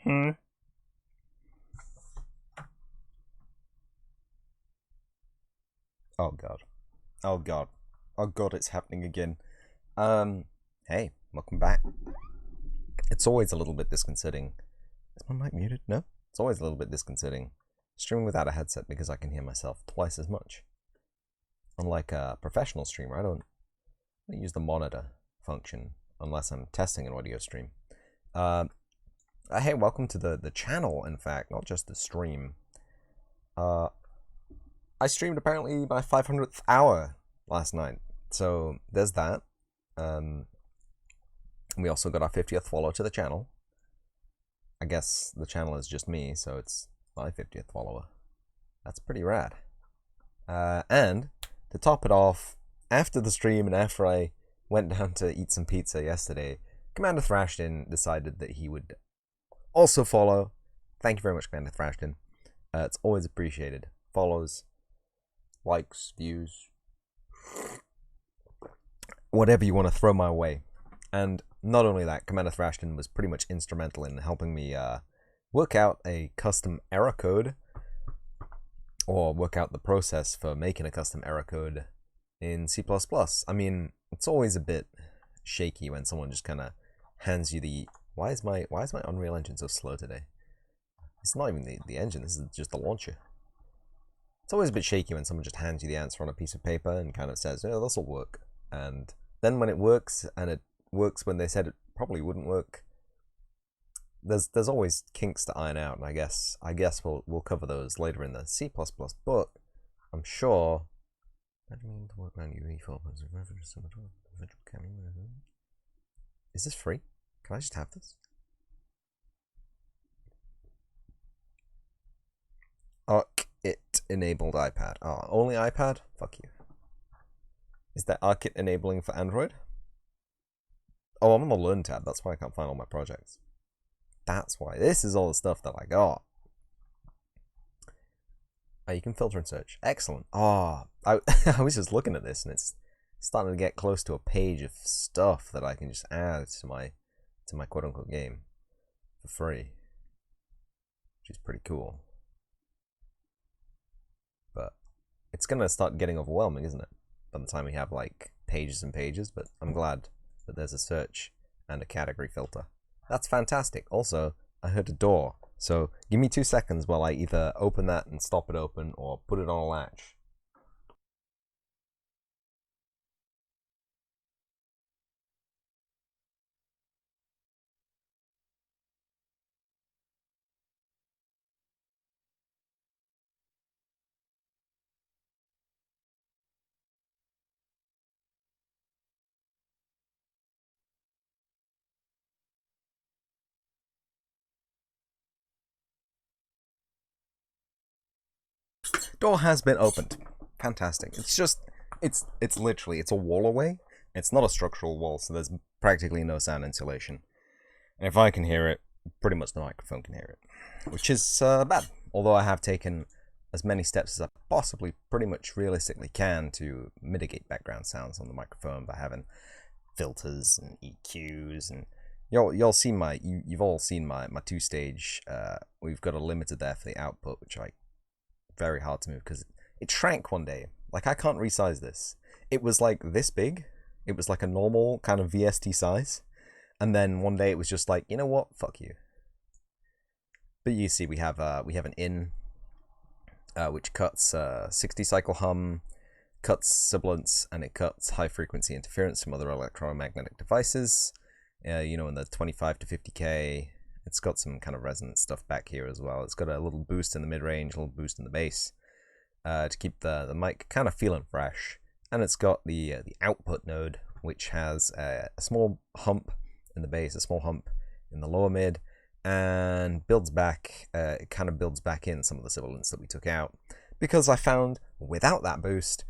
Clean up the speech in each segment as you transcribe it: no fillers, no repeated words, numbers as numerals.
Hmm. Oh god. Oh god. Oh god, it's happening again. Um, hey, welcome back. It's always a little bit disconcerting. Is my mic muted? No? It's always a little bit disconcerting streaming without a headset because I can hear myself twice as much. Unlike a professional streamer, I don't use the monitor function unless I'm testing an audio stream. Hey, welcome to the channel, in fact, not just the stream. I streamed apparently my 500th hour last night, so there's that. We also got our 50th follow to the channel. I guess the channel is just me, so it's my 50th follower. That's pretty rad. And to top it off, after the stream and after I went down to eat some pizza yesterday, Commander Thrashton decided that he would also follow. Thank you very much, Commander Thrashton. It's always appreciated. Follows, likes, views, whatever you want to throw my way. And not only that, Commander Thrashton was pretty much instrumental in helping me work out a custom error code, or work out the process for making a custom error code in C++. I mean, it's always a bit shaky when someone just kind of hands you the... Why is my Unreal Engine so slow today? It's not even the engine, this is just the launcher. It's always a bit shaky when someone just hands you the answer on a piece of paper and kind of says, oh, this will work. And then when it works, and it works when they said it probably wouldn't work, there's always kinks to iron out, and I guess we'll cover those later in the C++ book. I'm sure. Is this free? Can I just have this? ArcIt enabled iPad. Oh, only iPad? Fuck you. Is that ArcIt enabling for Android? Oh, I'm on the Learn tab. That's why I can't find all my projects. That's why. This is all the stuff that I got. Oh, you can filter and search. Excellent. Oh, I was just looking at this, and it's starting to get close to a page of stuff that I can just add to my quote-unquote game for free, which is pretty cool. But it's gonna start getting overwhelming, isn't it? By the time we have like pages and pages. But I'm glad that there's a search and a category filter. That's fantastic. Also, I heard a door. So give me 2 seconds while I either open that and stop it open or put it on a latch. Door has been opened. Fantastic. It's literally, it's a wall away. It's not a structural wall, so there's practically no sound insulation. And if I can hear it, pretty much the microphone can hear it, which is bad. Although I have taken as many steps as I possibly pretty much realistically can to mitigate background sounds on the microphone by having filters and EQs, and you'll see you've all seen my 2-stage. We've got a limiter there for the output, which I very hard to move because it shrank one day. Like, I can't resize this. It was like this big. It was like a normal kind of VST size, and then one day it was just like, you know what, fuck you. But you see, we have an in which cuts 60 cycle hum, cuts sibilance, and it cuts high frequency interference from other electromagnetic devices. You know, in the 25 to 50k. It's got some kind of resonance stuff back here as well. It's got a little boost in the mid-range, a little boost in the bass, to keep the mic kind of feeling fresh. And it's got the output node, which has a small hump in the bass, a small hump in the lower mid, and builds back. It kind of builds back in some of the sibilance that we took out, because I found without that boost,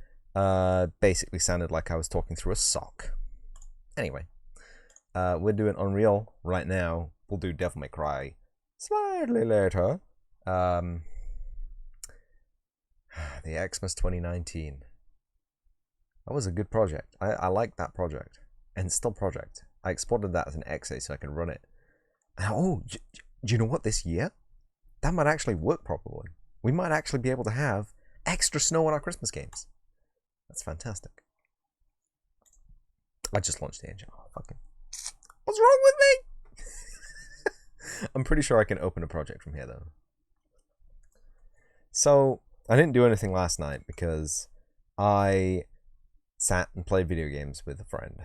basically sounded like I was talking through a sock. Anyway, we're doing Unreal right now. We'll do Devil May Cry slightly later. The Xmas 2019. That was a good project. I liked that project. and it's still project. I exported that as an exe so I can run it. And, oh, do you know what? This year, that might actually work properly. We might actually be able to have extra snow on our Christmas games. That's fantastic. I just launched the engine. Oh, fucking. What's wrong with me? I'm pretty sure I can open a project from here, though. So, I didn't do anything last night because I sat and played video games with a friend.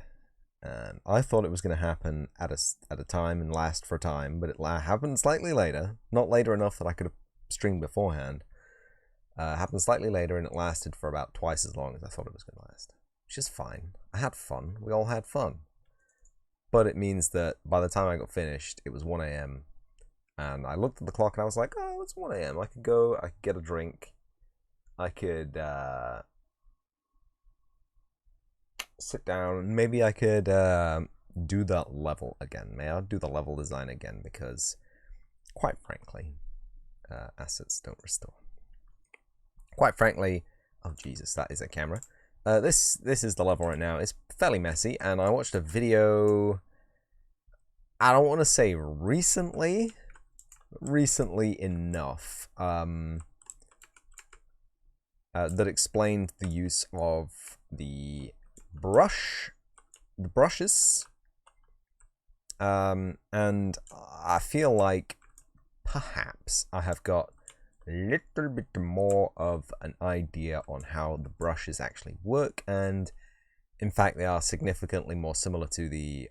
And I thought it was going to happen at a time and last for a time, but it happened slightly later. Not later enough that I could have streamed beforehand. Happened slightly later, and it lasted for about twice as long as I thought it was going to last. Which is fine. I had fun. We all had fun. But it means that by the time I got finished, it was 1 a.m. And I looked at the clock and I was like, oh, it's 1 a.m. I could go, I could get a drink. I could sit down, and maybe I could do the level again. May I do the level design again? Because, quite frankly, assets don't restore. Quite frankly, oh Jesus, that is a camera. This is the level right now. It's fairly messy, and I watched a video. I don't want to say recently enough. That explained the use of the brushes, and I feel like perhaps I have got a little bit more of an idea on how the brushes actually work, and in fact they are significantly more similar to the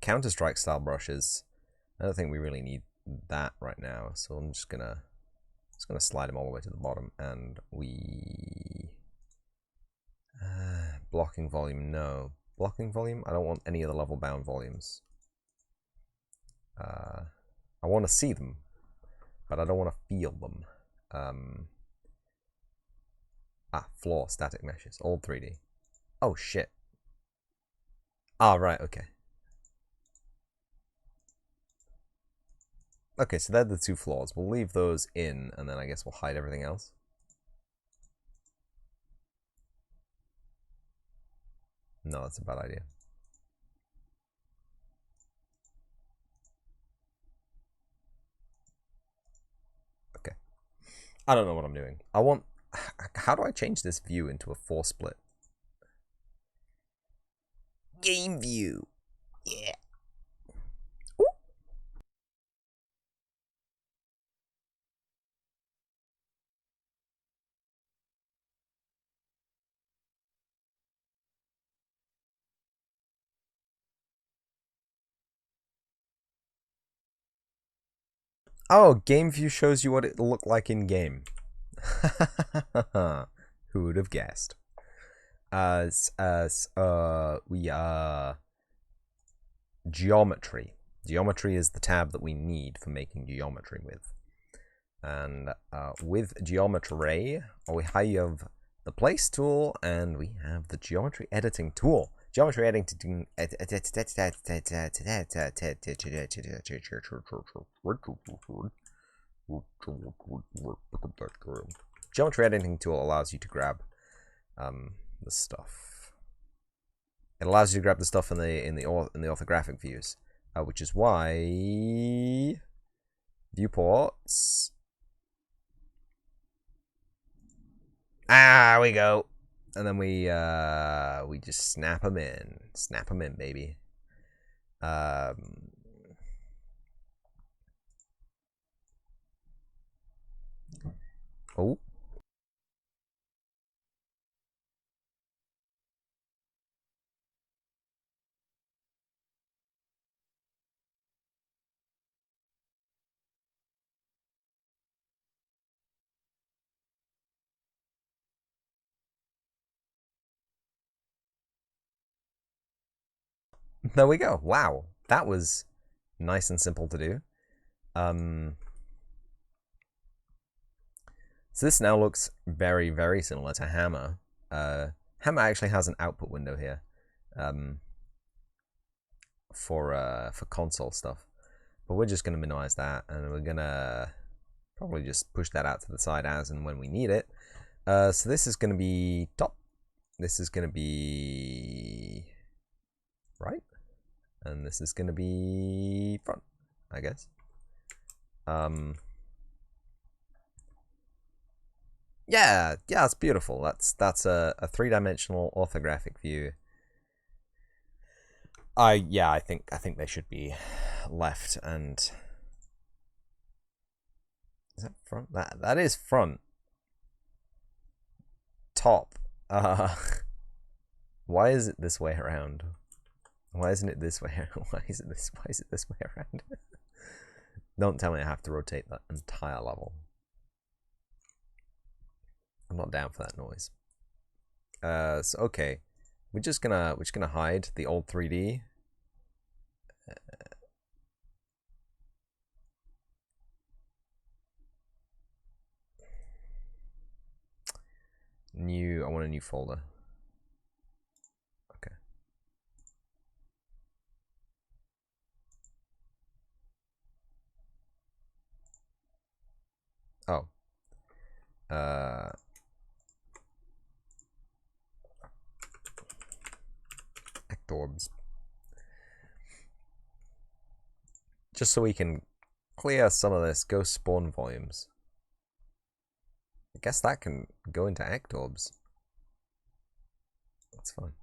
Counter-Strike style brushes. I don't think we really need that right now, so I'm just gonna slide them all the way to the bottom, and we blocking volume, no. Blocking volume? I don't want any of the level bound volumes. I want to see them, but I don't want to feel them. Floor static meshes, old 3D. Oh shit. Right, okay. Okay, so they're the two floors. We'll leave those in, and then I guess we'll hide everything else. No, that's a bad idea. Okay. I don't know what I'm doing. How do I change this view into a 4 split? Game view. Yeah. Ooh. Oh, game view shows you what it looked like in game. Who would have guessed? Geometry. Geometry is the tab that we need for making geometry with. And with geometry, we have the place tool, and we have the geometry editing tool. Geometry editing. Geometry editing tool allows you to grab the stuff. It allows you to grab the stuff in the orthographic views, which is why viewports. We go, and then we just snap them in, baby. Oh. There we go. Wow, that was nice and simple to do. So this now looks very, very similar to Hammer. Hammer actually has an output window here for console stuff, but we're just gonna minimize that, and we're gonna Probably just push that out to the side as and when we need it. So this is going to be top. This is going to be right. And this is going to be front, I guess. Yeah, it's beautiful. That's a three-dimensional orthographic view. I think they should be left and is that front? That is front. Top. Why is it this way around? Why isn't it this way? Why is it this way around? Don't tell me I have to rotate that entire level. I'm not down for that noise. So okay, we're just gonna hide the old 3D. I want a new folder. Okay. Oh. Ectorbs. Just so we can clear some of this ghost spawn volumes. I guess that can go into ectorbs. That's fine.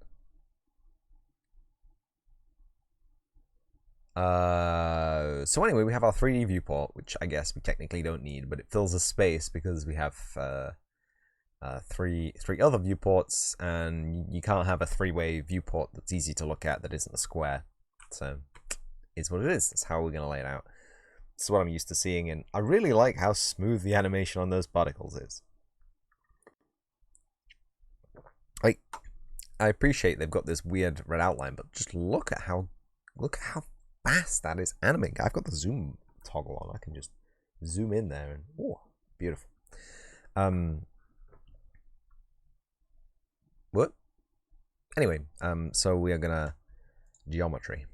So anyway, we have our 3D viewport, which I guess we technically don't need, but it fills a space because we have three other viewports, and you can't have a three-way viewport that's easy to look at that isn't a square. So it's what it is. That's how we're gonna lay it out. This is what I'm used to seeing, and I really like how smooth the animation on those particles is. I appreciate they've got this weird red outline, but just look at how fast that is animating. I've got the zoom toggle on. I can just zoom in there, and oh, beautiful. What? Anyway, so we are gonna geometry.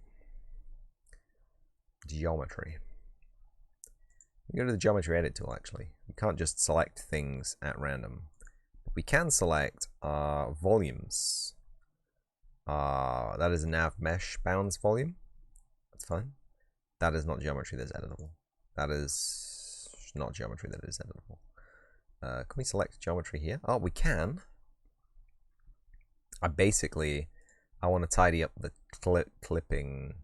We go to the geometry edit tool. Actually, we can't just select things at random. We can select volumes. That is a nav mesh bounds volume. That's fine. That is not geometry that is editable. That is not geometry that is editable. Can we select geometry here? Oh, we can. I want to tidy up the clipping.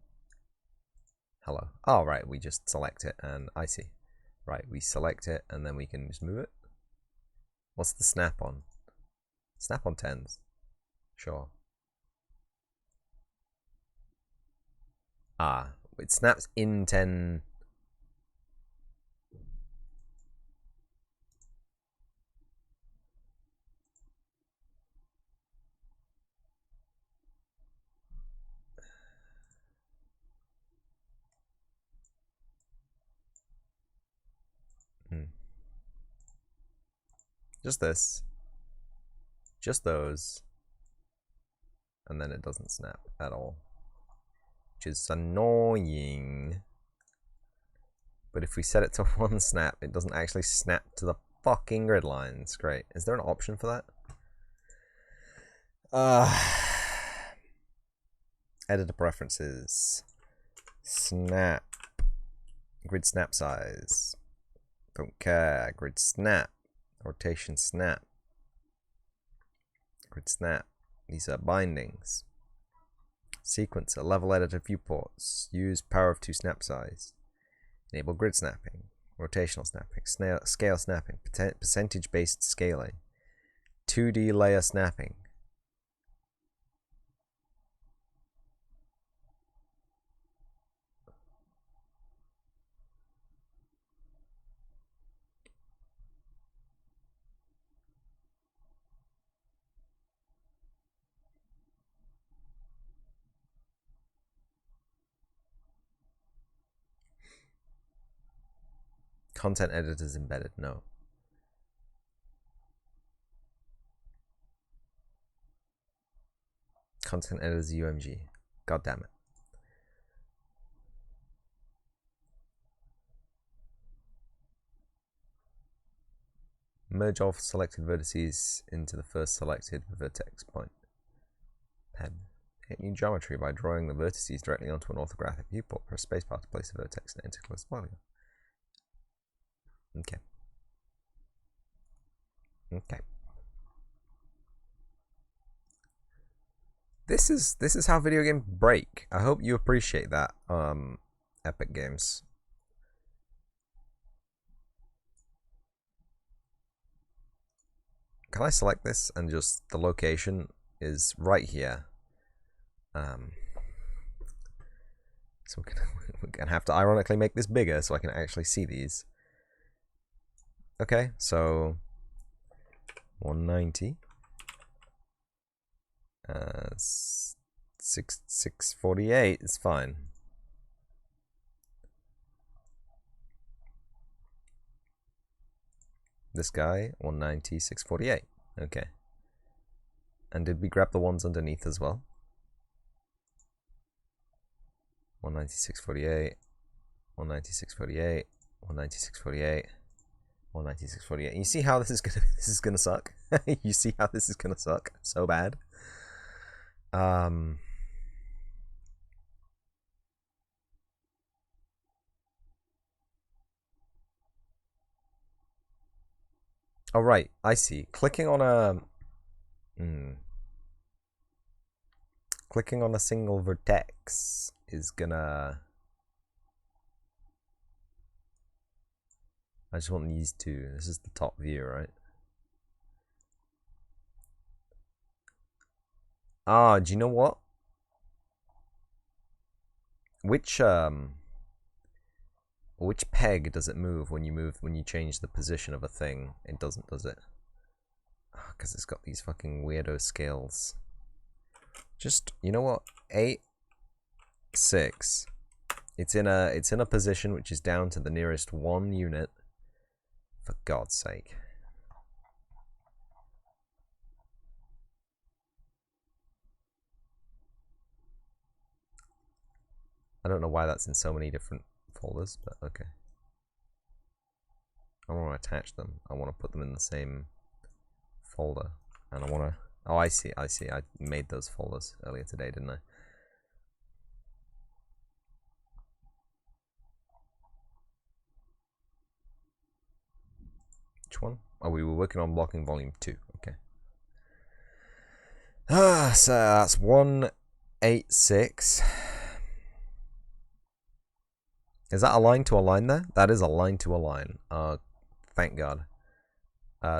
Hello. Oh, right. We just select it and I see. Right. We select it and then we can just move it. What's the snap on? Snap on 10s. Sure. Ah, it snaps in 10. Just this. Just those. And then it doesn't snap at all. Which is annoying. But if we set it to one snap, it doesn't actually snap to the fucking grid lines. Great. Is there an option for that? Editor preferences. Snap. Grid snap size. Don't care. Grid snap. Rotation snap. Grid snap. These are bindings. Sequencer. Level editor viewports. Use power of 2 snap size. Enable grid snapping. Rotational snapping. Scale snapping. Percentage based scaling. 2D layer snapping. Content editors embedded. No. Content editors UMG. God damn it. Merge all selected vertices into the first selected vertex point. Pen. Hit new geometry by drawing the vertices directly onto an orthographic viewport. Press spacebar to place a vertex and enter close polygon. Okay. Okay. This is how video games break. I hope you appreciate that, Epic Games. Can I select this and just the location is right here? So we're gonna have to ironically make this bigger so I can actually see these. Okay, so 190. 648 is fine. This guy 190, 648. Okay. And did we grab the ones underneath as well? 190, 648, 190, 648, 190, 648, 190, 648. You see how this is gonna suck? You see how this is gonna suck so bad? Oh right, I see. Clicking on a clicking on a single vertex is gonna. I just want these two. This is the top view, right? Ah, do you know what? Which peg does it move when you change the position of a thing? It doesn't, does it? Because it's got these fucking weirdo scales. Just, you know what? 8, 6. It's in a position which is down to the nearest 1 unit. For God's sake. I don't know why that's in so many different folders, but okay. I want to attach them. I want to put them in the same folder. And I want to... Oh, I see. I made those folders earlier today, didn't I? Which one? Oh, we were working on blocking volume 2. Okay. So that's 186. Is that a line to a line there? That is a line to a line. Thank God.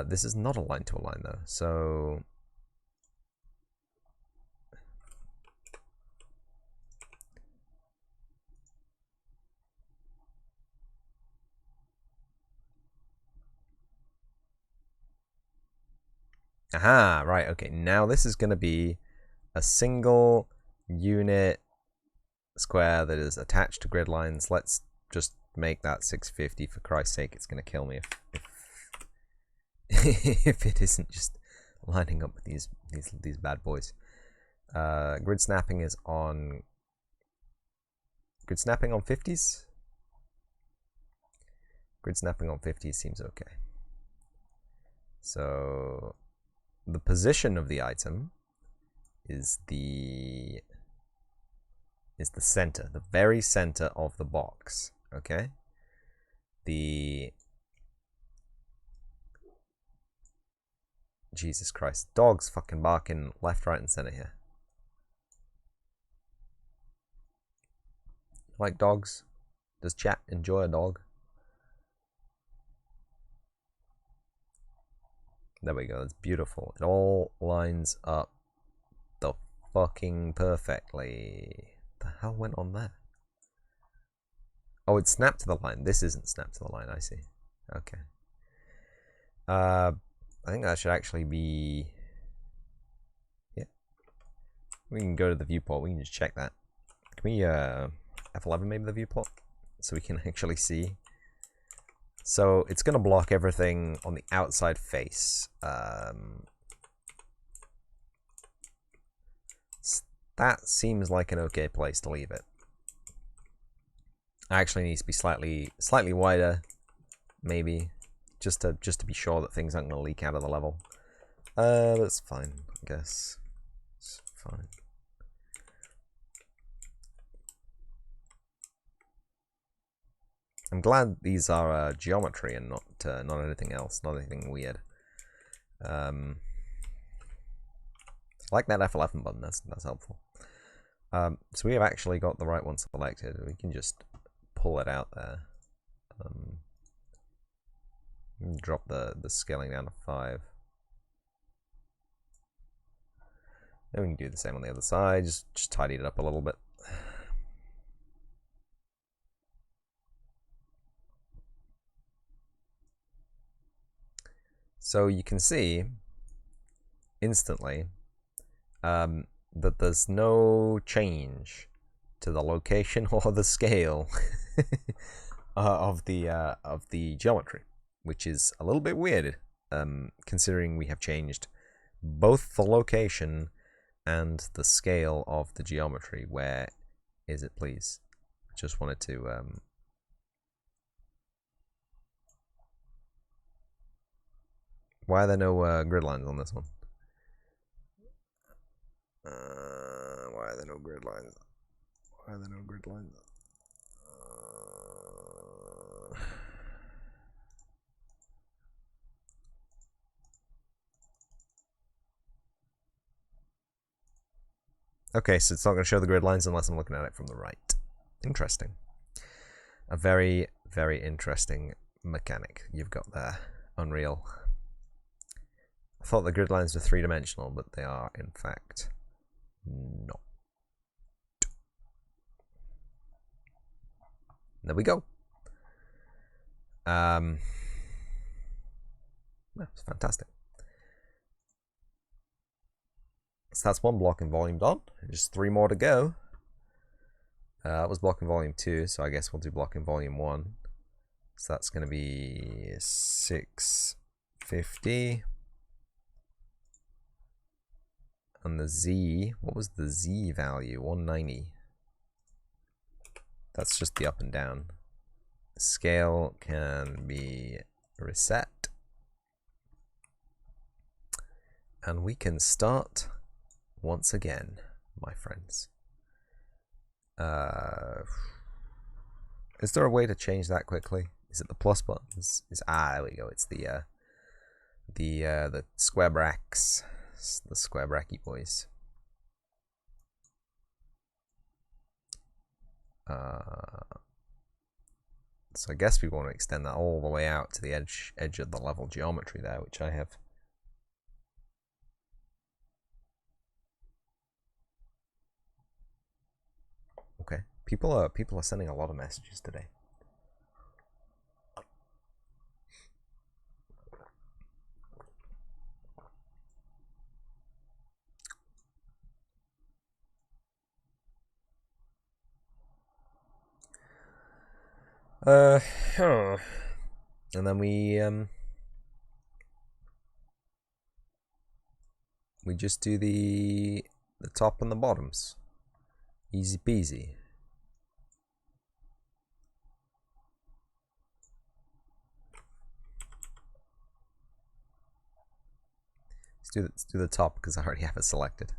This is not a line to a line though. So aha, right, okay. Now this is going to be a single unit square that is attached to grid lines. Let's just make that 650 for Christ's sake. It's going to kill me if it isn't just lining up with these bad boys. Grid snapping is on... Grid snapping on 50s? Grid snapping on 50s seems okay. So the position of the item is the center, the very center of the box, okay? Jesus Christ, dogs fucking barking left, right, and center here. Like dogs? Does chat enjoy a dog? There we go, it's beautiful. It all lines up the fucking perfectly. What the hell went on there? Oh, it's snapped to the line. This isn't snapped to the line, I see. Okay. I think that should actually be... Yeah. We can go to the viewport, we can just check that. Can we, F11 maybe the viewport? So we can actually see. So it's going to block everything on the outside face. That seems like an okay place to leave it. Actually needs to be slightly wider, maybe. just to be sure that things aren't going to leak out of the level. That's fine, I guess. It's fine. I'm glad these are geometry and not anything else, not anything weird. I like that F11 button. That's helpful. So we have actually got the right one selected. We can just pull it out there. Drop the scaling down to 5. Then we can do the same on the other side. Just tidy it up a little bit. So you can see instantly that there's no change to the location or the scale of the geometry, which is a little bit weird, considering we have changed both the location and the scale of the geometry. Where is it, please? Just wanted to why are there no grid lines on this one? Why are there no grid lines? Why are there no grid lines? Okay, so it's not going to show the grid lines unless I'm looking at it from the right. Interesting. A very, very interesting mechanic you've got there, Unreal. I thought the grid lines were 3-dimensional, but they are, in fact, not. There we go. That's fantastic. So that's one block in volume done. Just 3 more to go. That was block in volume 2, so I guess we'll do block in volume 1. So that's going to be 650. And the Z, what was the Z value? 190. That's just the up and down. Scale can be reset. And we can start once again, my friends. Is there a way to change that quickly? Is it the plus button? There we go. It's the square bracks, the square bracky boys. So I guess we want to extend that all the way out to the edge of the level geometry there, which I have. Okay, people are sending a lot of messages today. And then we just do the top and the bottoms. Easy peasy. Let's do the top because I already have it selected.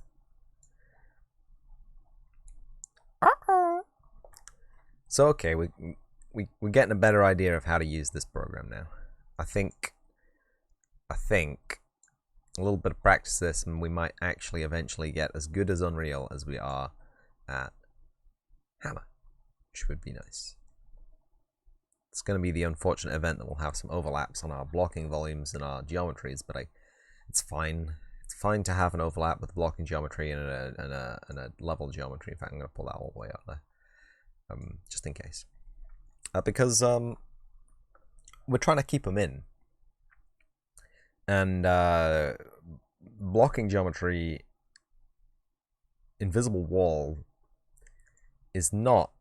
So okay, we're getting a better idea of how to use this program now. I think a little bit of practice this and we might actually eventually get as good as Unreal as we are at Hammer, which would be nice. It's going to be the unfortunate event that we'll have some overlaps on our blocking volumes and our geometries, but it's fine. It's fine to have an overlap with blocking geometry and a level geometry. In fact, I'm going to pull that all the way up there, just in case. Because we're trying to keep them in. And blocking geometry, invisible wall, is not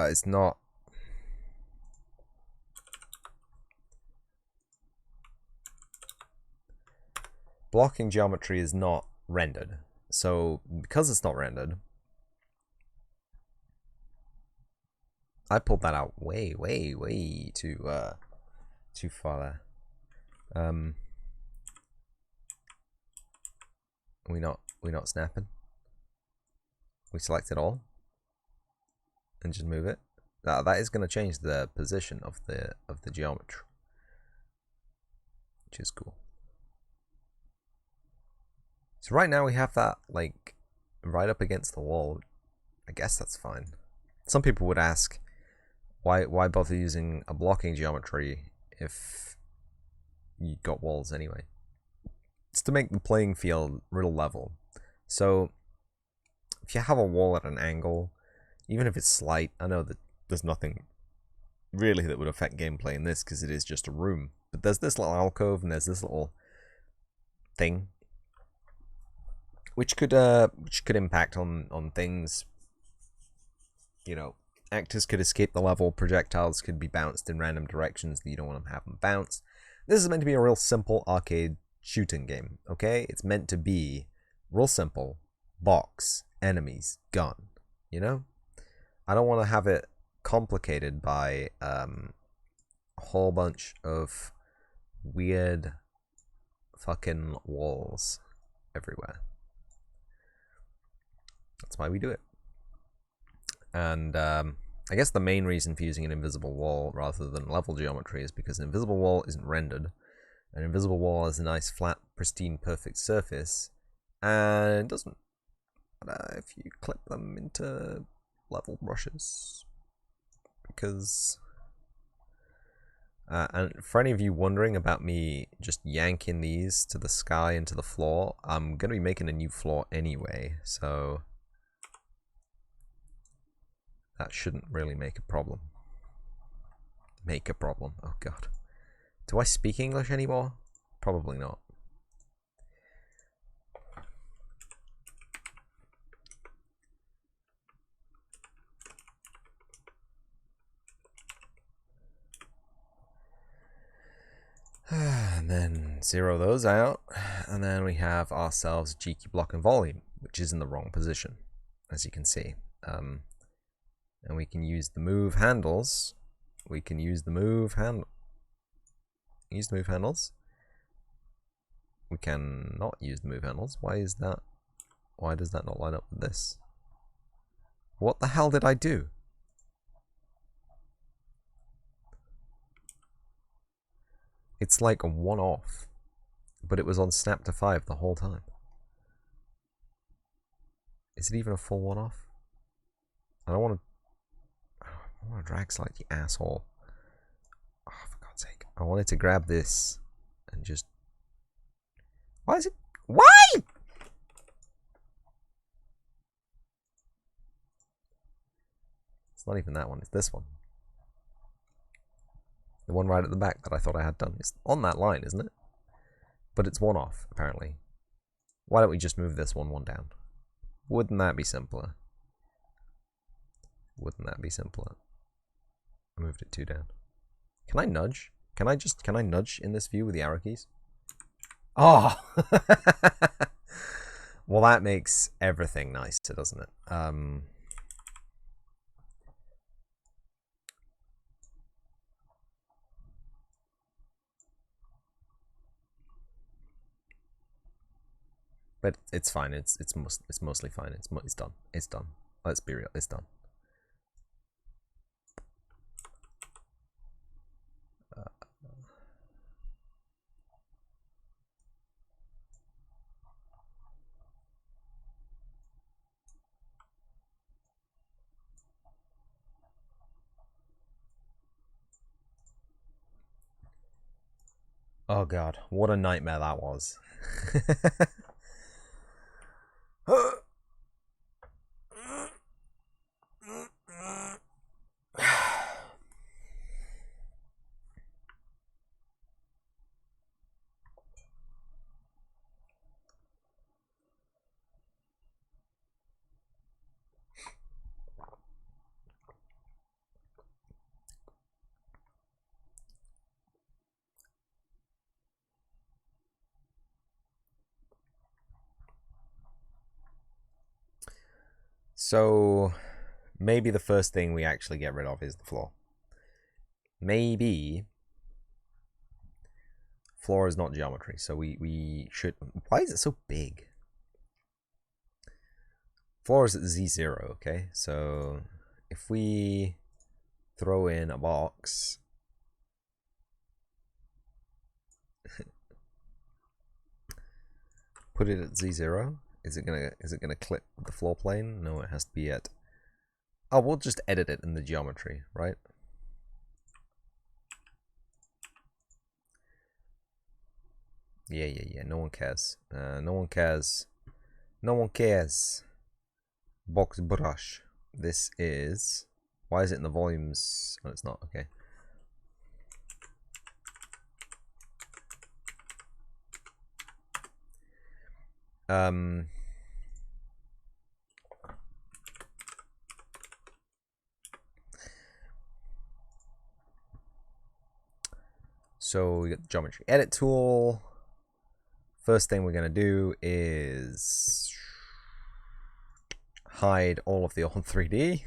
it's not blocking geometry is not rendered. So because it's not rendered, I pulled that out way too far there. We not snapping. We select it all and just move it. That is going to change the position of the geometry, which is cool. So right now we have that like right up against the wall. I guess that's fine. Some people would ask, why bother using a blocking geometry if you got walls anyway? It's to make the playing field real level. So if you have a wall at an angle, even if it's slight, I know that there's nothing really that would affect gameplay in this because it is just a room. But there's this little alcove and there's this little thing which could impact on things. You know, actors could escape the level, projectiles could be bounced in random directions that you don't want to have them bounce. This is meant to be a real simple arcade shooting game, okay? It's meant to be real simple. Box, enemies, gun, you know? I don't want to have it complicated by a whole bunch of weird fucking walls everywhere. That's why we do it. And I guess the main reason for using an invisible wall rather than level geometry is because an invisible wall isn't rendered. An invisible wall is a nice, flat, pristine, perfect surface, and it doesn't matter if you clip them into level brushes. Because, and for any of you wondering about me just yanking these to the sky and to the floor, I'm going to be making a new floor anyway, so that shouldn't really make a problem. Oh god. Do I speak English anymore? Probably not. And then zero those out, and then we have ourselves cheeky block and volume, which is in the wrong position, as you can see. And we can use the move handles. We can use the move handles. We can not use the move handles. Why is that? Why does that not line up with this? What the hell did I do? It's like a one-off, but it was on snap to 5 the whole time. Is it even a full one-off? I want to drag slightly, asshole. Oh, for God's sake. I wanted to grab this and just... Why is it... Why?! It's not even that one, it's this one. The one right at the back that I thought I had done. It's on that line, isn't it? But it's one off, apparently. Why don't we just move this one down? Wouldn't that be simpler? Wouldn't that be simpler? I moved it 2 down. Can I nudge? Can I nudge in this view with the arrow keys? Oh! Well, that makes everything nicer, doesn't it? But it's fine. It's mostly fine. It's done. It's done. Let's be real. It's done. Oh god, what a nightmare that was. So maybe the first thing we actually get rid of is the floor. Maybe floor is not geometry, so we should. Why is it so big? Floor is at Z0, okay? So if we throw in a box, put it at Z0, is it gonna clip the floor plane? No, it has to be at. Oh, we'll just edit it in the geometry, right? Yeah. No one cares. No one cares. No one cares. Box brush. This is. Why is it in the volumes? Oh, it's not. Okay. So we got the geometry edit tool. First thing we're gonna do is hide all of the old 3D.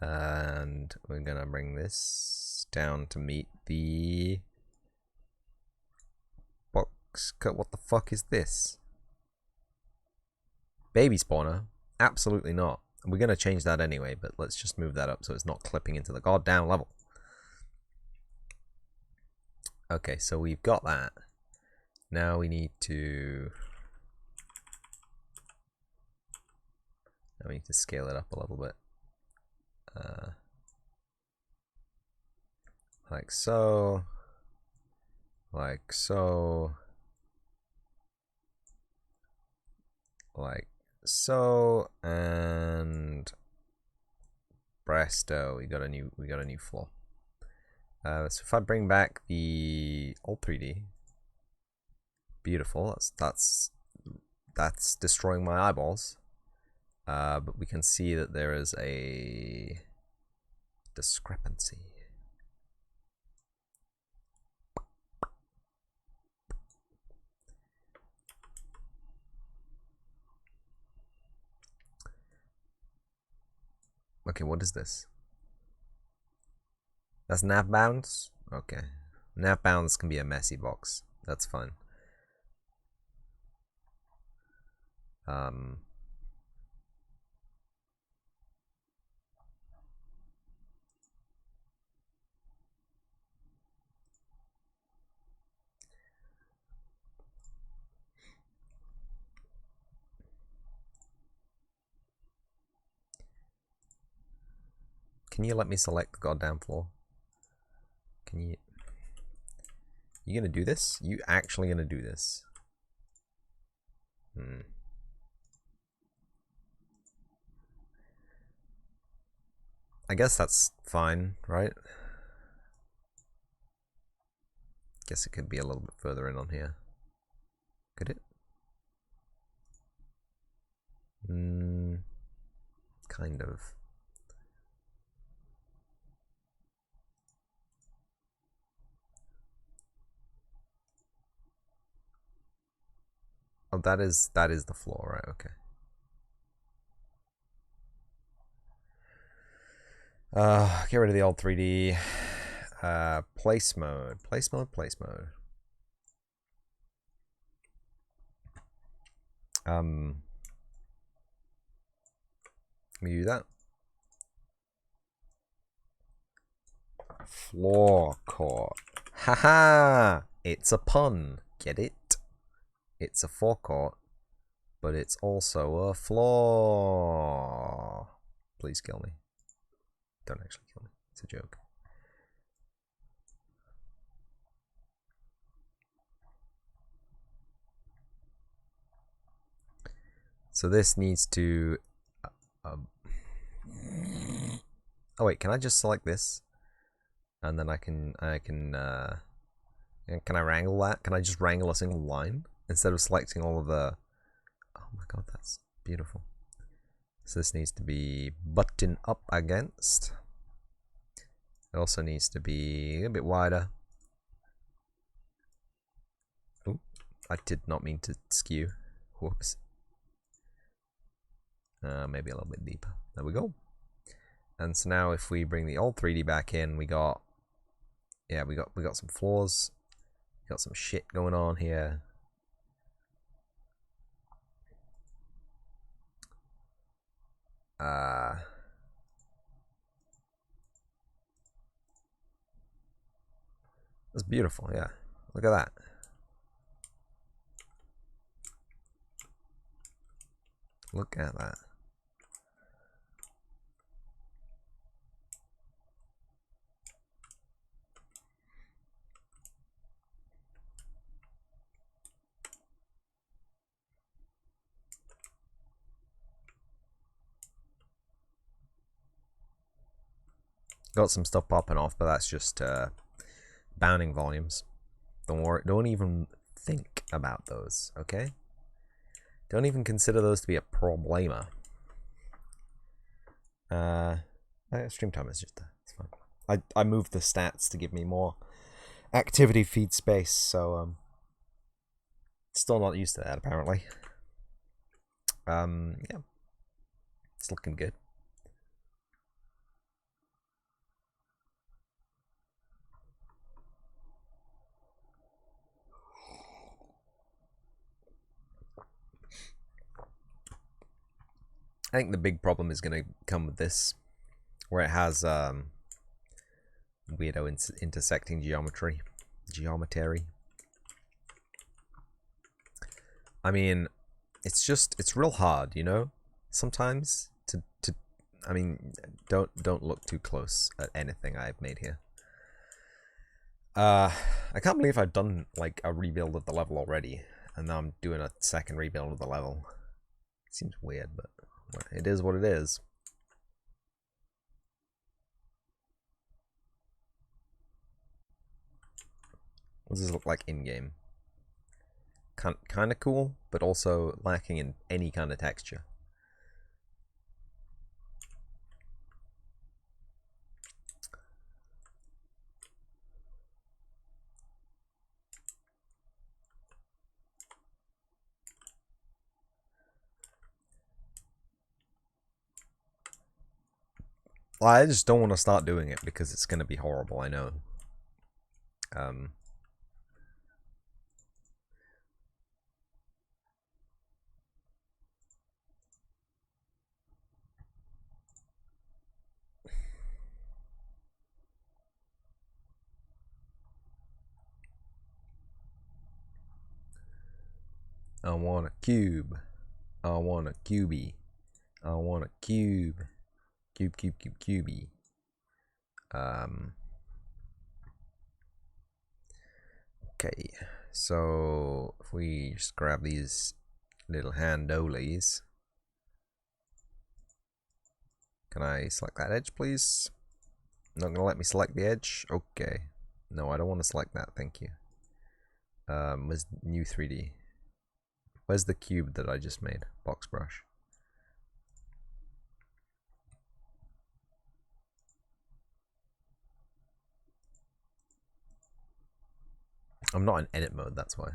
And we're gonna bring this down to meet the box cut. What the fuck is this? Baby spawner? Absolutely not. We're gonna change that anyway, but let's just move that up so it's not clipping into the goddamn level. Okay, so we've got that. Now we need to scale it up a little bit. Like so. Like so. Like so, and presto, we got a new floor. So if I bring back the old 3D, beautiful. That's destroying my eyeballs. But we can see that there is a discrepancy. Okay, what is this? That's nav bounds? Okay. Nav bounds can be a messy box. That's fine. Can you let me select the goddamn floor? Can you? You gonna do this? You actually gonna do this? I guess that's fine, right? Guess it could be a little bit further in on here. Could it? Kind of. Oh, that is the floor, right? Okay. Get rid of the old 3D. Place mode. Place mode. Let me do that. Floor court. Haha! It's a pun. Get it? It's a forecourt, but it's also a floor. Please kill me. Don't actually kill me. It's a joke. So this needs to. Oh wait, can I just select this, and then can I wrangle that? Can I just wrangle a single line instead of selecting all of the? Oh my god, that's beautiful. So this needs to be button up against. It also needs to be a bit wider. Oh, I did not mean to skew. Whoops. Maybe a little bit deeper. There we go. And so now if we bring the old 3D back in, we got some flaws. We got some shit going on here. That's beautiful, yeah. Look at that. Look at that. Got some stuff popping off, but that's just bounding volumes. Don't even think about those, okay? Don't even consider those to be a problema. Stream time is just there. It's fine. I moved the stats to give me more activity feed space, so still not used to that apparently. Yeah, it's looking good. I think the big problem is going to come with this, where it has weirdo intersecting geometry. I mean, it's real hard, you know. Sometimes to I mean, don't look too close at anything I've made here. I can't believe I've done like a rebuild of the level already, and now I'm doing a second rebuild of the level. It seems weird, but it is what it is. What does this look like in-game? Kind of cool, but also lacking in any kind of texture. I just don't want to start doing it because it's going to be horrible, I know. I want a cube. I want a cubie. I want a cube. Cubie. Okay, so if we just grab these little handolies. Can I select that edge, please? Not gonna let me select the edge? Okay. No, I don't want to select that, thank you. Where's new 3D? Where's the cube that I just made? Box brush. I'm not in edit mode, that's why.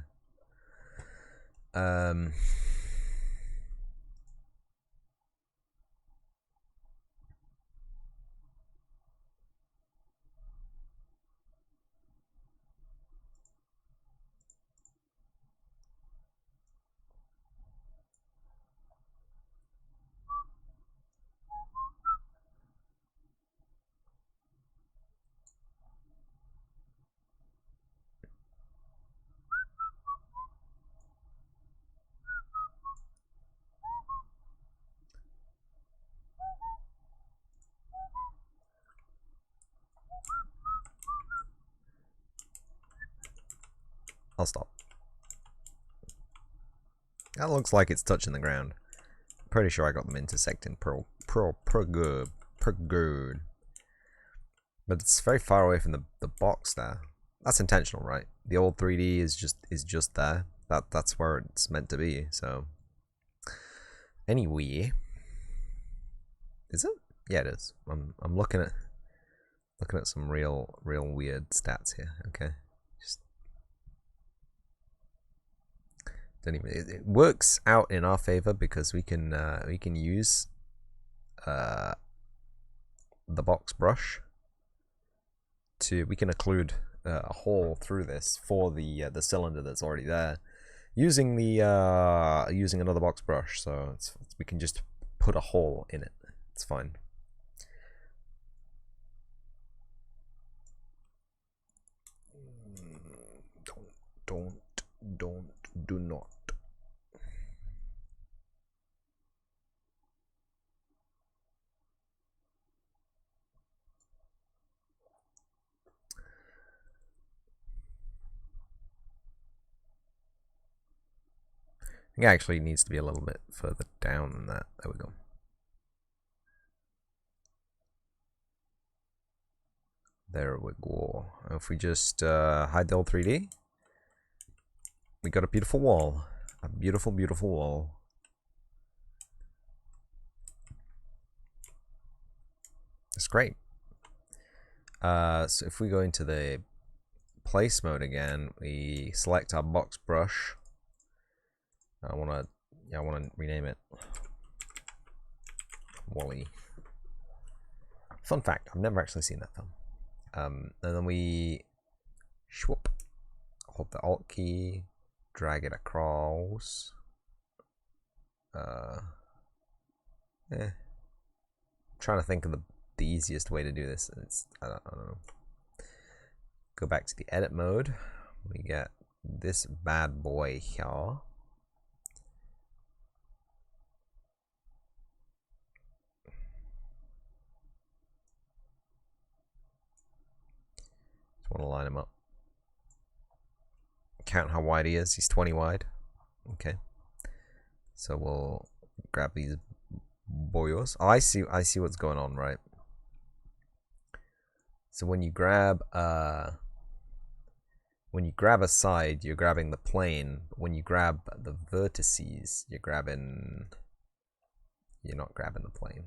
I'll stop. That looks like it's touching the ground. Pretty sure I got them intersecting pretty good. But it's very far away from the box there. That's intentional, right? The old 3D is just there. That's where it's meant to be. So anyway, is it? Yeah, it is. I'm looking at some real weird stats here. Okay, just It works out in our favor because we can use the box brush we can occlude a hole through this for the cylinder that's already there using using another box brush. So we can just put a hole in it. It's fine. Do not. I think it actually needs to be a little bit further down than that. There we go. There we go. If we just hide the old 3D, we got a beautiful wall. A beautiful, beautiful wall. That's great. So if we go into the place mode again, we select our box brush. I wanna rename it Wally. Fun fact, I've never actually seen that film. And then we hold the Alt key, drag it across. Trying to think of the easiest way to do this. I don't know. Go back to the edit mode. We get this bad boy here. Want to line him up. Count how wide he is. He's 20 wide. Okay. So we'll grab these boyos. Oh, I see what's going on, right? So when you grab a side, you're grabbing the plane. But when you grab the vertices, you're not grabbing the plane.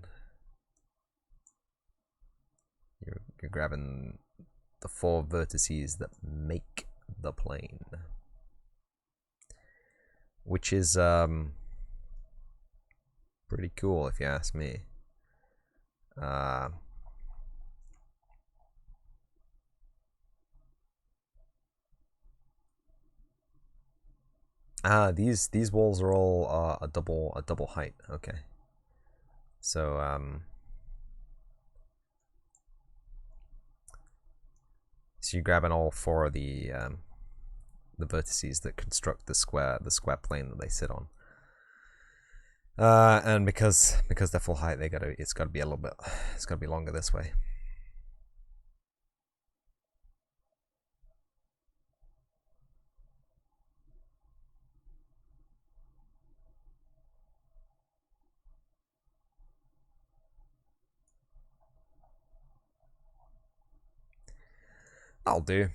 You're grabbing the 4 vertices that make the plane, which is pretty cool if you ask me. These walls are all a double height. Okay, so so you're grabbing all 4 of the vertices that construct the square plane that they sit on. And because they're full height, it's gotta be a little bit. It's gotta be longer this way. I'll do.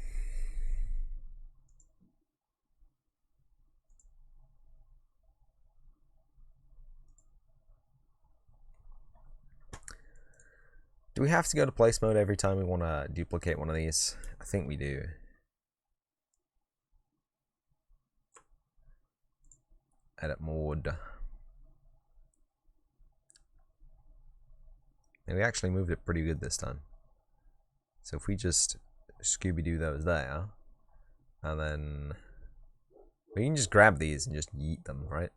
Do we have to go to place mode every time we want to duplicate one of these? I think we do. Edit mode. And we actually moved it pretty good this time. So if we just Scooby-Doo those there, and then we can just grab these and just yeet them, right?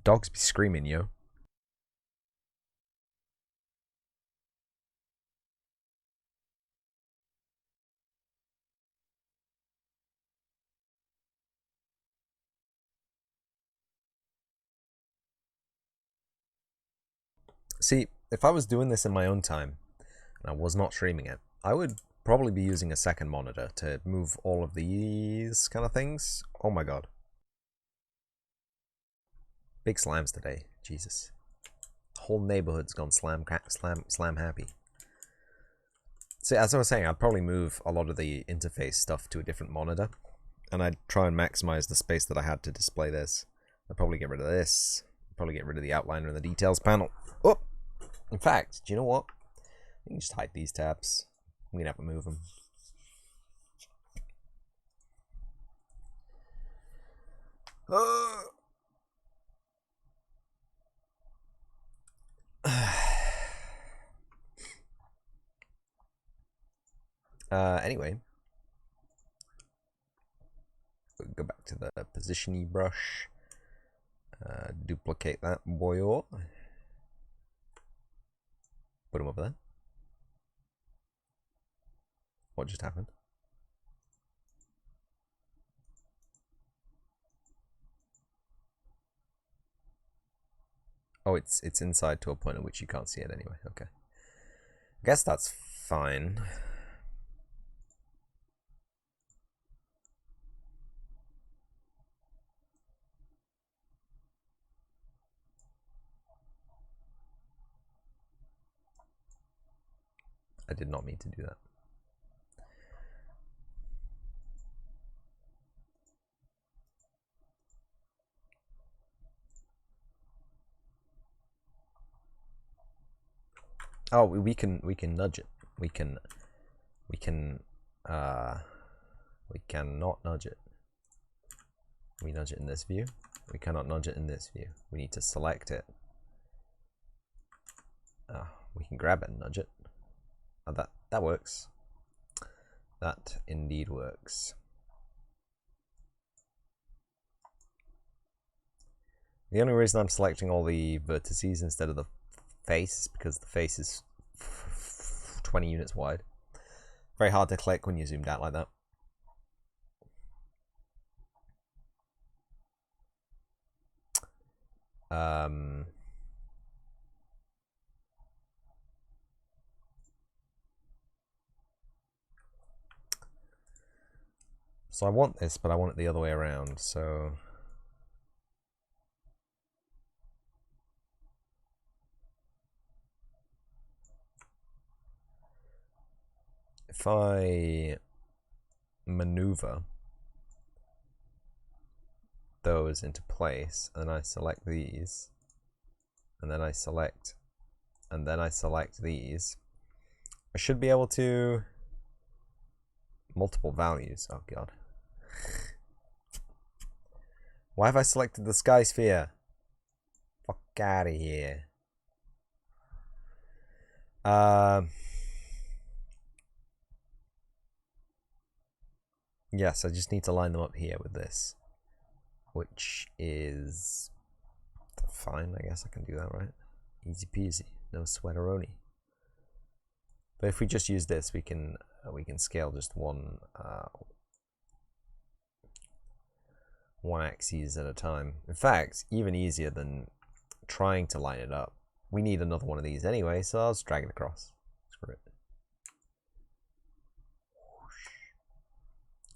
Dogs be screaming, yo. See, if I was doing this in my own time, and I was not streaming it, I would probably be using a second monitor to move all of these kind of things. Oh my god. Big slams today. Jesus. The whole neighborhood's gone slam happy. So as I was saying, I'd probably move a lot of the interface stuff to a different monitor, and I'd try and maximize the space that I had to display this. I'd probably get rid of this, probably get rid of the outliner and the details panel. Oh! In fact, do you know what? You can just hide these tabs. I'm gonna have to move them. Anyway, go back to the positiony brush. Duplicate that boyo. Put him over there. What just happened? Oh, it's inside to a point at which you can't see it anyway. Okay. I guess that's fine. I did not mean to do that. Oh, we can nudge it. We cannot nudge it. We nudge it in this view. We cannot nudge it in this view. We need to select it. We can grab it and nudge it. That works. That indeed works. The only reason I'm selecting all the vertices instead of the face is because the face is 20 units wide. Very hard to click when you're zoomed out like that. So I want this, but I want it the other way around, so... If I maneuver those into place, and I select these, and then I select, and then I select these, I should be able to... Multiple values, oh god. Why have I selected the sky sphere? Fuck out of here. Yes, I just need to line them up here with this, which is fine. I guess I can do that, right? Easy peasy, no sweateroni. But if we just use this, we can scale just one axis at a time. In fact, even easier than trying to line it up. We need another one of these anyway, so I'll just drag it across. Screw it.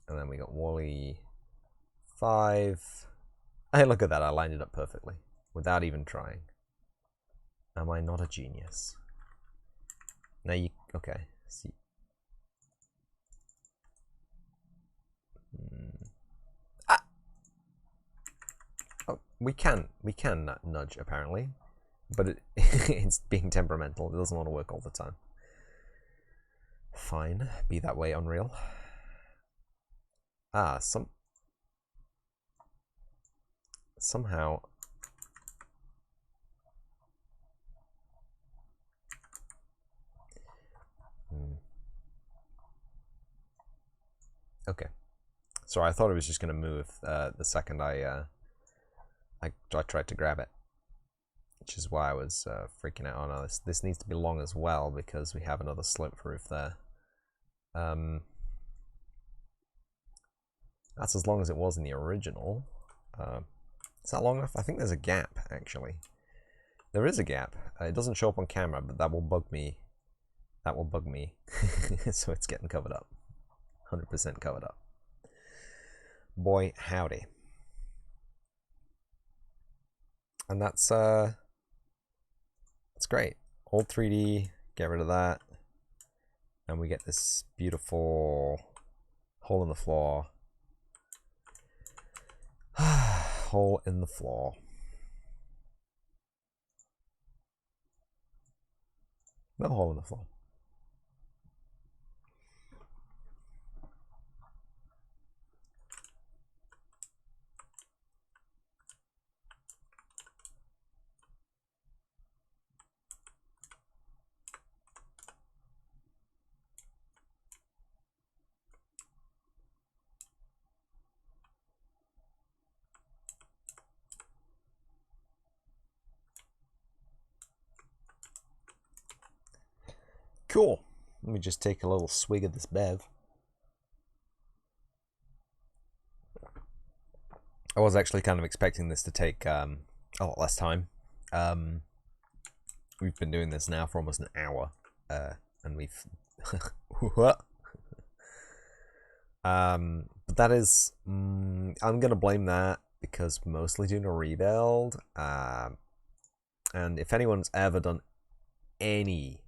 And then we got Wally 5. Hey, look at that, I lined it up perfectly without even trying. Am I not a genius? Now you, okay, see. Oh, we can nudge apparently, but it's being temperamental. It doesn't want to work all the time. Fine, be that way, Unreal. Somehow. Okay. Sorry, I thought it was just going to move the second I tried to grab it, which is why I was freaking out. Oh no, this needs to be long as well because we have another slip roof there. That's as long as it was in the original. Is that long enough? I think there's a gap, actually. There is a gap. It doesn't show up on camera, but that will bug me. That will bug me. So it's getting covered up. 100% covered up. Boy, howdy. And that's great. Old 3D, get rid of that. And we get this beautiful hole in the floor. Hole in the floor. No hole in the floor. Cool. Let me just take a little swig of this bev. I was actually kind of expecting this to take a lot less time. We've been doing this now for almost an hour, and we've what? But that is, I'm gonna blame that because we're mostly doing a rebuild. And if anyone's ever done any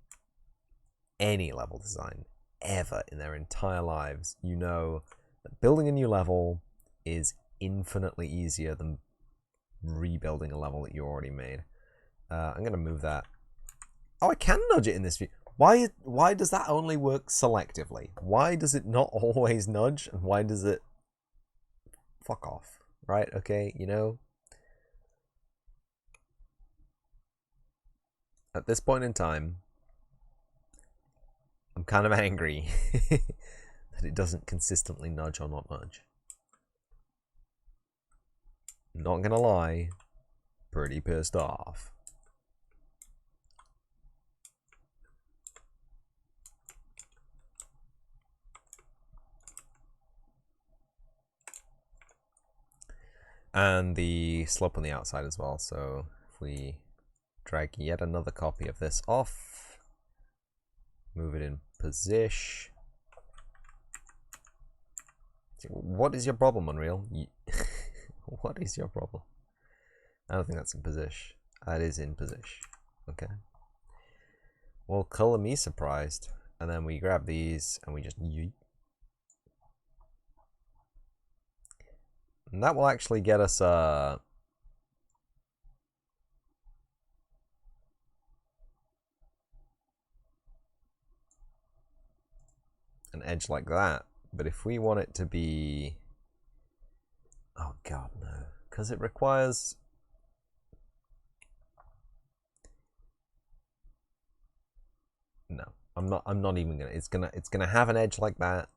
level design ever in their entire lives, you know that building a new level is infinitely easier than rebuilding a level that you already made. I'm gonna move that. Oh, I can nudge it in this view. Why does that only work selectively? Why does it not always nudge? And why does it fuck off? Right? Okay, you know. At this point in time, I'm kind of angry that it doesn't consistently nudge or not nudge. Not gonna lie, pretty pissed off. And the slope on the outside as well, so if we drag yet another copy of this off, move it in position. What is your problem, Unreal? What is your problem? I don't think that's in position. That is in position. Okay. Well, color me surprised. And then we grab these and we just yeet. And that will actually get us an edge like that. But if we want it to be, oh god, no, because it requires, no, I'm not even gonna, it's gonna have an edge like that.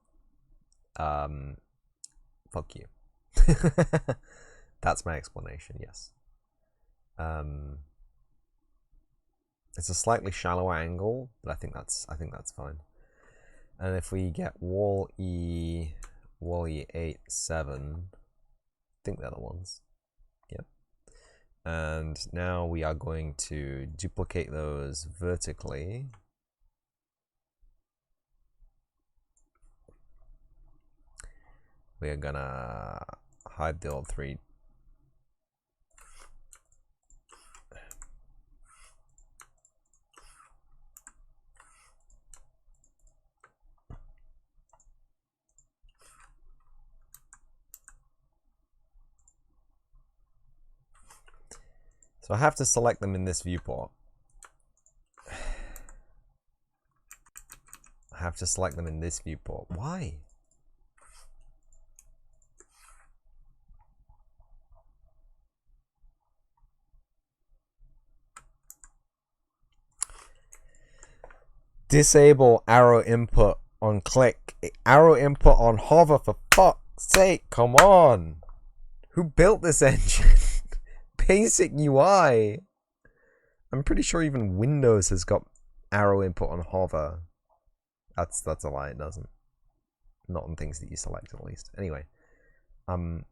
Fuck you. That's my explanation. Yes. It's a slightly shallower angle, but I think that's fine. And if we get wall E 8 7, I think they're the ones. Yep. And now we are going to duplicate those vertically. We are gonna hide the old 3. So I have to select them in this viewport. I have to select them in this viewport. Why? Disable arrow input on click. Arrow input on hover, for fuck's sake. Come on. Who built this engine? Basic UI. I'm pretty sure even Windows has got arrow input on hover. That's a lie, it doesn't. Not on things that you select, at least. Anyway. I'm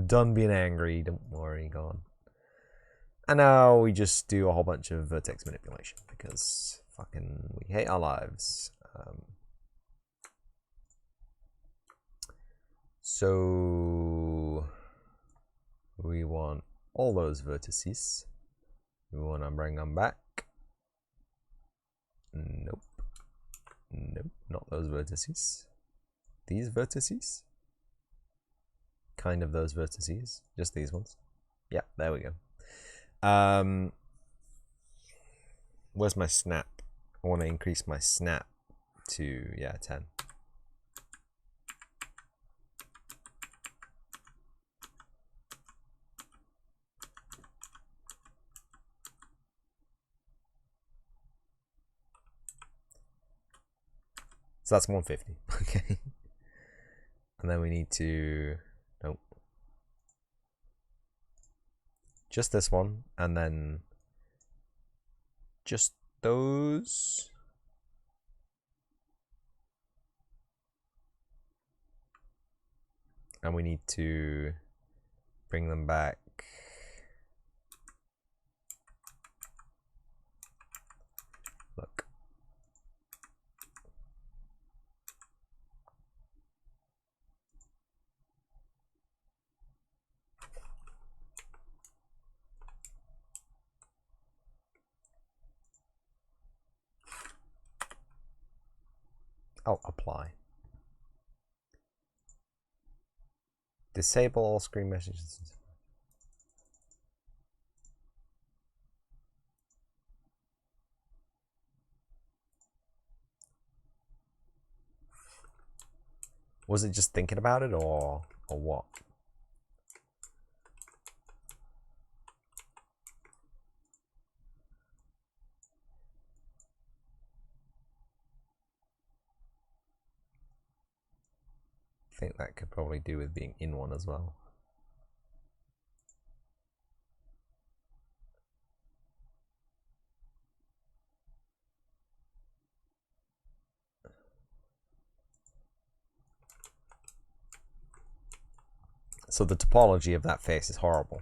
done being angry, don't worry, go on. And now we just do a whole bunch of vertex manipulation because fucking we hate our lives. So we want all those vertices. We want to bring them back. Nope. Nope, not those vertices. These vertices? Kind of those vertices. Just these ones. Yeah, there we go. Where's my snap? I want to increase my snap to, yeah, 10. So that's 150. Okay. And then we need to, nope. Just this one, and then just those. And we need to bring them back. Look. I'll apply. Disable all screen messages. Was it just thinking about it or what? I think that could probably do with being in one as well. So the topology of that face is horrible.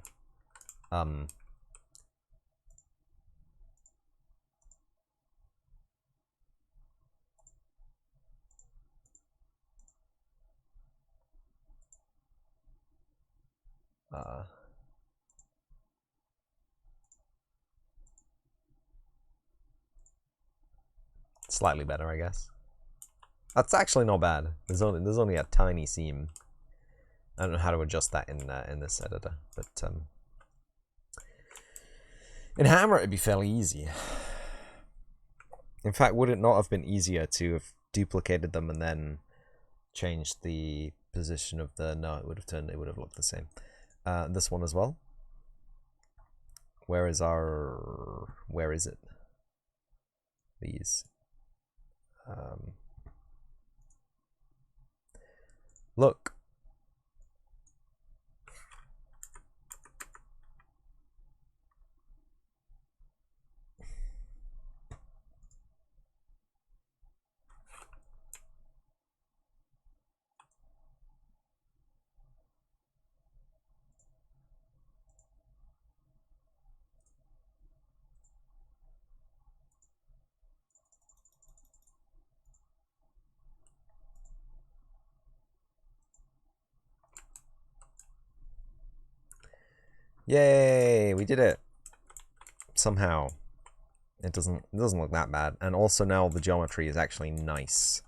Slightly better, I guess. That's actually not bad. There's only a tiny seam. I don't know how to adjust that in this editor, but in Hammer it'd be fairly easy. In fact, would it not have been easier to have duplicated them and then changed the position of the? No, it would have looked the same. This one as well. Where is it? These. Look. Yay, we did it. Somehow. It doesn't look that bad. And also now the geometry is actually nice.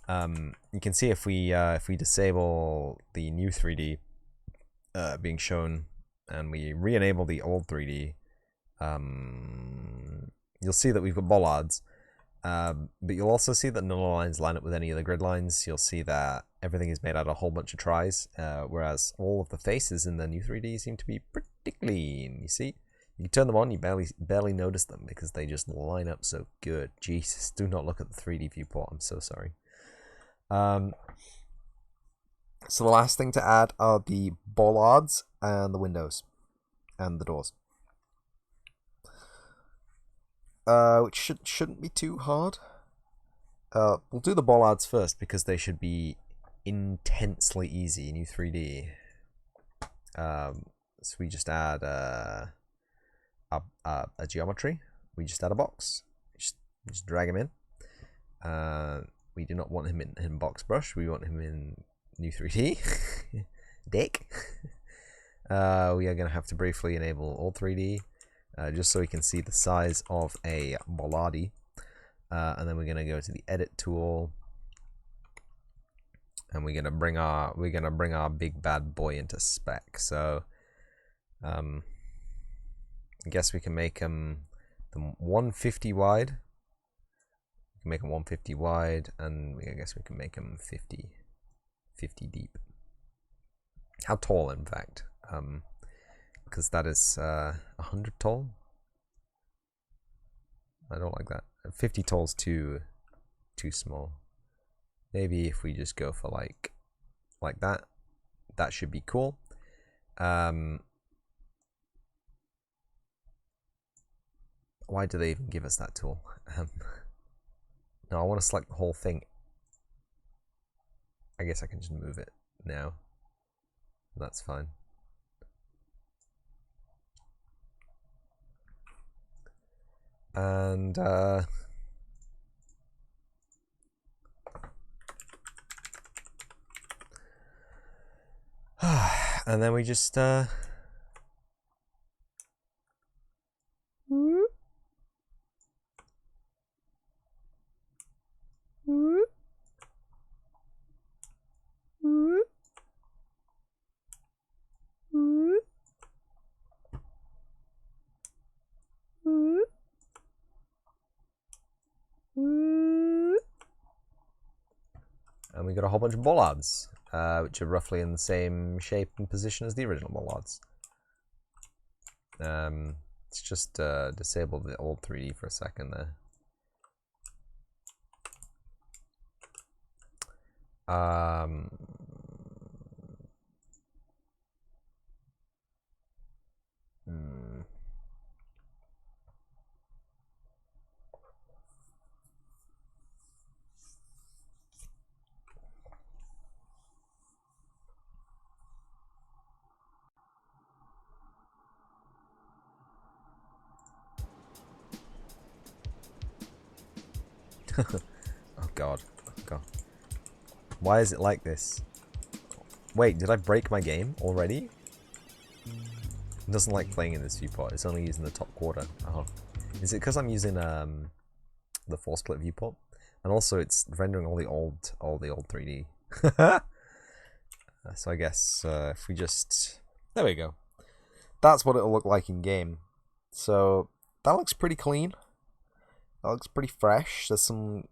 You can see if we disable the new 3D being shown and we re-enable the old 3D, you'll see that we've got bollards. But you'll also see that none of the lines line up with any of the grid lines. You'll see that everything is made out of a whole bunch of tries, whereas all of the faces in the new 3D seem to be pretty clean. You see? You turn them on, you barely notice them because they just line up so good. Jesus, do not look at the 3D viewport. I'm so sorry. So the last thing to add are the bollards and the windows and the doors. Which shouldn't be too hard. We'll do the bollards first because they should be intensely easy in U3D. So we just add a geometry. We just add a box. Just drag him in. We do not want him in box brush. We want him in new 3D. Dick. We are going to have to briefly enable all 3D. Just so we can see the size of a bollardi. And then we're gonna go to the edit tool, and we're gonna bring our big bad boy into spec. So I guess we can make them 150 wide. We can make them 150 wide, and I guess we can make them 50 deep. How tall, in fact? Because that is 100 tall. I don't like that. 50 tall is too small. Maybe if we just go for like that, that should be cool. Why do they even give us that tool? No, I want to select the whole thing. I guess I can just move it now. That's fine. And and then we just and we got a whole bunch of bollards, which are roughly in the same shape and position as the original bollards. Let's just disable the old 3D for a second there. Oh god. Why is it like this? Wait, did I break my game already? It doesn't like playing in this viewport. It's only using the top quarter. Oh, is it because I'm using the 4-split viewport? And also, it's rendering all the old 3D. So I guess if we just, there we go. That's what it'll look like in game. So that looks pretty clean. That looks pretty fresh. There's some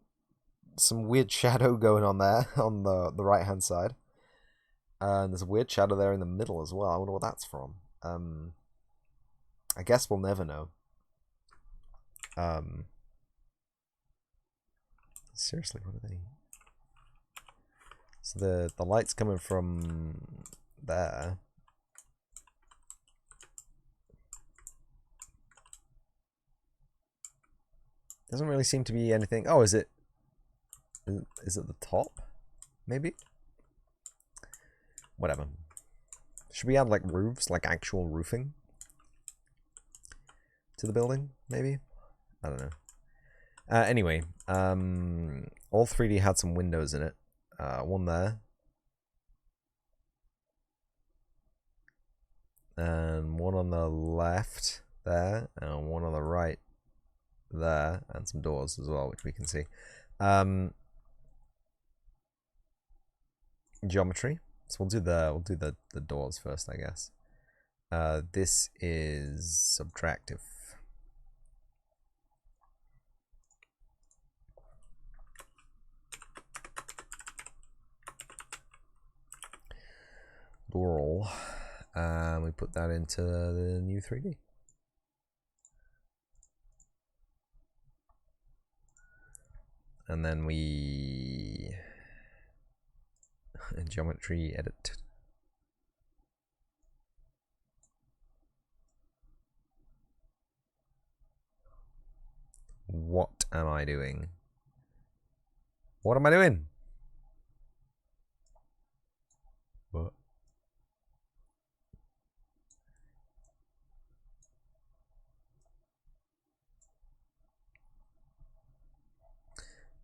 weird shadow going on there on the right hand side. And there's a weird shadow there in the middle as well. I wonder what that's from. I guess we'll never know. Seriously, what are they? So the light's coming from there. Doesn't really seem to be anything. Oh, is it the top? Maybe? Whatever. Should we add like roofs, like actual roofing to the building? Maybe? I don't know. Anyway, all 3D had some windows in it. One there. And one on the left there, and one on the right there, and some doors as well, which we can see. Geometry. So we'll do the doors first, I guess. This is subtractive. Door. We put that into the new 3D. And then we geometry edit. What am I doing? What am I doing? What?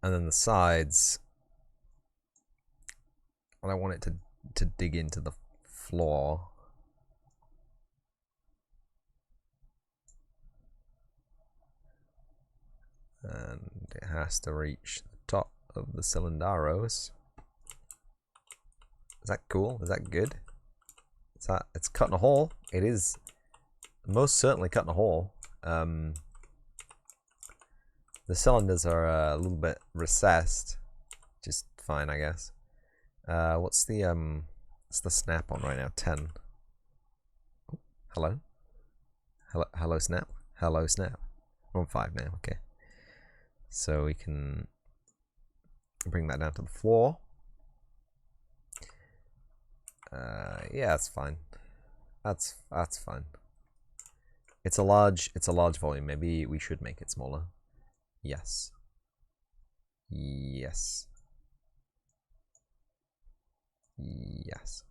And then the sides, and I want it to dig into the floor. and it has to reach the top of the cylinderos. Is that cool? Is that good? It's cutting a hole. It is most certainly cutting a hole. The cylinders are a little bit recessed, just fine, I guess. What's the snap on right now? 10. Oh, hello. Hello, snap. Hello, snap. We're on 5 now. Okay. So we can bring that down to the floor. Yeah, that's fine. That's fine. It's a large volume. Maybe we should make it smaller. Yes. Yes. Yes.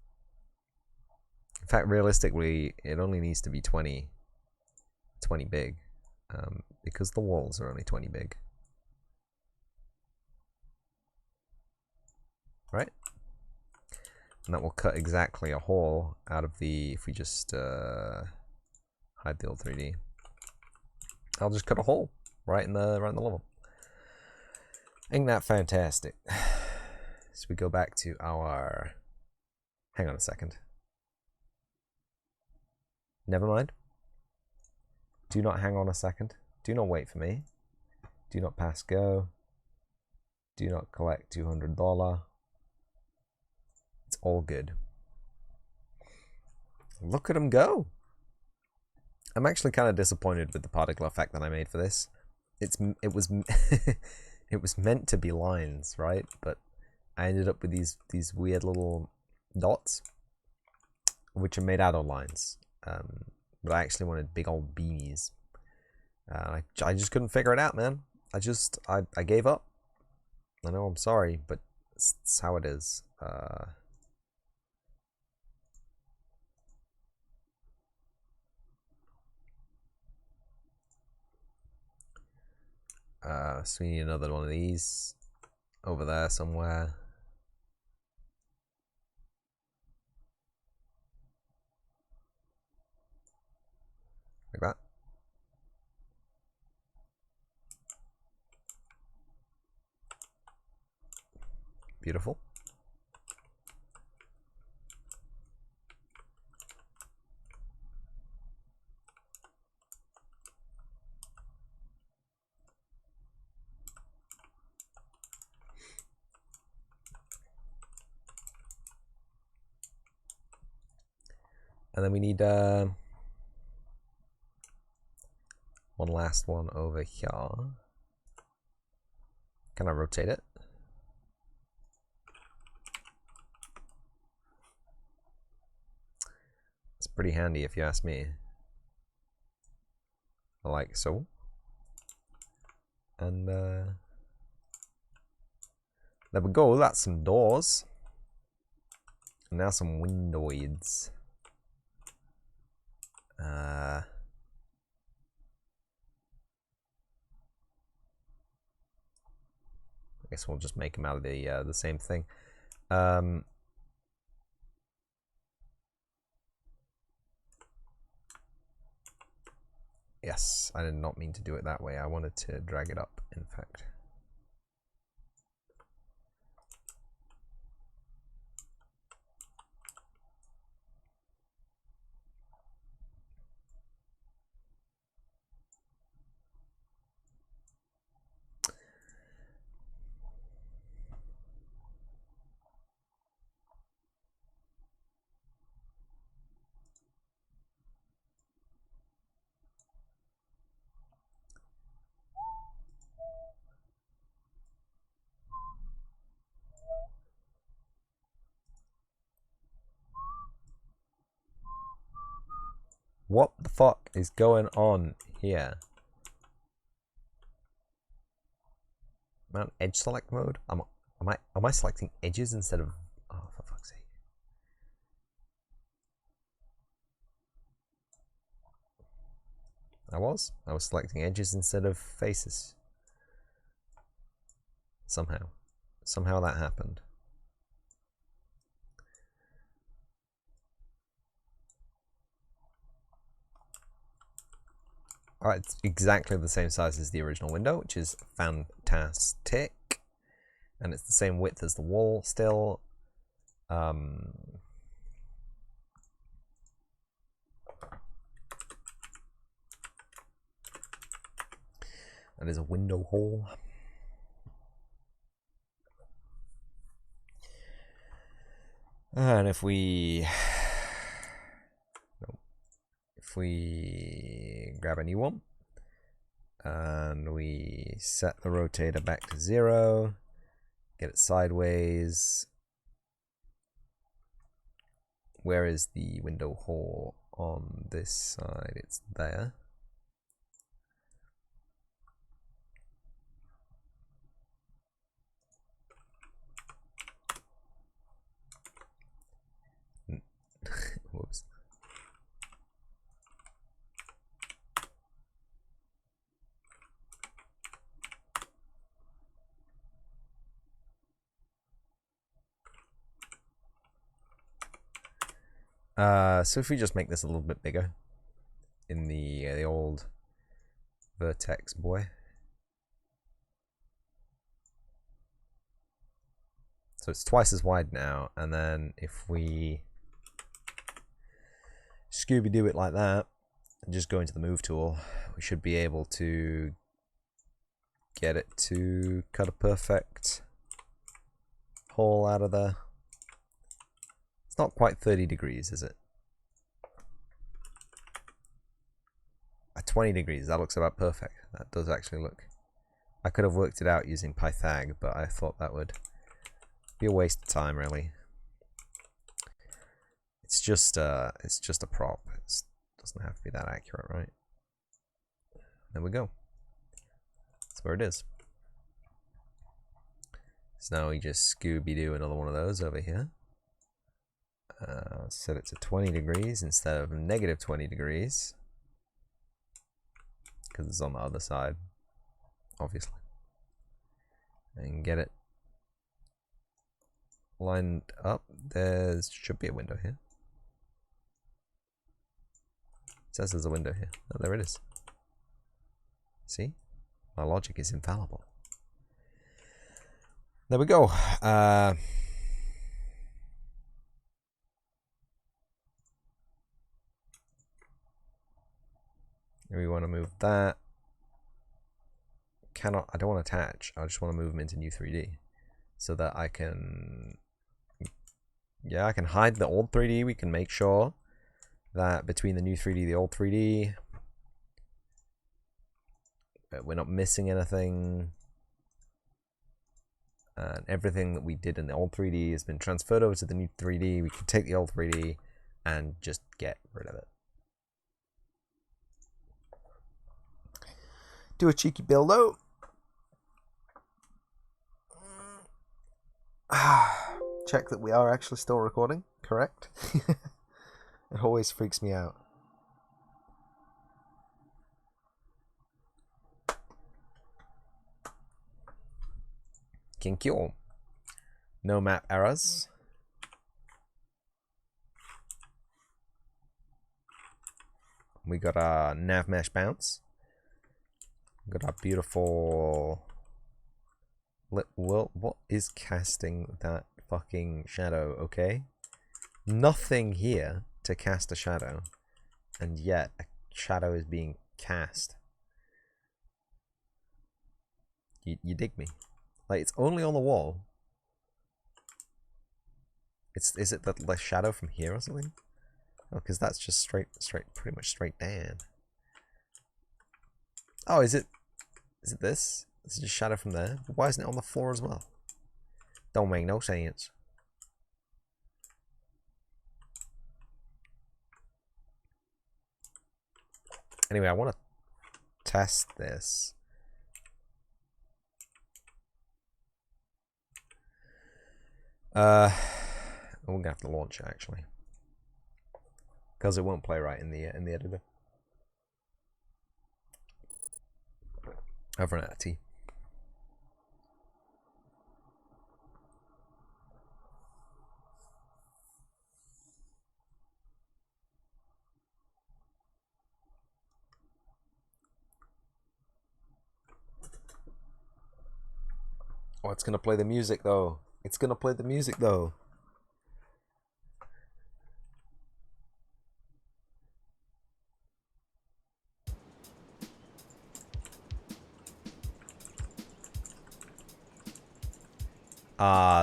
In fact, realistically, it only needs to be 20 big, because the walls are only 20 big. Right? And that will cut exactly a hole out of the, if we just hide the old 3D, I'll just cut a hole right in the level. Ain't that fantastic? So we go back to our, hang on a second. Never mind. Do not hang on a second. Do not wait for me. Do not pass go. Do not collect $200. It's all good. Look at him go. I'm actually kind of disappointed with the particle effect that I made for this. It was it was meant to be lines, right? But I ended up with these weird little dots, which are made out of lines. But I actually wanted big old beanies. I just couldn't figure it out, man. I gave up. I know, I'm sorry, but it's how it is. So we need another one of these over there somewhere. Like that. Beautiful. And then we need one last one over here. Can I rotate it? It's pretty handy if you ask me. Like so. And there we go, that's some doors. And now some windows. I guess we'll just make them out of the same thing. Yes, I did not mean to do it that way. I wanted to drag it up, in fact. What the fuck is going on here? I'm on edge select mode. Am I selecting edges instead of? Oh, for fuck's sake! I was selecting edges instead of faces. Somehow that happened. Alright, it's exactly the same size as the original window, which is fantastic. And it's the same width as the wall still. That is a window hole. And if we grab a new one and we set the rotator back to 0, get it sideways. Where is the window hole on this side? It's there. Whoops. So if we just make this a little bit bigger in the old vertex boy. So it's twice as wide now, and then if we Scooby-Doo it like that, and just go into the move tool, we should be able to get it to cut a perfect hole out of there. It's not quite 30 degrees, is it? At 20 degrees, that looks about perfect. That does actually look. I could have worked it out using Pythag, but I thought that would be a waste of time, really. It's just a prop. It doesn't have to be that accurate, right? There we go. That's where it is. So now we just Scooby-Doo another one of those over here. Set it to 20 degrees instead of negative 20 degrees. Because it's on the other side, obviously. And get it lined up. There should be a window here. It says there's a window here. Oh, there it is. See? My logic is infallible. There we go. We want to move that. I don't want to attach. I just want to move them into new 3D so that I can, I can hide the old 3D. We can make sure that between the new 3D, the old 3D, we're not missing anything. And everything that we did in the old 3D has been transferred over to the new 3D. We can take the old 3D and just get rid of it. Do a cheeky build out. Check that we are actually still recording. Correct. It always freaks me out. Thank you. No map errors. We got a nav mesh bounce. We got our beautiful. What is casting that fucking shadow? Okay, nothing here to cast a shadow, and yet a shadow is being cast. You dig me? Like, it's only on the wall. Is it the shadow from here or something? Oh, because that's just straight, pretty much straight down. Oh, is it this? This is just shadow from there. Why isn't it on the floor as well? Don't make no sense. Anyway, I want to test this. I'm gonna have to launch it actually, because it won't play right in the editor. I've run out of tea. Oh, it's gonna play the music though. It's gonna play the music though.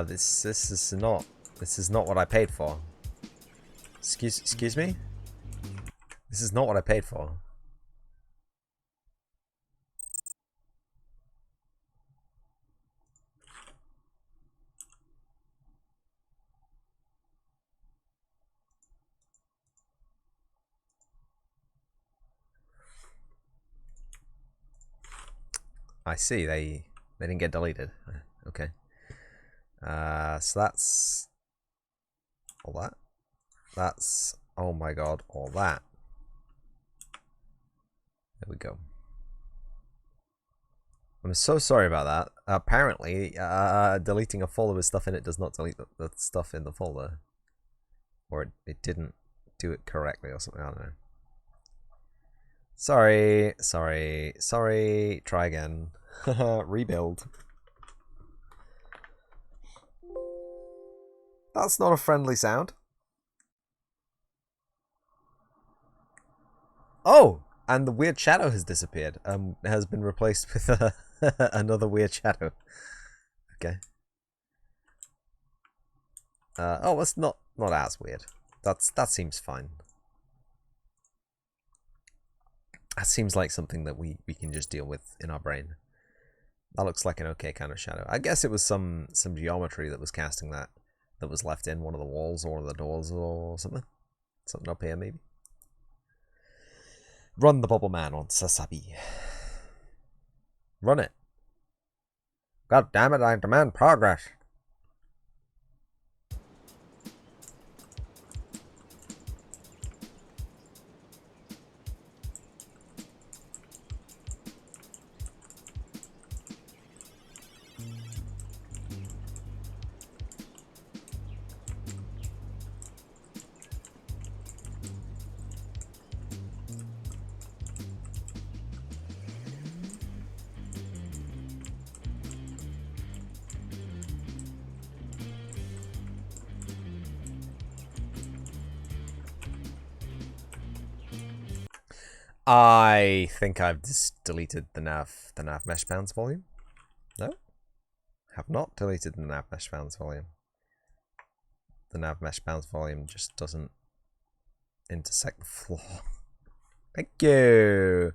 This is not what I paid for. Excuse me? This is not what I paid for. I see, they didn't get deleted. Okay. So that's all that. That's, oh my god, all that. There we go. I'm so sorry about that. Apparently, deleting a folder with stuff in it does not delete the stuff in the folder. Or it didn't do it correctly or something, I don't know. Sorry. Try again. Rebuild. That's not a friendly sound. Oh! And the weird shadow has disappeared. Has been replaced with another weird shadow. Okay. Oh, it's not as weird. That seems fine. That seems like something that we can just deal with in our brain. That looks like an okay kind of shadow. I guess it was some geometry that was casting that was left in one of the walls or one of the doors or something. Something up here maybe. Run the Bubble Man on Sasabi. Run it. God damn it, I demand progress. I think I've just deleted the nav mesh bounds volume. No? Have not deleted the nav mesh bounds volume. The nav mesh bounds volume just doesn't intersect the floor. Thank you.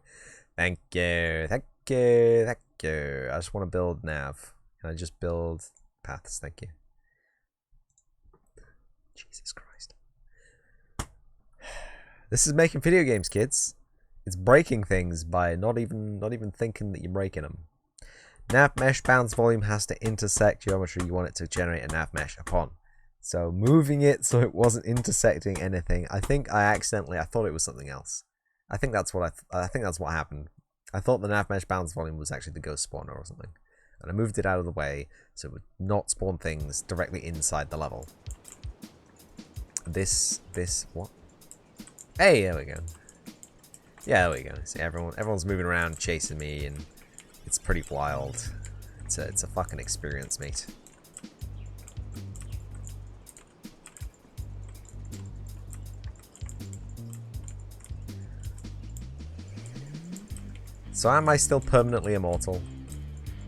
Thank you. Thank you. Thank you. I just want to build nav. Can I just build paths? Thank you. Jesus Christ. This is making video games, kids. It's breaking things by not even thinking that you're breaking them. Nav mesh bounds volume has to intersect geometry you want it to generate a nav mesh upon. So moving it so it wasn't intersecting anything. I think I thought it was something else. I think that's what happened. I thought the nav mesh bounds volume was actually the ghost spawner or something. And I moved it out of the way so it would not spawn things directly inside the level. This what? Hey, there we go. Yeah, there we go. See, everyone's moving around chasing me, and it's pretty wild. It's a fucking experience, mate. So am I still permanently immortal?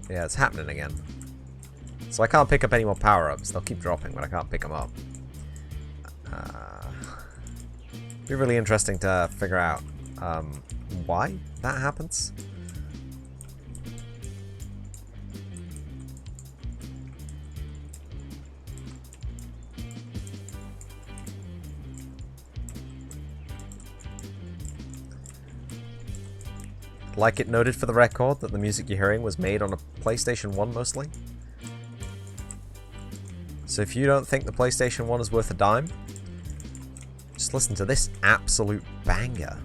Yeah, it's happening again. So I can't pick up any more power-ups. They'll keep dropping, but I can't pick them up. It'd be really interesting to figure out why that happens. Like it noted for the record that the music you're hearing was made on a PlayStation 1 mostly. So if you don't think the PlayStation 1 is worth a dime, just listen to this absolute banger.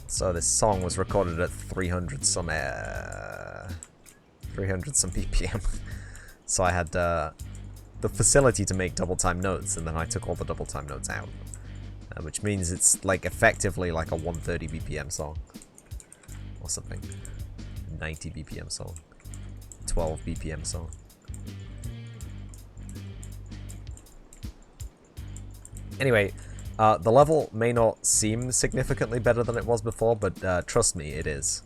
So this song was recorded at 300 some BPM. So I had the facility to make double time notes, and then I took all the double time notes out. Which means it's like effectively like a 130 BPM song or something. 90 BPM song, 12 BPM song. Anyway, the level may not seem significantly better than it was before, but trust me, it is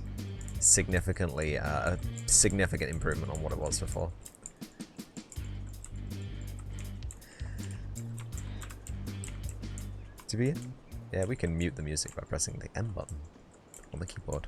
significantly a significant improvement on what it was before. Do we? Yeah, we can mute the music by pressing the M button on the keyboard.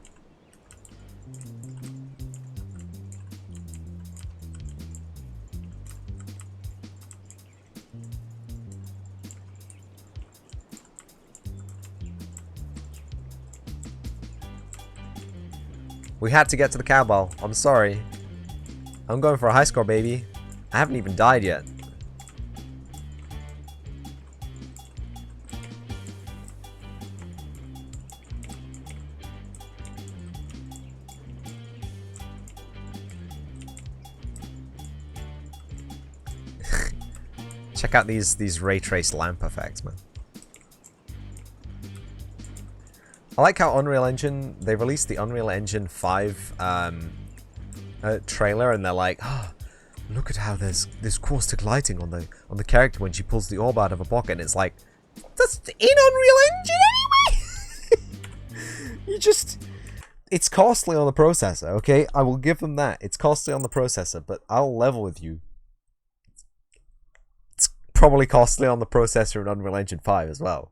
We had to get to the cowbell. I'm sorry. I'm going for a high score, baby. I haven't even died yet. Check out these ray trace lamp effects, man. I like how Unreal Engine, they released the Unreal Engine 5 trailer, and they're like, oh, look at how there's caustic lighting on the character when she pulls the orb out of a pocket, and it's like, that's in Unreal Engine anyway! You just... It's costly on the processor, okay? I will give them that. It's costly on the processor, but I'll level with you. It's probably costly on the processor in Unreal Engine 5 as well.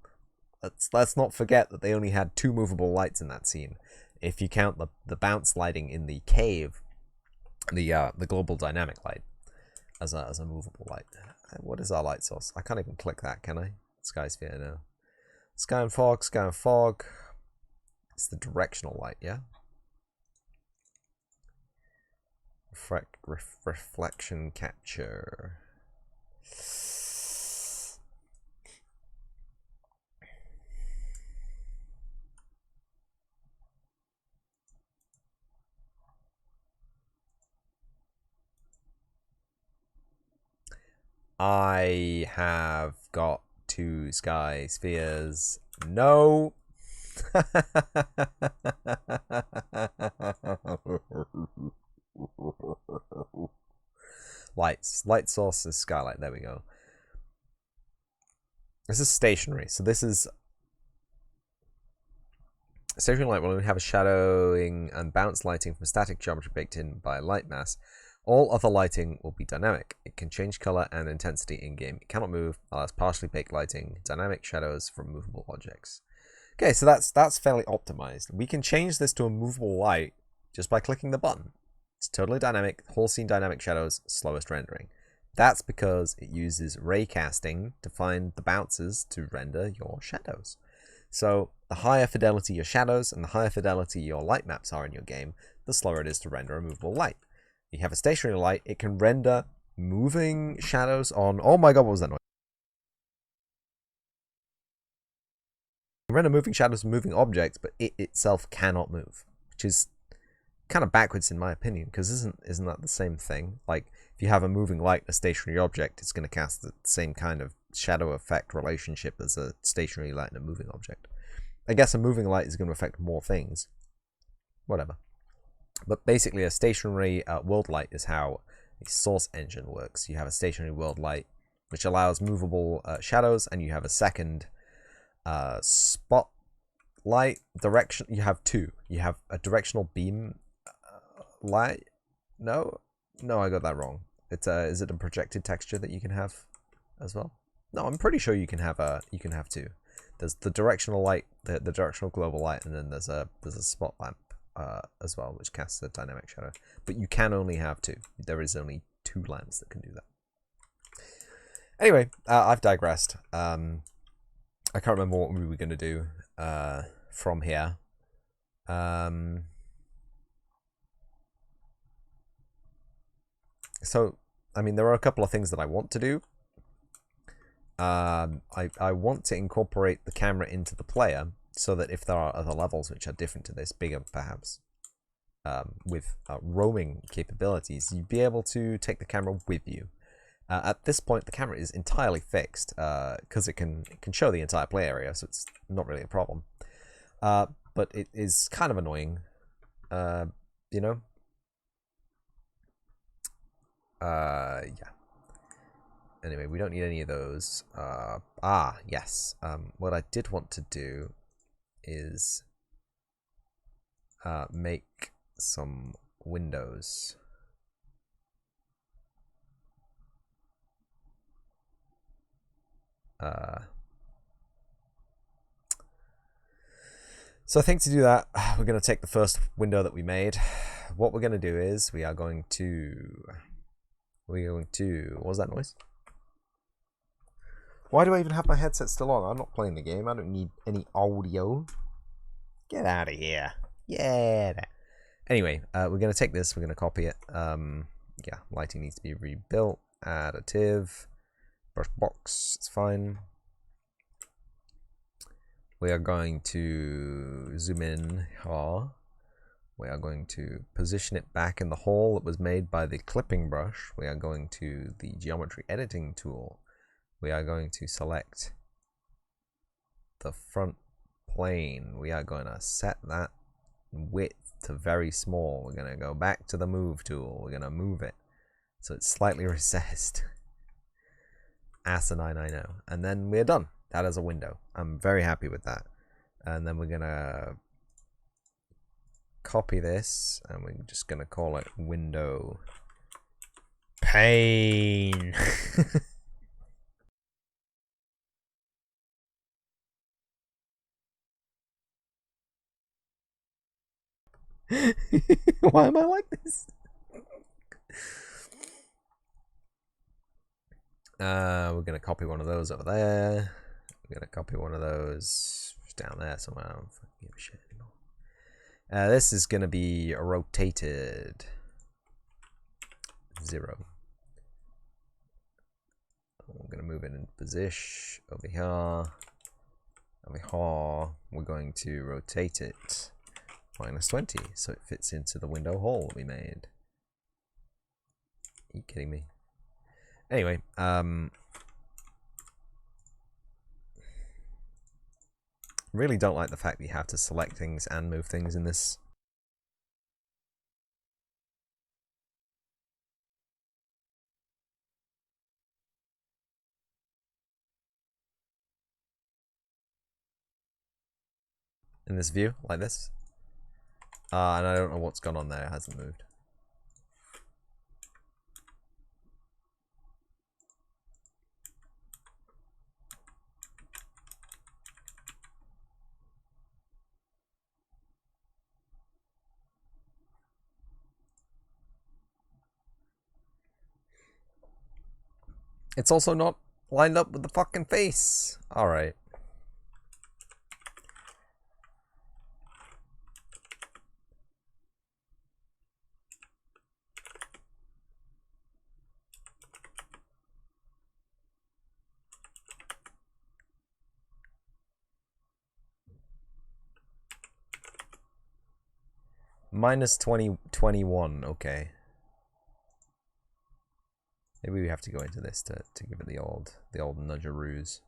Let's not forget that they only had 2 movable lights in that scene. If you count the bounce lighting in the cave, the global dynamic light as a movable light. What is our light source? I can't even click that, can I? Sky sphere now. Sky and fog, sky and fog. It's the directional light, yeah? Reflection capture. I have got 2 sky spheres. No. Light source is skylight. There we go. This is stationary. So this is stationary light will only have a shadowing and bounce lighting from static geometry baked in by light mass. All other lighting will be dynamic. It can change color and intensity in-game. It cannot move, allows partially baked lighting, dynamic shadows from movable objects. Okay, so that's fairly optimized. We can change this to a movable light just by clicking the button. It's totally dynamic, whole scene dynamic shadows, slowest rendering. That's because it uses ray casting to find the bounces to render your shadows. So the higher fidelity your shadows and the higher fidelity your light maps are in your game, the slower it is to render a movable light. You have a stationary light, it can render moving shadows on... Oh my god, what was that noise? It can render moving shadows and moving objects, but it itself cannot move, which is kind of backwards in my opinion, because isn't that the same thing? Like, if you have a moving light and a stationary object, it's going to cast the same kind of shadow effect relationship as a stationary light and a moving object. I guess a moving light is going to affect more things. Whatever. But basically, a stationary world light is how the source engine works. You have a stationary world light, which allows movable shadows, and you have a second spotlight direction. You have 2. You have a directional beam light. No, I got that wrong. It's is it a projected texture that you can have as well? No, I'm pretty sure you can have 2. There's the directional light, the directional global light, and then there's a spot lamp. As well, which casts a dynamic shadow. But you can only have 2. There is only 2 lamps that can do that. Anyway, I've digressed. I can't remember what we were going to do from here. So, I mean, there are a couple of things that I want to do. I want to incorporate the camera into the player, so that if there are other levels which are different to this, bigger perhaps, with roaming capabilities, you'd be able to take the camera with you. At this point, the camera is entirely fixed, because it can show the entire play area, so it's not really a problem. But it is kind of annoying, you know. Yeah. Anyway, we don't need any of those. Yes. What I did want to do is make some windows. So I think to do that, we're going to take the first window that we made. What we're going to do is we are going to... What was that noise? Why do I even have my headset still on? I'm not playing the game. I don't need any audio. Get out of here. Yeah. Anyway, we're going to take this. We're going to copy it. Yeah, lighting needs to be rebuilt. Additive. Brush box. It's fine. We are going to zoom in here. We are going to position it back in the hole that was made by the clipping brush. We are going to the geometry editing tool. We are going to select the front plane. We are going to set that width to very small. We're going to go back to the move tool. We're going to move it so it's slightly recessed. Asinine, I know. And then we're done. That is a window. I'm very happy with that. And then we're going to copy this and we're just going to call it window pane. Why am I like this? We're going to copy one of those over there. We're going to copy one of those down there somewhere. I don't fucking give a shit anymore. This is going to be rotated 0. We're going to move it in position over here. Over here. We're going to rotate it -20 so it fits into the window hole we made. Are you kidding me? Anyway, really don't like the fact that you have to select things and move things in this. In this view, like this. And I don't know what's gone on there, it hasn't moved. It's also not lined up with the fucking face. Alright. -20, 21, okay. Maybe we have to go into this to give it the old nudgeroos.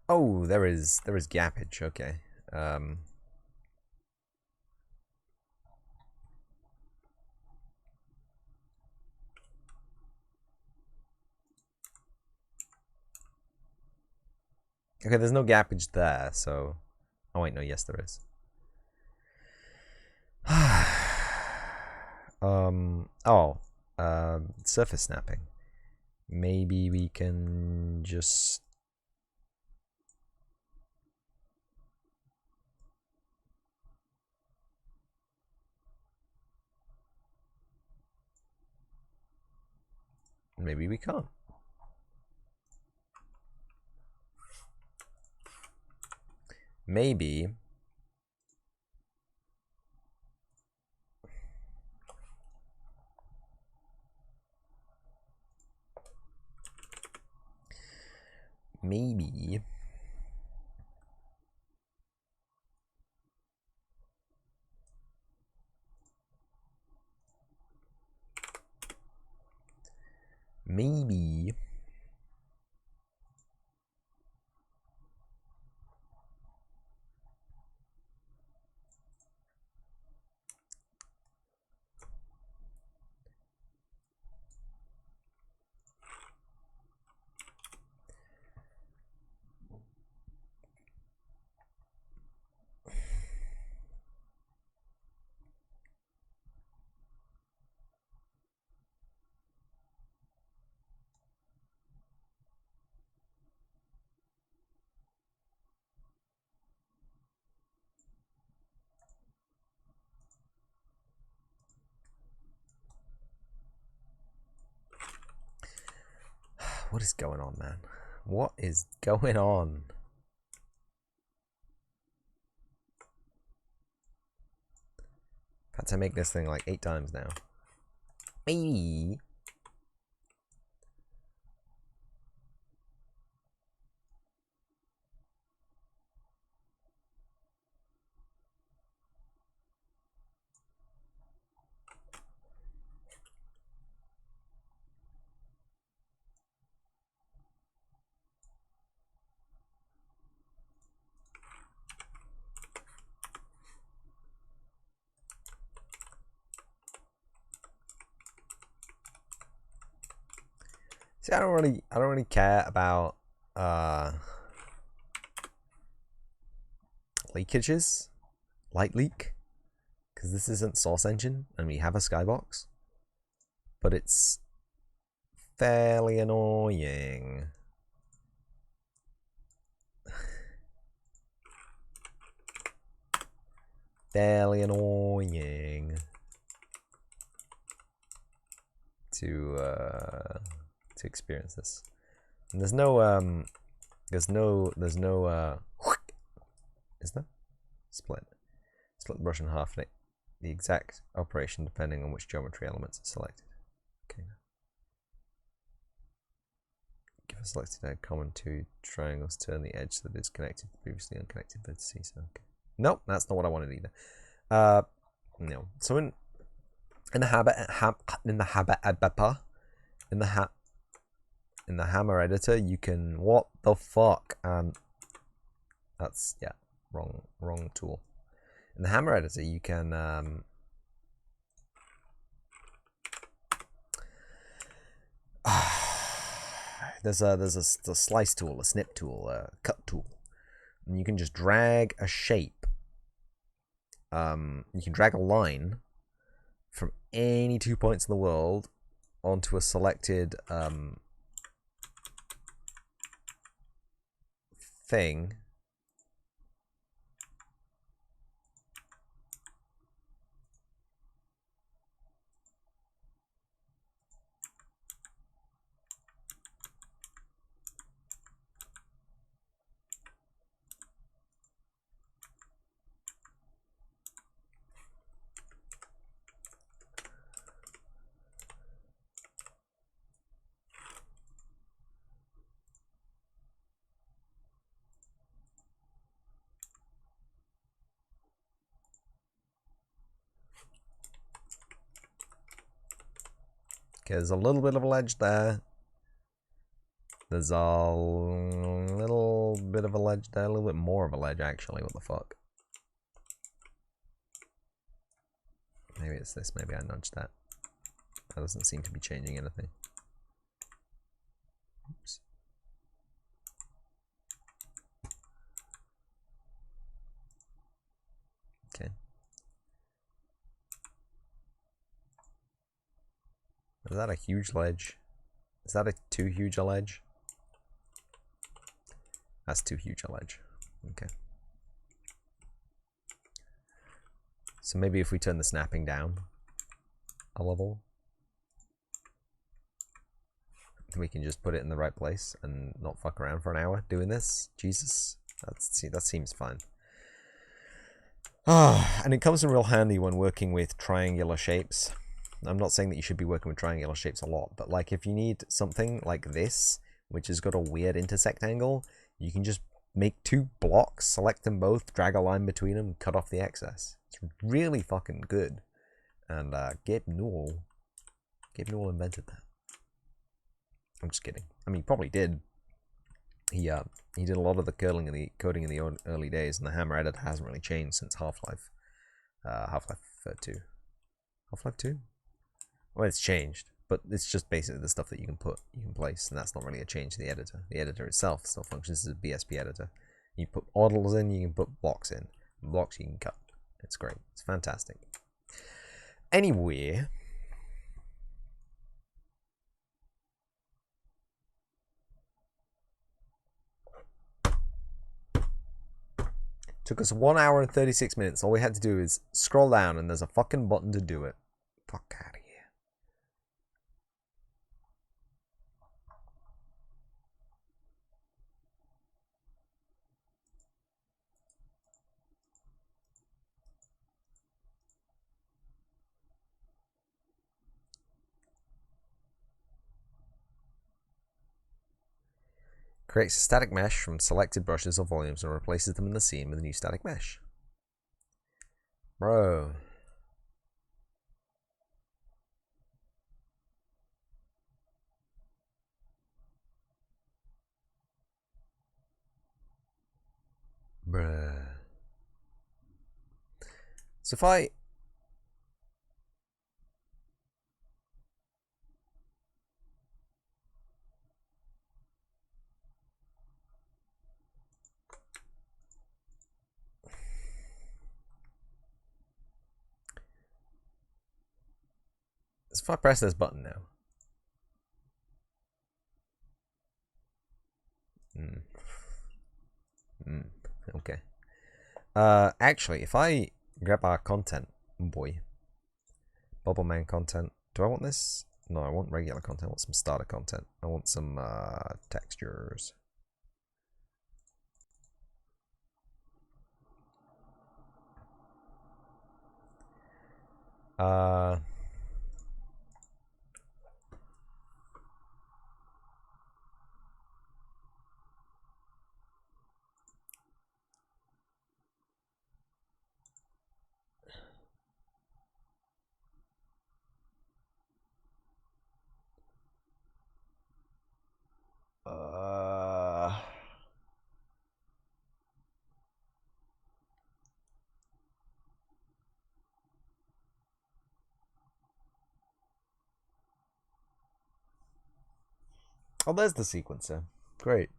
Oh, there is gappage, okay. Okay, there's no gappage there, so... Oh wait, no, yes there is. Surface snapping. Maybe we can just... Maybe we can't. Maybe... Maybe. Maybe. What is going on, man? What is going on? I've had to make this thing like 8 times now. Maybe. See, I don't really care about leakages, light leak, because this isn't Source Engine and we have a skybox, but it's fairly annoying. Fairly annoying to experience this. And there's no is there? Split the brush in half and the exact operation depending on which geometry elements are selected. Okay. Give a selected edge common two triangles, turn the edge so that it's connected to previously unconnected vertices. Okay. Nope, that's not what I wanted either. No. So in the hammer editor, you can, what the fuck? That's, yeah, wrong tool. In the hammer editor, you can there's a slice tool, a snip tool, a cut tool, and you can just drag a shape. You can drag a line from any 2 points in the world onto a selected thing. Okay, there's a little bit of a ledge there. There's a little bit of a ledge there, a little bit more of a ledge actually, what the fuck. Maybe it's this, maybe I nudged that. That doesn't seem to be changing anything. Oops. Okay. Is that a huge ledge? Is that a too huge a ledge? That's too huge a ledge. Okay. So maybe if we turn the snapping down a level, we can just put it in the right place and not fuck around for an hour doing this. Jesus, that seems fine. And it comes in real handy when working with triangular shapes. I'm not saying that you should be working with triangular shapes a lot, but like if you need something like this which has got a weird intersect angle, you can just make 2 blocks, select them both, drag a line between them, cut off the excess. It's really fucking good. And Gabe Newell invented that. I'm just kidding. I mean, he probably did. He did a lot of the coding in the early days, and the Hammer editor hasn't really changed since Half-Life 2. Half-Life 2? Well, it's changed, but it's just basically the stuff that you can place, and that's not really a change to the editor. The editor itself still functions as a BSP editor. You put orders in, you can put blocks in. Blocks you can cut. It's great. It's fantastic. Anyway, took us 1 hour and 36 minutes. All we had to do is scroll down, and there's a fucking button to do it. Fuck out of here. Creates a static mesh from selected brushes or volumes and replaces them in the scene with a new static mesh. Bro. Bruh. So if I... So if I press this button now. Okay. Actually, if I grab our content, boy. Bubble Man content. Do I want this? No, I want regular content. I want some starter content. I want some textures. Oh, there's the sequencer. Great.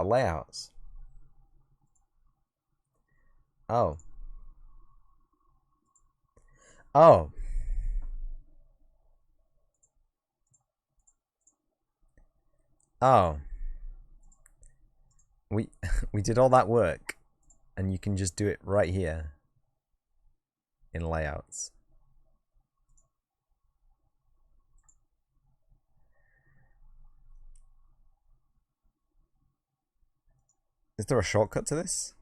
Layouts. Oh. Oh. Oh. We did all that work, and you can just do it right here in layouts. Is there a shortcut to this?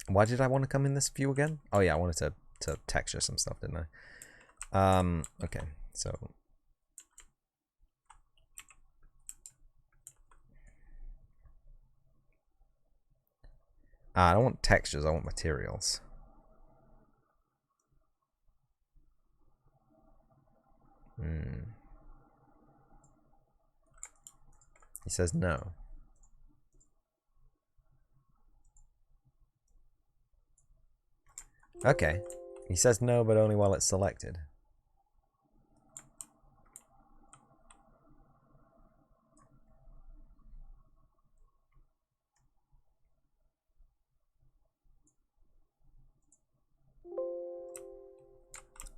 Why did I want to come in this view again? Oh yeah, I wanted to texture some stuff, didn't I? Okay, so I don't want textures, I want materials. He says no. Okay. He says no, but only while it's selected.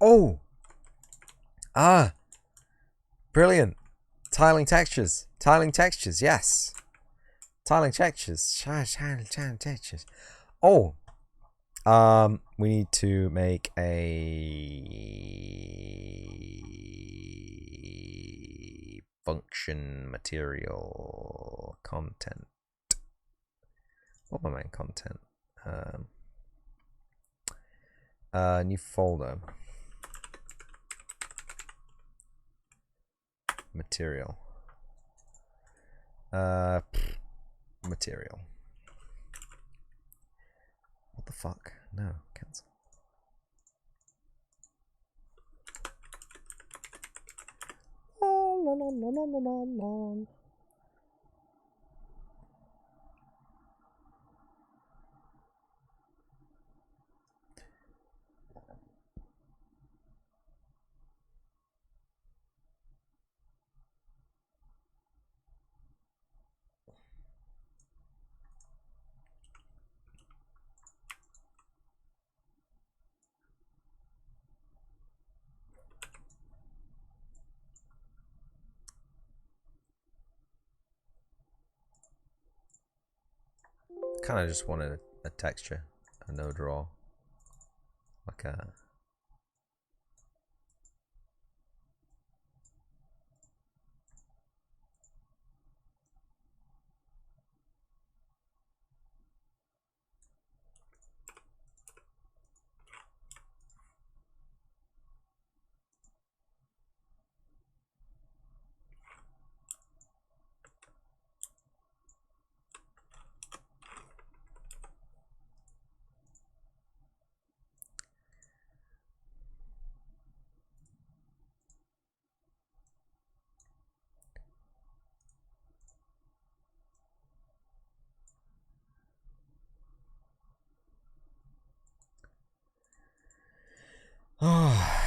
Oh! Ah! Brilliant! Tiling textures. Tiling textures, yes. Tiling textures. Tiling textures. Oh! We need to make a function material content. What am I content? New folder. Material. Material. What the fuck? No, cancel. Kind of just wanted a texture, a no draw, like a. Oh.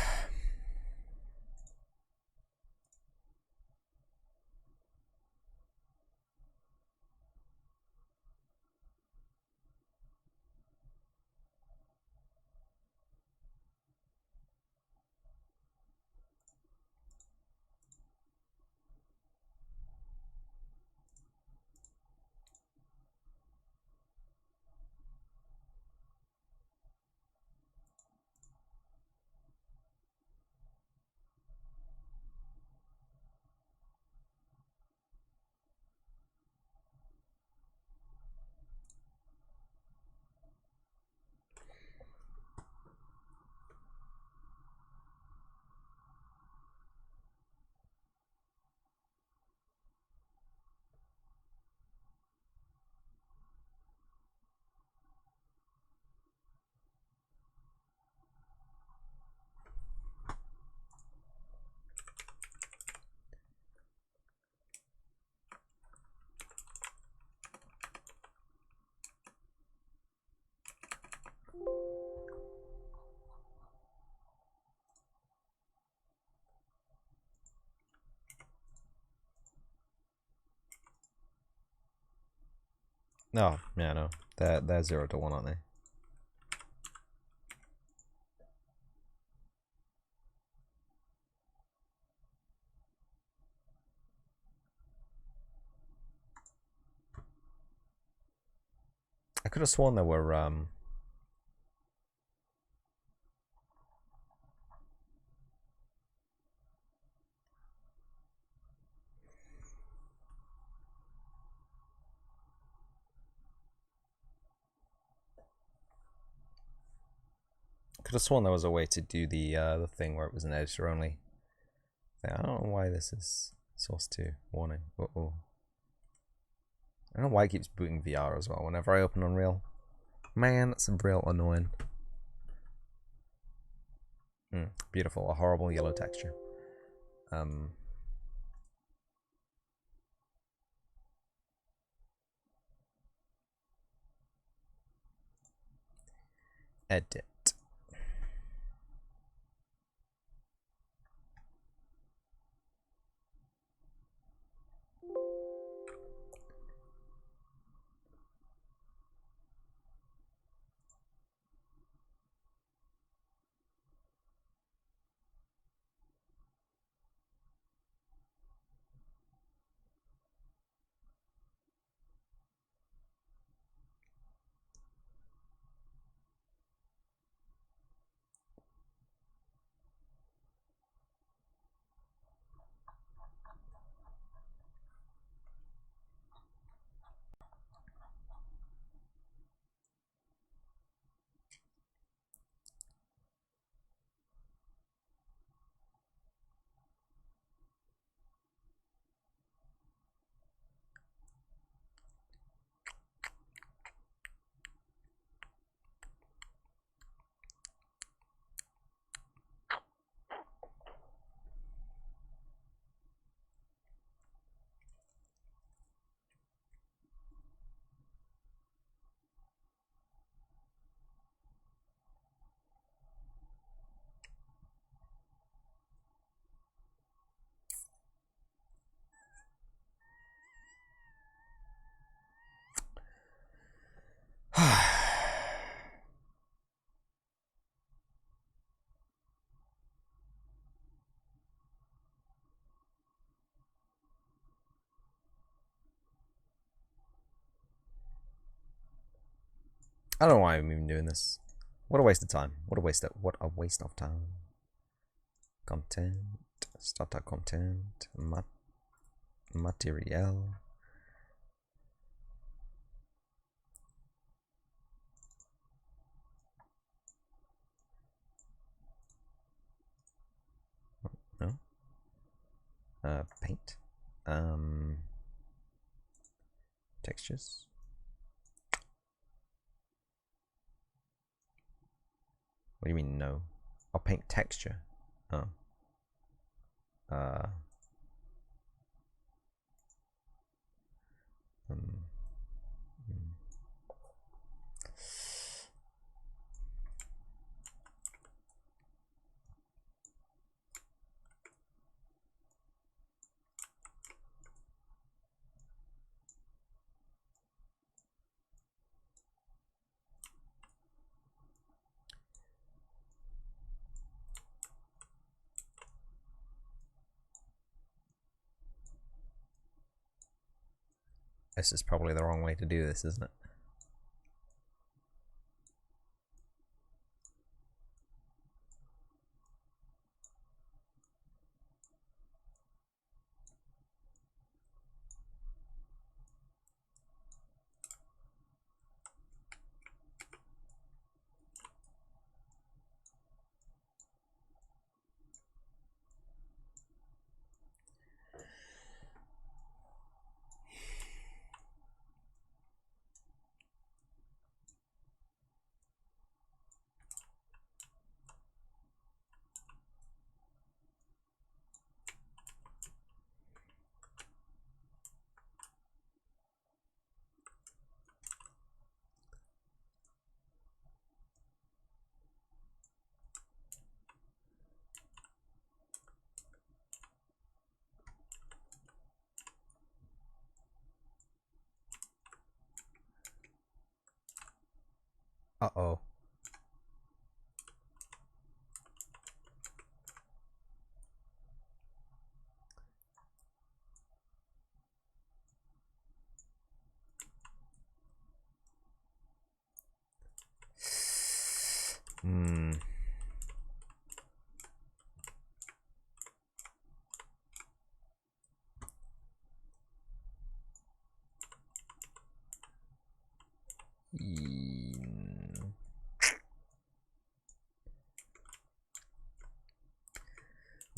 No, yeah, no. They're 0 to 1, aren't they? I could have sworn there were a way to do the thing where it was an editor only thing. I don't know why this is source 2 warning. Uh-oh. I don't know why it keeps booting VR as well whenever I open Unreal. Man, that's real annoying. Beautiful, a horrible yellow texture. Edit. I don't know why I'm even doing this. What a waste of time. What a waste of time. Content. Starter content. Material. No. Paint. Textures. What do you mean no? I'll paint texture. Oh. Uh. Hmm. This is probably the wrong way to do this, isn't it? Uh-oh. Hmm.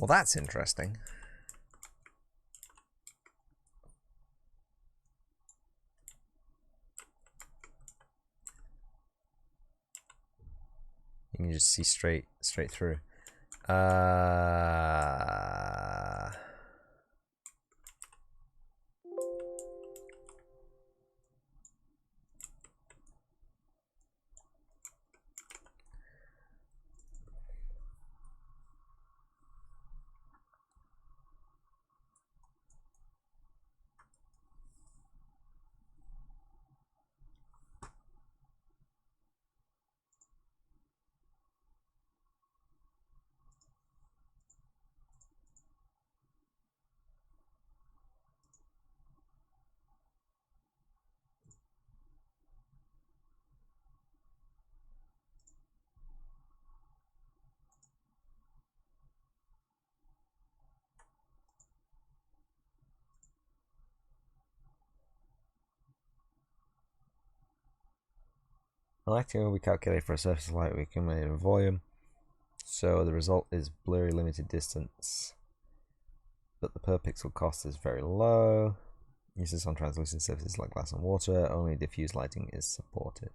Well, that's interesting. You can just see straight through. Lighting will be calculated for a surface of light we accumulated in volume, so the result is blurry limited distance, but the per pixel cost is very low. Uses on translucent surfaces like glass and water. Only diffuse lighting is supported.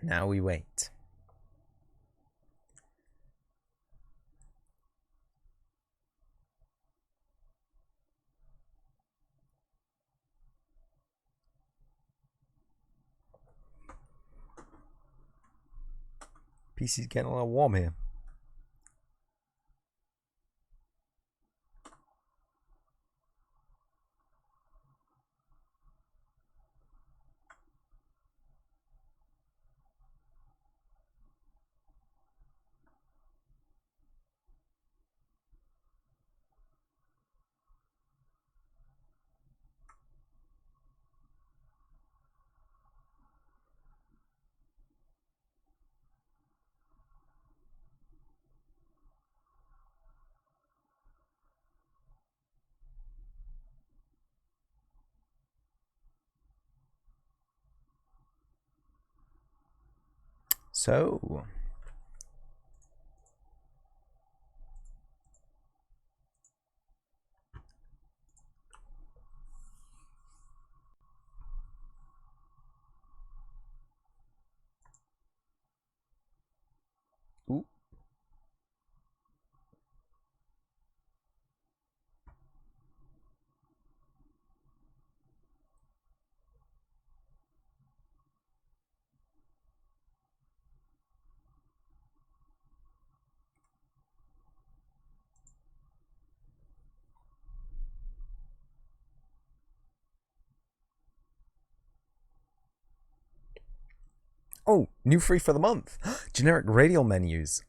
Now we wait. PC's getting a little warm here. So, ooh. Oh, new free for the month. Generic radial menus.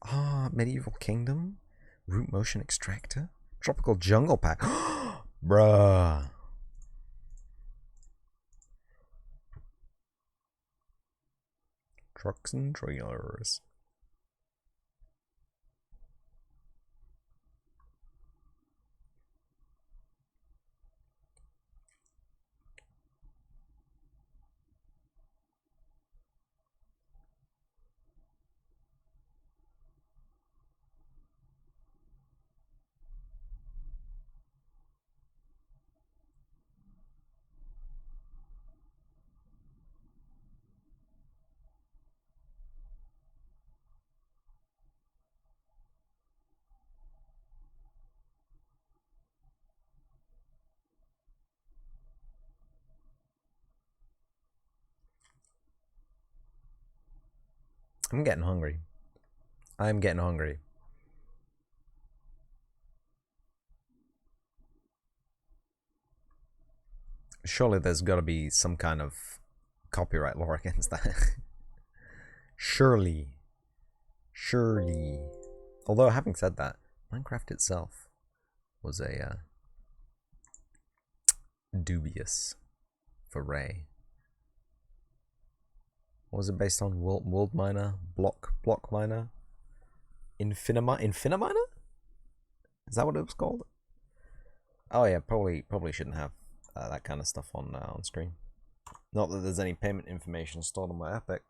Medieval Kingdom. Root Motion Extractor. Tropical Jungle Pack. Bruh. Trucks and trailers. I'm getting hungry. I'm getting hungry. Surely there's got to be some kind of copyright law against that. Surely. Although, having said that, Minecraft itself was a dubious foray. What was it based on? World Miner? Block Miner? Infiniminer? Is that what it was called? Oh yeah, probably shouldn't have that kind of stuff on screen. Not that there's any payment information stored on my Epic.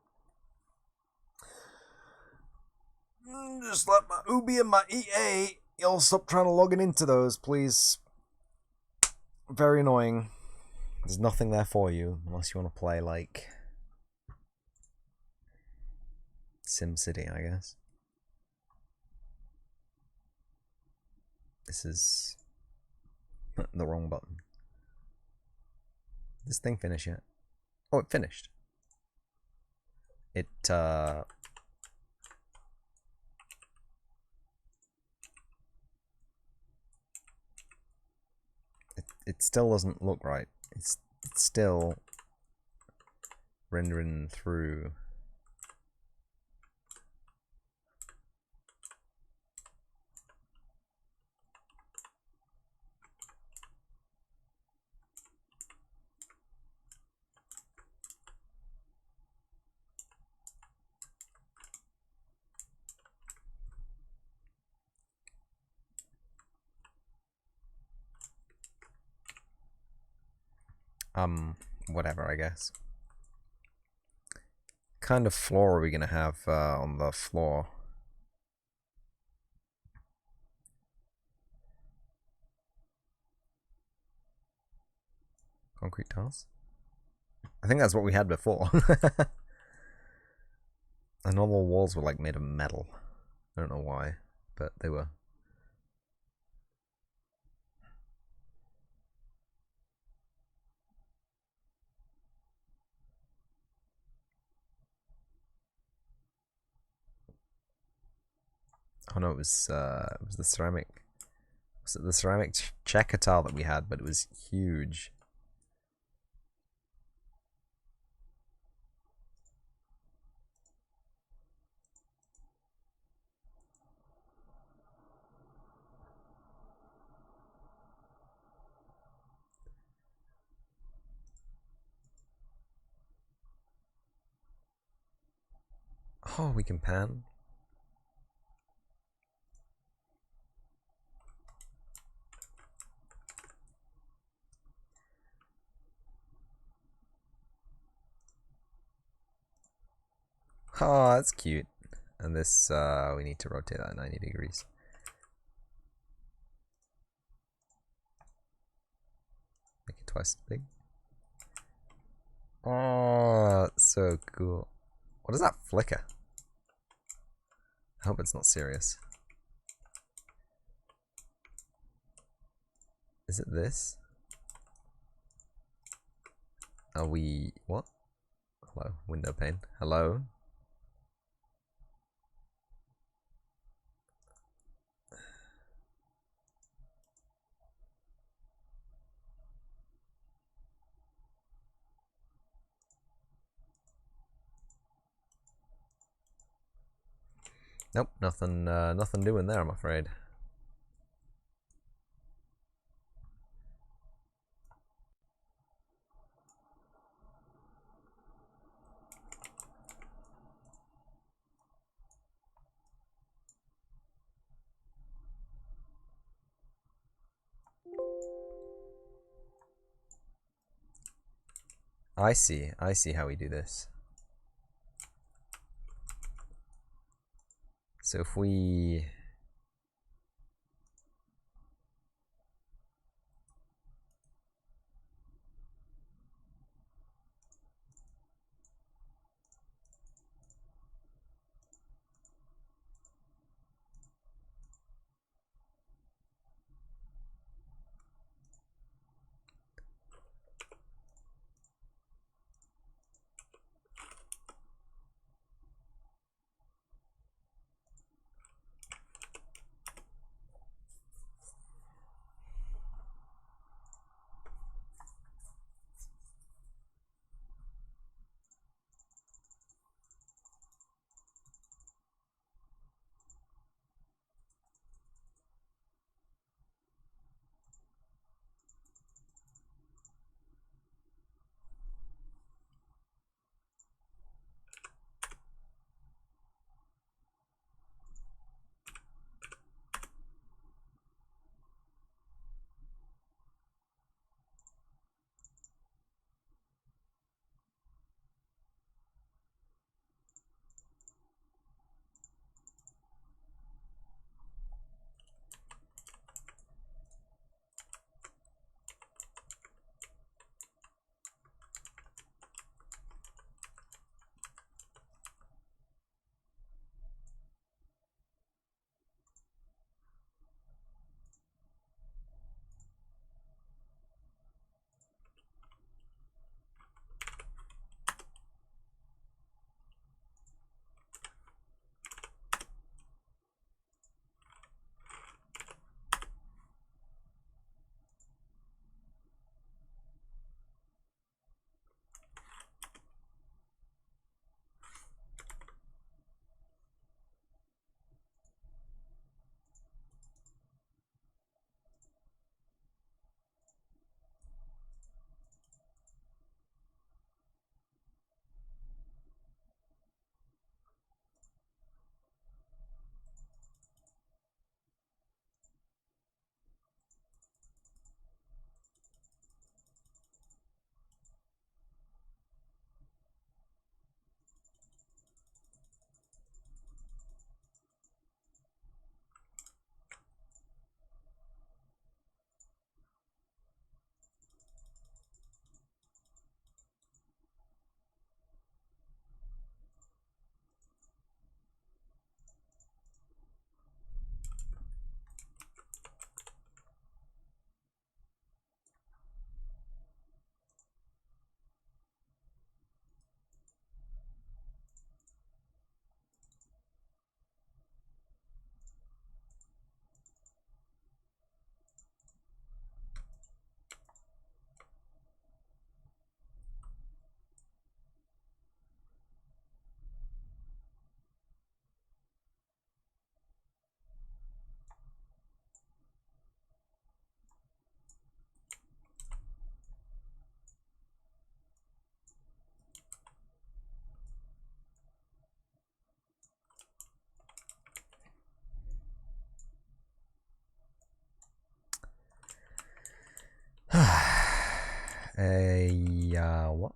Just let my Ubi and my EA, y'all stop trying to log into those, please. Very annoying. There's nothing there for you unless you want to play like SimCity, I guess. This is the wrong button. Did this thing finish yet? Oh, it finished. It still doesn't look right. It's still rendering through. Whatever, I guess. Kind of floor are we gonna have on the floor? Concrete tiles? I think that's what we had before. The normal walls were like made of metal. I don't know why, but they were. Oh no, it was the ceramic. Was it the ceramic checker tile that we had? But it was huge. Oh, we can pan. Oh, that's cute. And this, we need to rotate that 90 degrees. Make it twice as big. Oh, that's so cool. What does that flicker? I hope it's not serious. Is it this? Are we... what? Hello, window pane. Hello? Nope, nothing doing there, I'm afraid. I see how we do this. So if we... What?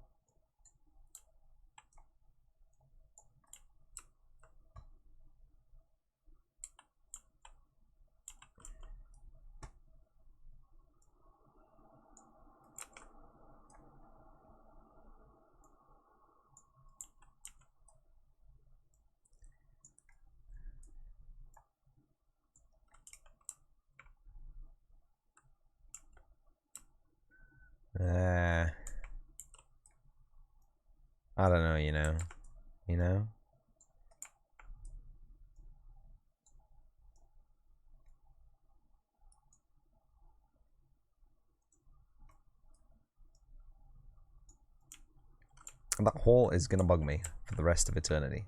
I don't know, you know? You know? That hole is gonna bug me for the rest of eternity.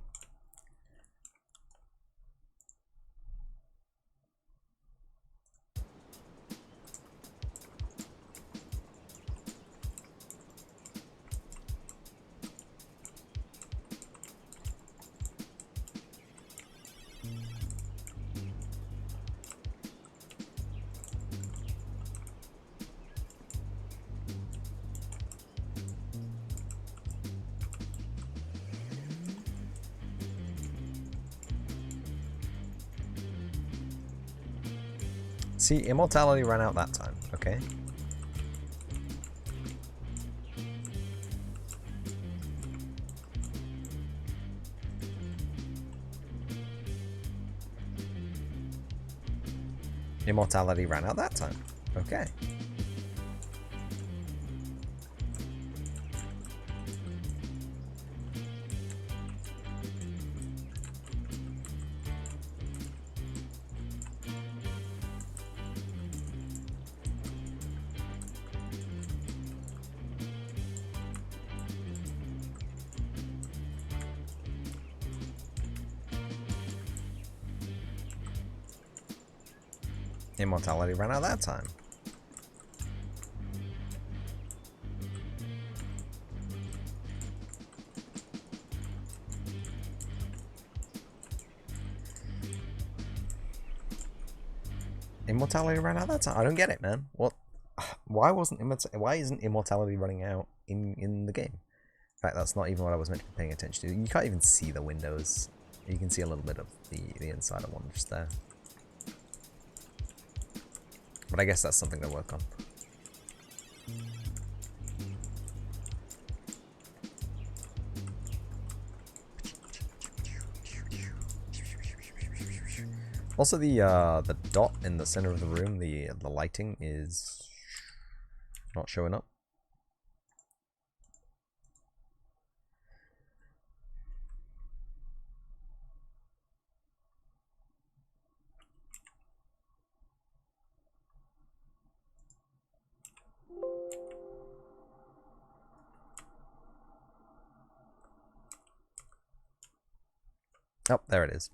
See, immortality ran out that time, okay? Immortality ran out that time, okay? Immortality ran out that time. Immortality ran out that time. I don't get it, man. What? Why isn't immortality running out in the game? In fact, that's not even what I was meant to be paying attention to. You can't even see the windows. You can see a little bit of the inside of one just there. But I guess that's something to work on. Also, the dot in the center of the room, the lighting is not showing up. Oh, there it is.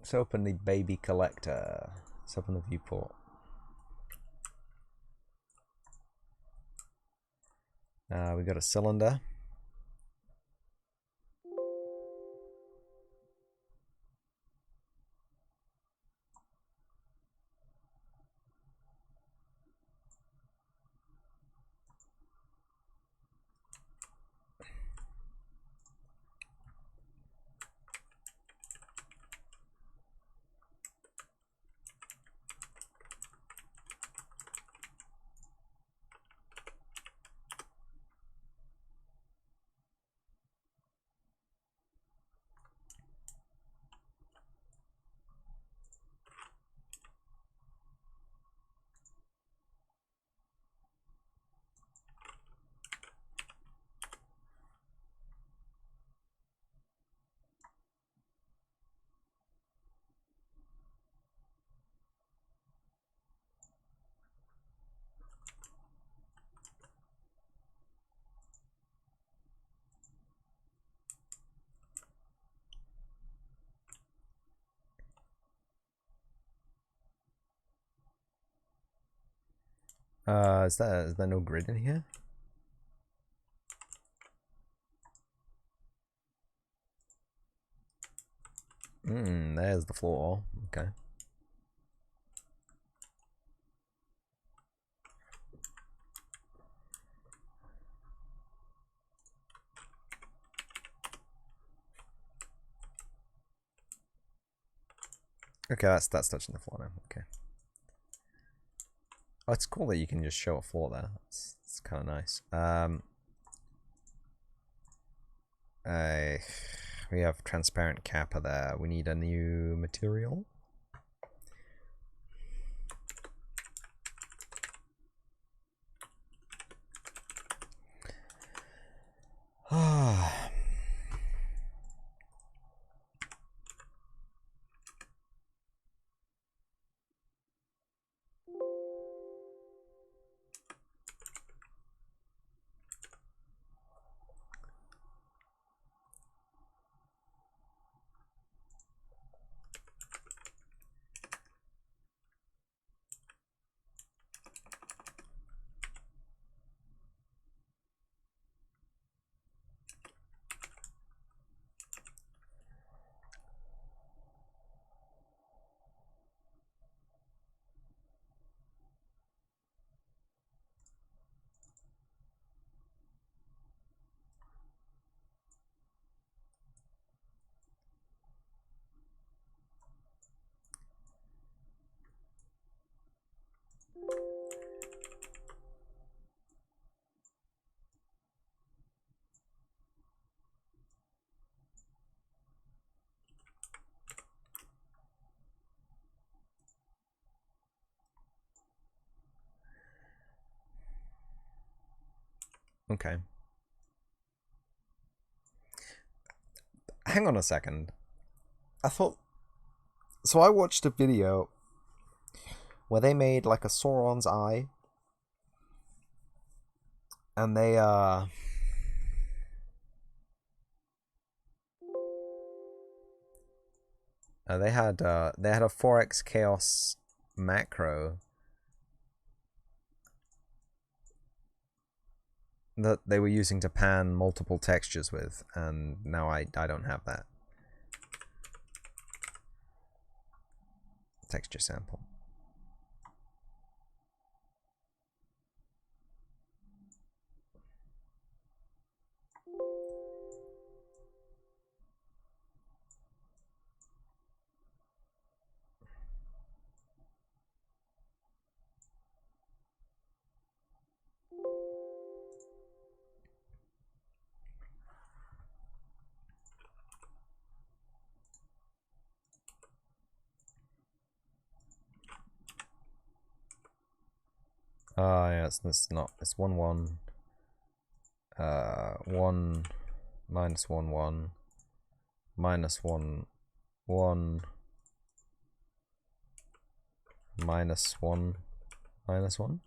Let's open the baby collector. Let's open the viewport. We got a cylinder. Is there no grid in here? There's the floor. Okay. Okay, that's touching the floor now. Okay. Oh, it's cool that you can just show a floor there. It's kind of nice. We have transparent kappa there. We need a new material. Ah. Okay. Hang on a second. I thought... So I watched a video where they made like a Sauron's eye. And they had a 4x chaos macro that they were using to pan multiple textures with, and now I don't have that texture sample. Yeah, it's not. It's 1 1. 1 minus 1 1 minus 1 1 minus 1 minus 1.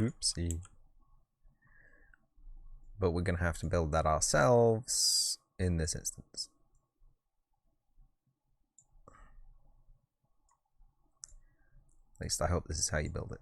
Oopsie. But we're going to have to build that ourselves in this instance. At least I hope this is how you build it.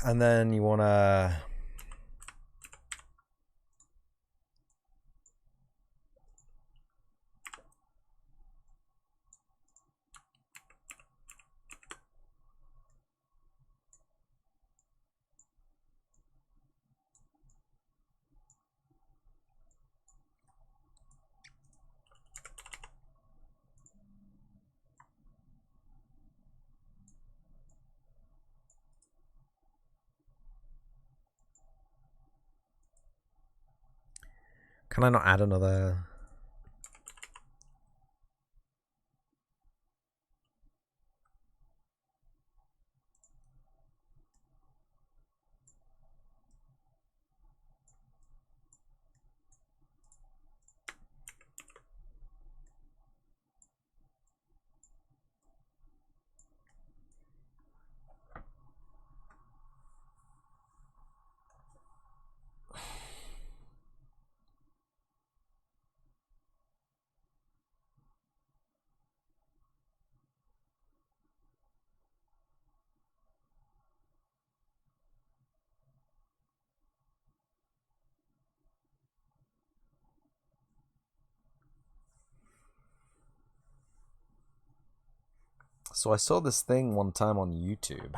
And then you wanna... Can I not add another... So I saw this thing one time on YouTube.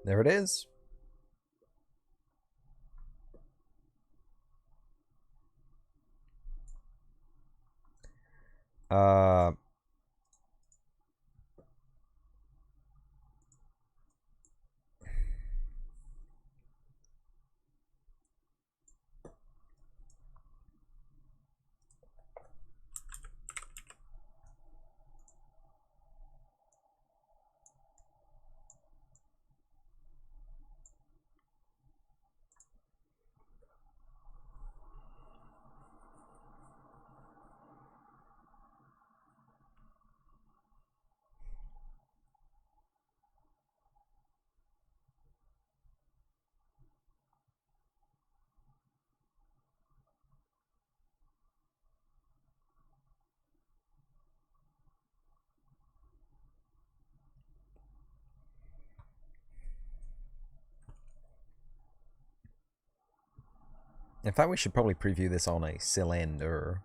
There it is. Uh... In fact, we should probably preview this on a cylinder.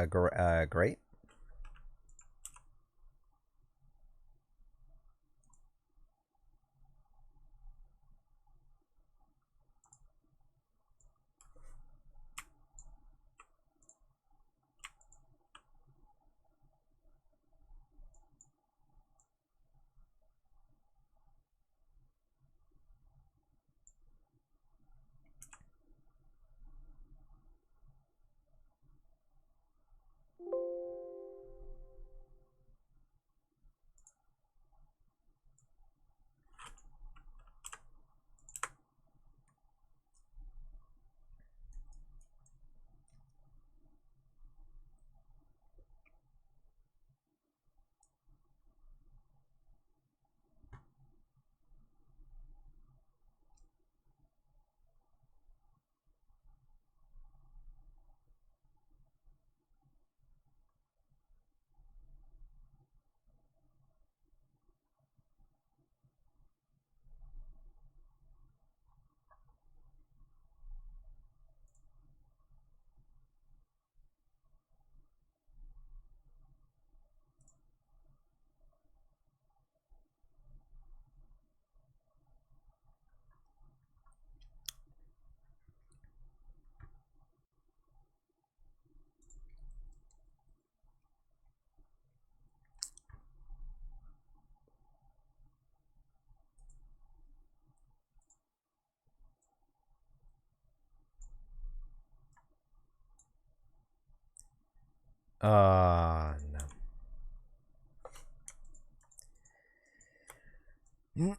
great. No.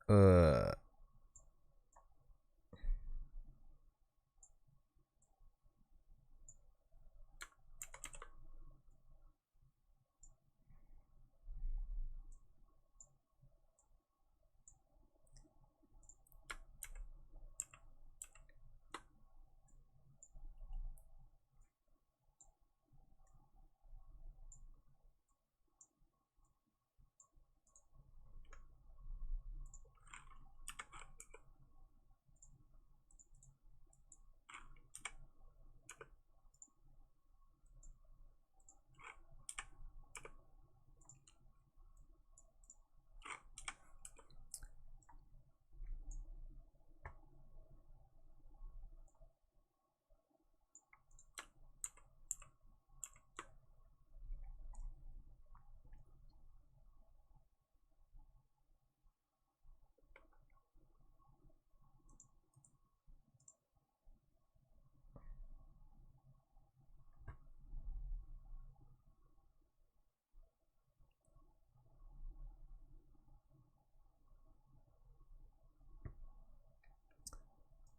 Uh.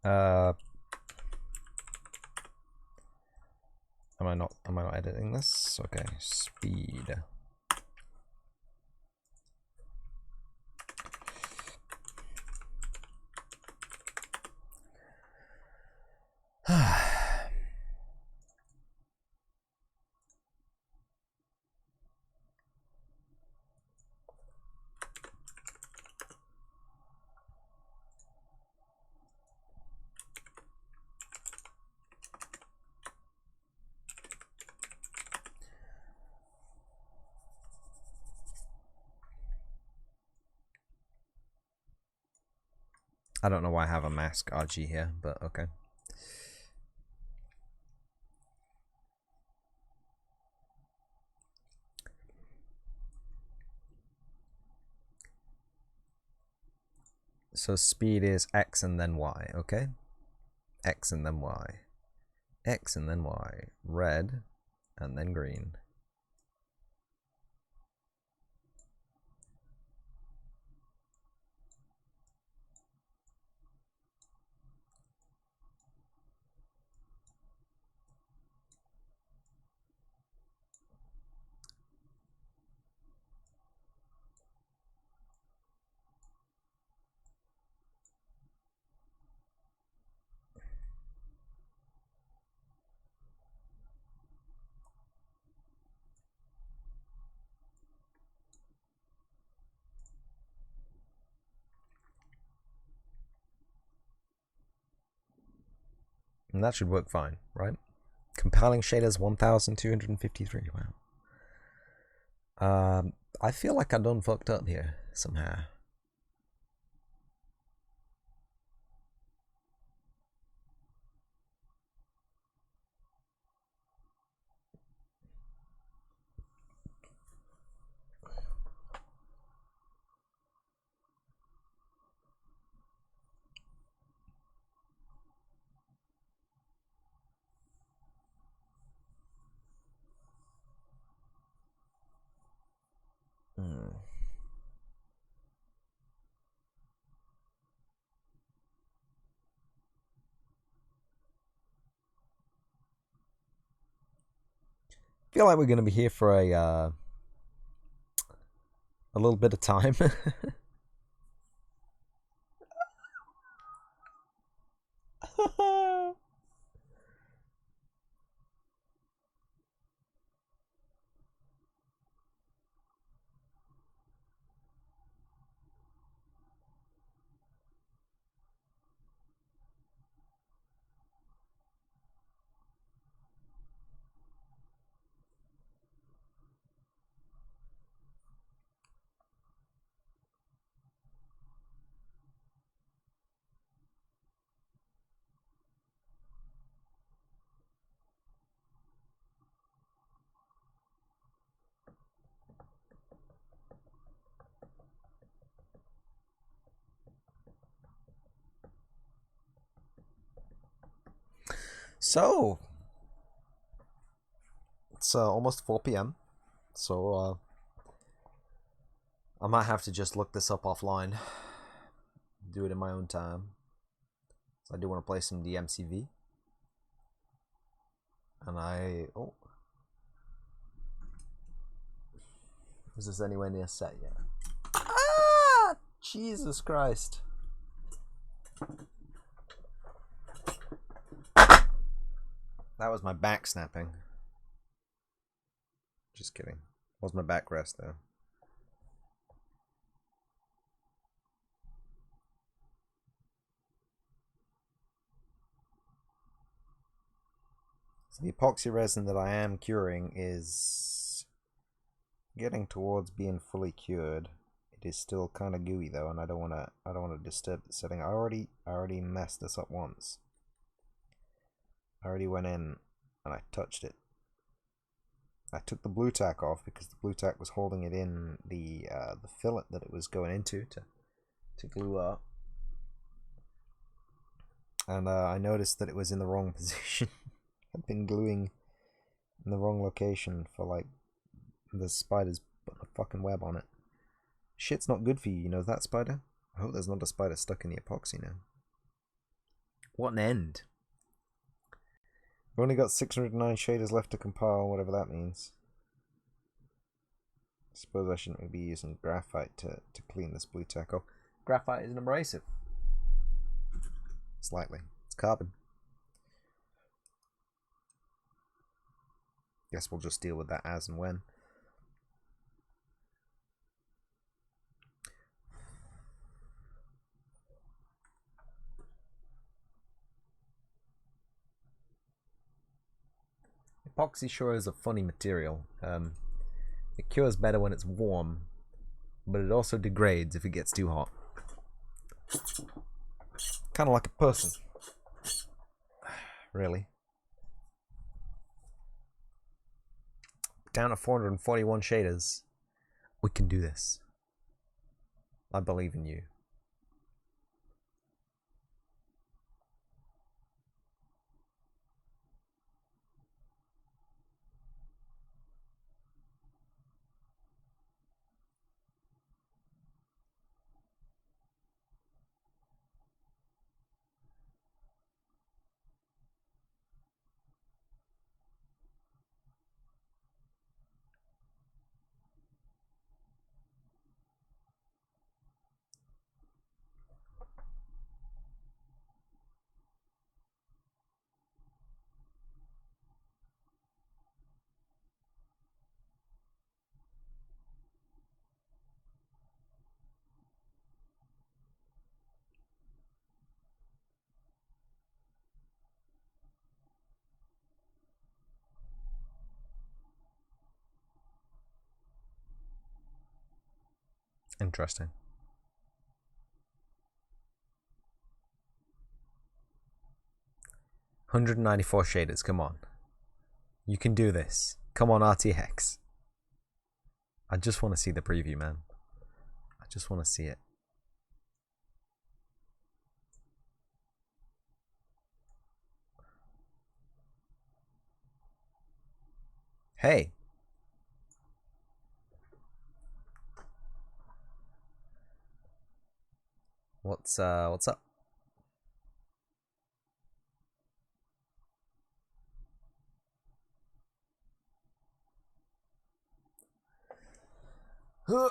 Uh, am I not editing this? Okay, speed. I don't know why I have a mask RG here, but okay. So speed is X and then Y, okay? X and then Y. X and then Y. Red and then green. And that should work fine, right? Compiling shaders 1253. Wow. I feel like I done fucked up here somehow. Feel like we're gonna be here for a little bit of time. So, it's almost 4 p.m. So, I might have to just look this up offline. Do it in my own time. So I do want to play some DMCV. And oh. Is this anywhere near set yet? Ah! Jesus Christ. That was my back snapping. Just kidding. Was my backrest though. So the epoxy resin that I am curing is getting towards being fully cured. It is still kind of gooey though, and I don't want to disturb the setting. I already messed this up once. I already went in and I touched it. I took the blue tack off because the blue tack was holding it in the fillet that it was going into to glue up. And I noticed that it was in the wrong position. I've been gluing in the wrong location for like the spider's put a fucking web on it. Shit's not good for you, you know that, spider? I hope there's not a spider stuck in the epoxy now. What an end. We've only got 609 shaders left to compile, whatever that means. I suppose I shouldn't be using graphite to clean this blue tack off. Graphite is an abrasive. Slightly. It's carbon. Guess we'll just deal with that as and when. Epoxy sure is a funny material. It cures better when it's warm, but it also degrades if it gets too hot. Kind of like a person. Really. Down to 441 shaders. We can do this. I believe in you. Interesting. $194 shaders, come on. You can do this. Come on, RTX. I just want to see the preview, man. I just want to see it. Hey. What's up? Huh.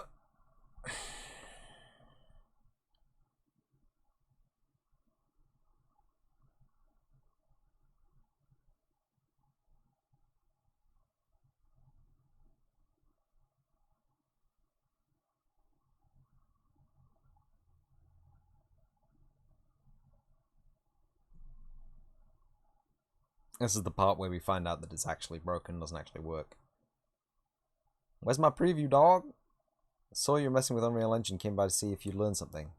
This is the part where we find out that it's actually broken, doesn't actually work. Where's my preview, dog? Saw you messing with Unreal Engine, came by to see if you'd learned something.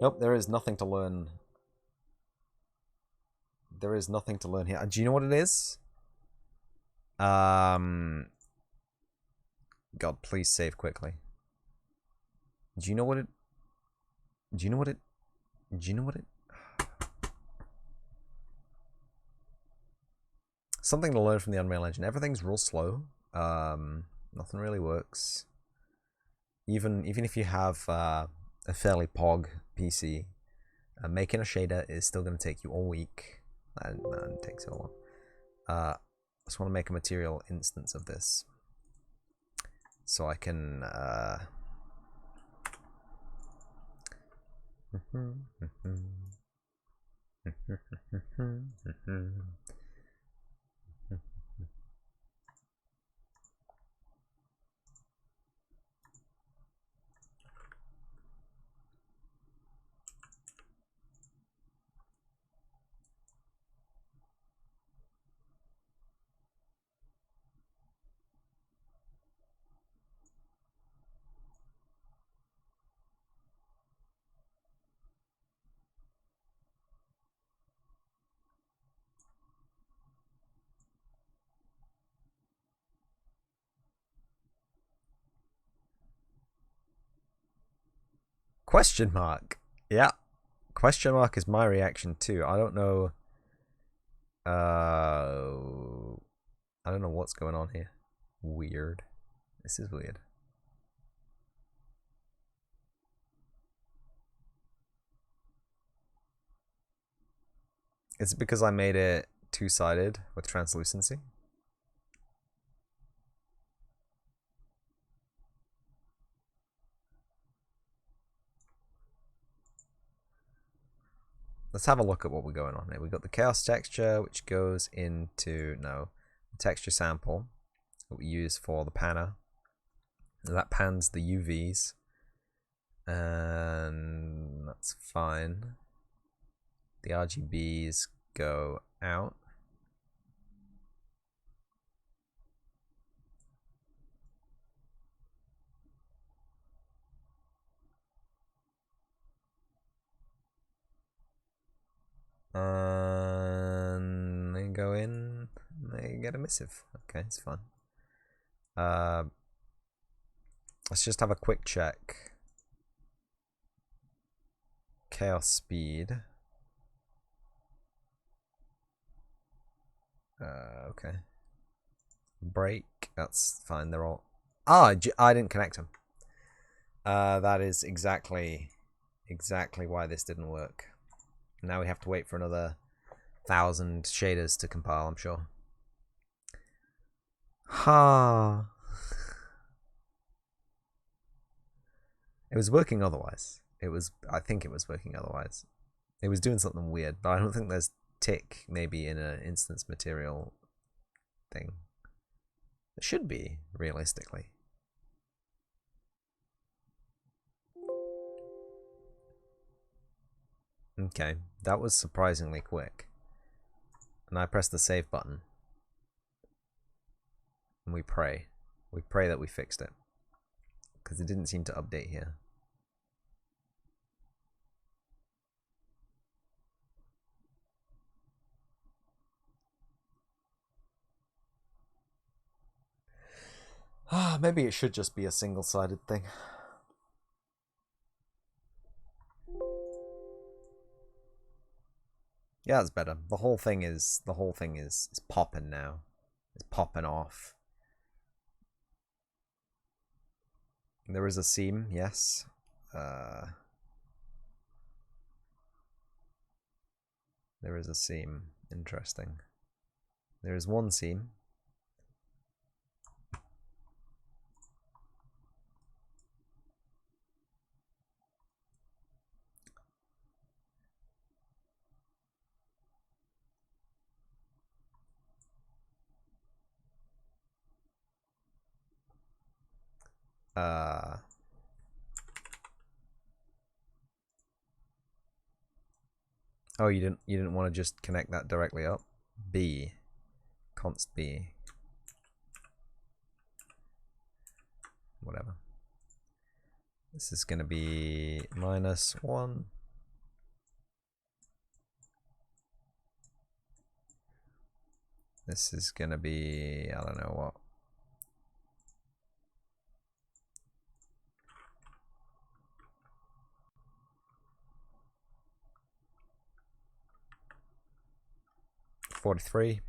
Nope, there is nothing to learn. There is nothing to learn here. Do you know what it is? God, please save quickly. Do you know what it... Do you know what it... Do you know what it... Something to learn from the Unreal Engine. Everything's real slow. Nothing really works. Even if you have a fairly pog PC, making a shader is still going to take you all week. And it takes so long. I just want to make a material instance of this, so I can. Question mark. Yeah. Question mark is my reaction too. I don't know. I don't know what's going on here. Weird. This is weird. Is it because I made it two-sided with translucency? Let's have a look at what we're going on here. We've got the chaos texture, which goes into, the texture sample that we use for the panner. And that pans the UVs. And that's fine. The RGBs go out. And they go in, they get a missive. Okay, it's fine. Let's just have a quick check. Chaos speed. Okay. Break, that's fine. They're all. I didn't connect them. That is exactly why this didn't work. Now we have to wait for another 1,000 shaders to compile, I'm sure. Ha. It was working otherwise. I think it was working otherwise. It was doing something weird, but I don't think there's tick maybe in an instance material thing. It should be, realistically. Okay, that was surprisingly quick. And I press the save button. And we pray. We pray that we fixed it. Because it didn't seem to update here. Maybe it should just be a single-sided thing. Yeah, it's better. The whole thing is popping now. It's popping off. There is a seam, yes. There is a seam. Interesting. There is one seam. Oh, you didn't want to just connect that directly up? B. Const B. Whatever. This is going to be -1. This is going to be, I don't know what. $43.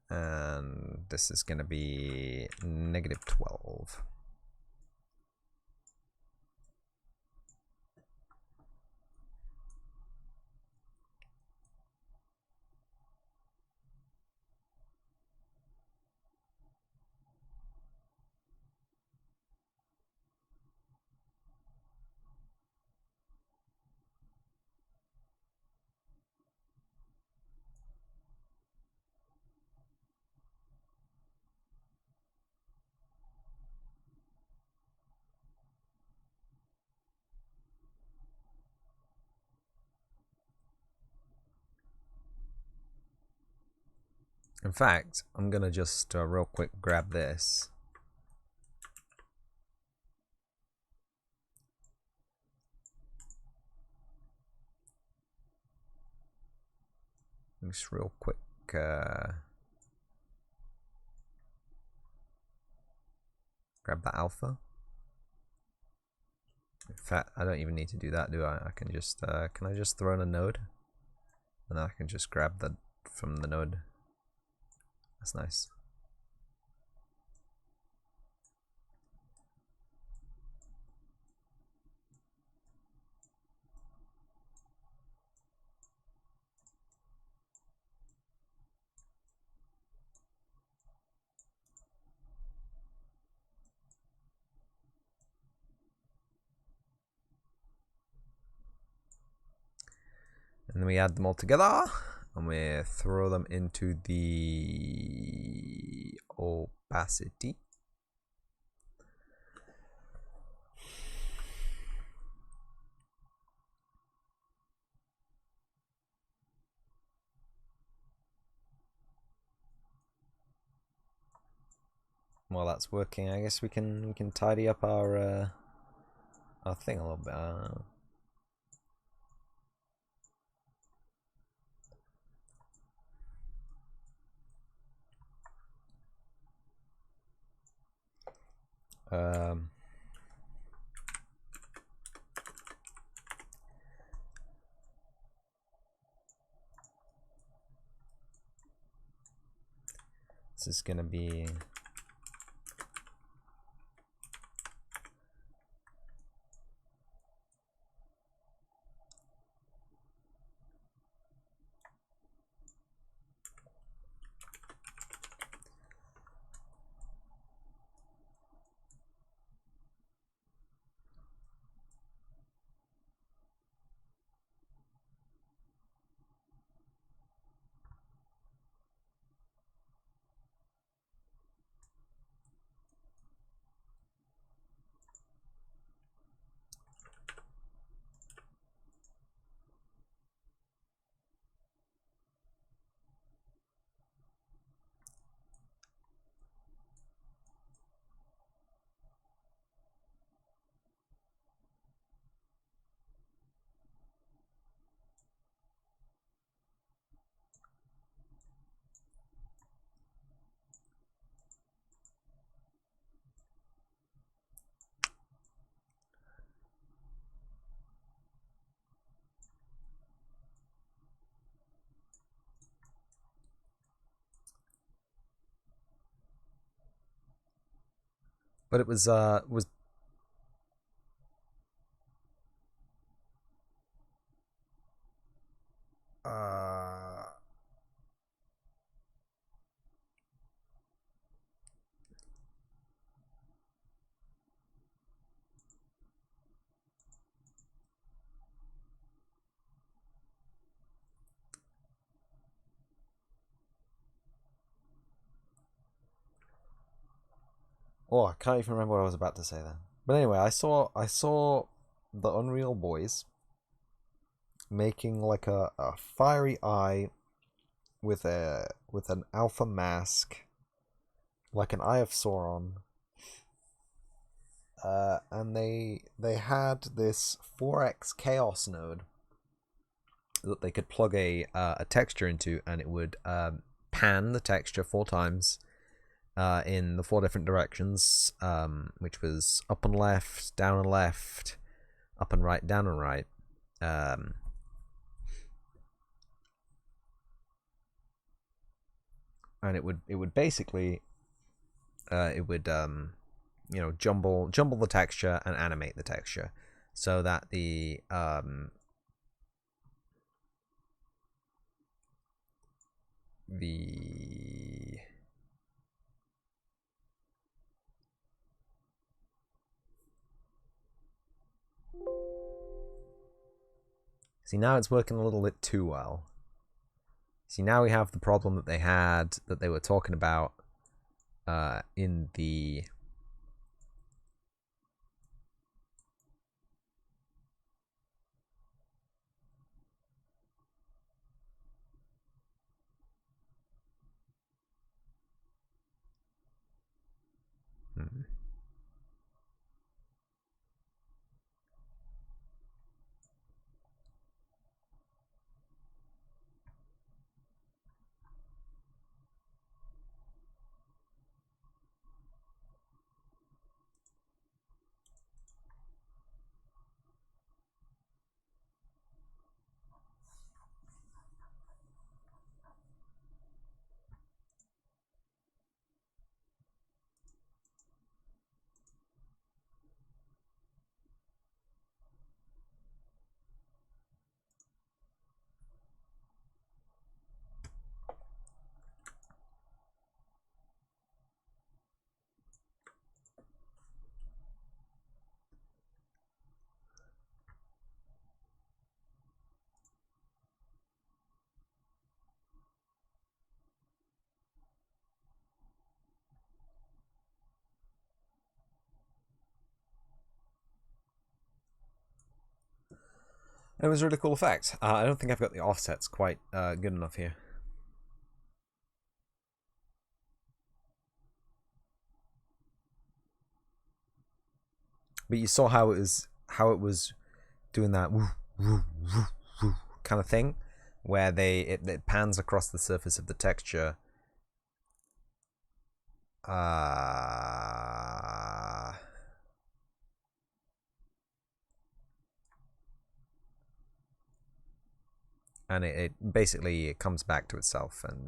And this is going to be -12. In fact, I'm going to just real quick grab this. Just real quick. Grab that alpha. In fact, I don't even need to do that, do I? I can just, can I just throw in a node? And I can just grab that from the node. That's nice. And then we add them all together and we throw them into the opacity. while that's working, I guess we can tidy up our thing a little bit. This is gonna be but it was oh, I can't even remember what I was about to say then. But anyway, I saw the Unreal Boys making like a fiery eye with an alpha mask, like an Eye of Sauron. And they had this 4x chaos node that they could plug a texture into, and it would pan the texture 4 times in the 4 different directions, which was up and left, down and left, up and right, down and right. And it would basically you know, jumble the texture and animate the texture so that the see, now it's working a little bit too well. See, now we have the problem that they were talking about in the it was a really cool effect. I don't think I've got the offsets quite good enough here. But you saw how it was doing that woo, woo, woo, woo kind of thing, where it pans across the surface of the texture. And it basically it comes back to itself and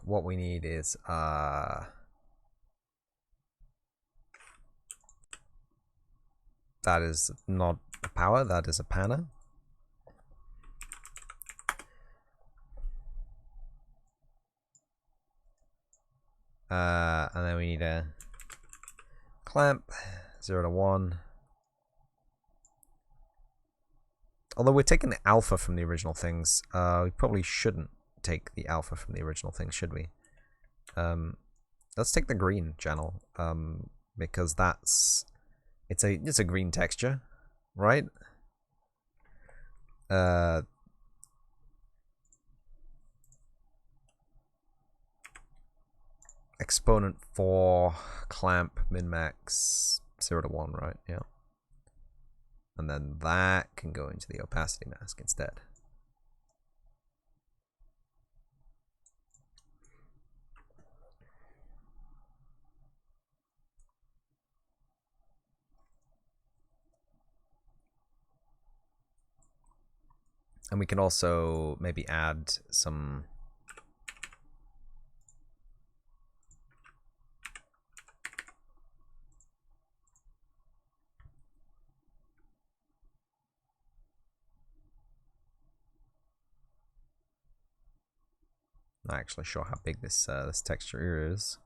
what we need is that is not a power, that is a PANE. And then we need a clamp 0 to 1. Although we're taking the alpha from the original things, we probably shouldn't take the alpha from the original thing, should we? Let's take the green channel, because it's a green texture, right? Exponent 4, clamp, min-max 0 to 1, right? Yeah. And then that can go into the opacity mask instead. And we can also maybe add some not actually sure how big this this texture is.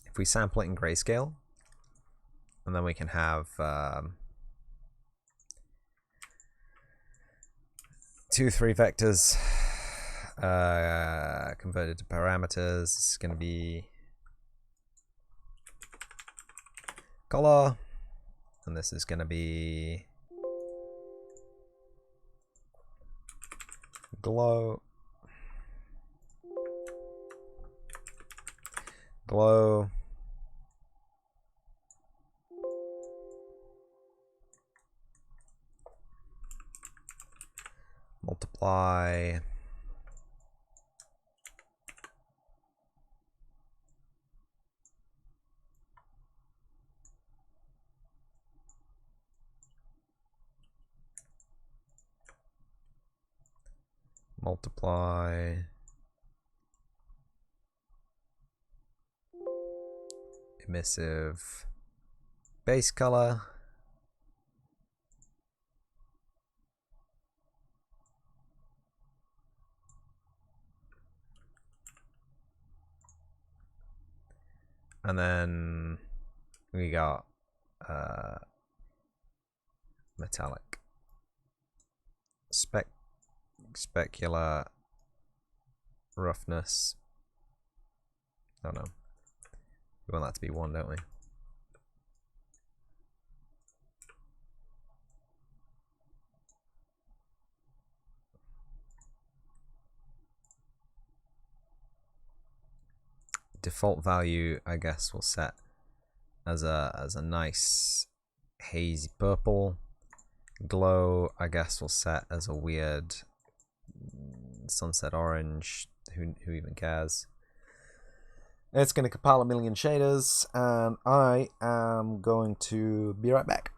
If we sample it in grayscale, and then we can have 2, 3 vectors converted to parameters. This is going to be color, and this is going to be glow, glow, multiply, multiply, emissive, base color, and then we got metallic, specular, roughness. Oh no, we want that to be 1, don't we? Default value, I guess, we'll set as a nice hazy purple. Glow, I guess, we'll set as a weird sunset orange. Who even cares? It's going to compile a million shaders, and I am going to be right back.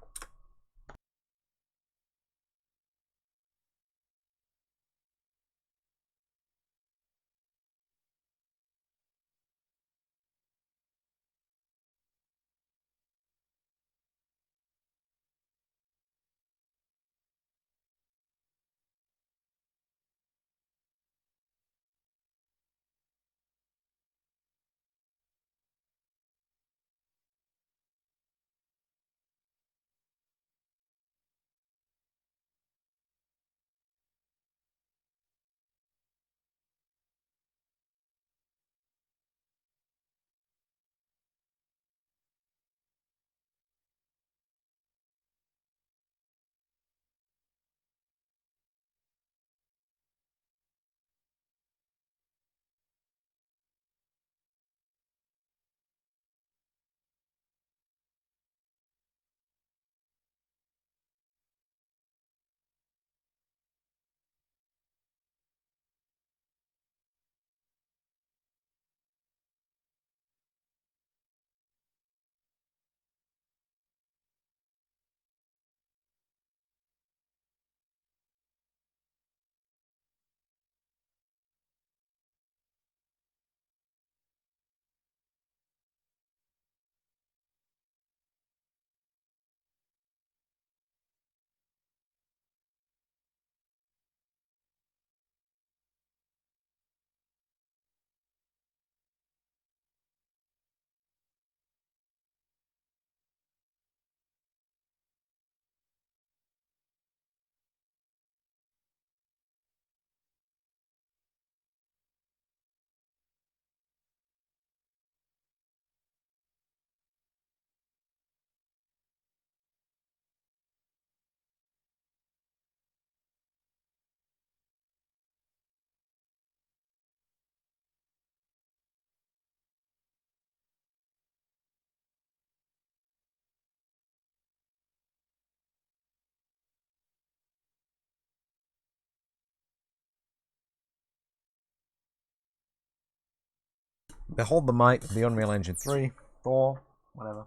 Behold the might of the Unreal Engine 3, 4, whatever.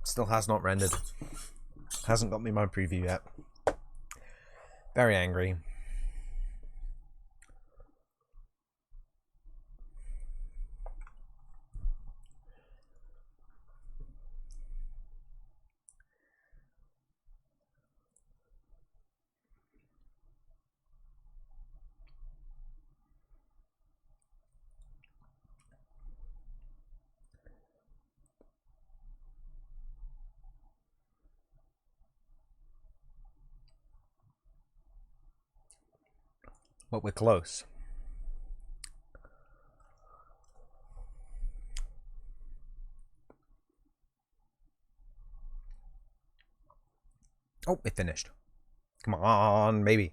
Still has not rendered. Hasn't got me my preview yet. Very angry. But we're close. Oh, it finished. Come on, baby.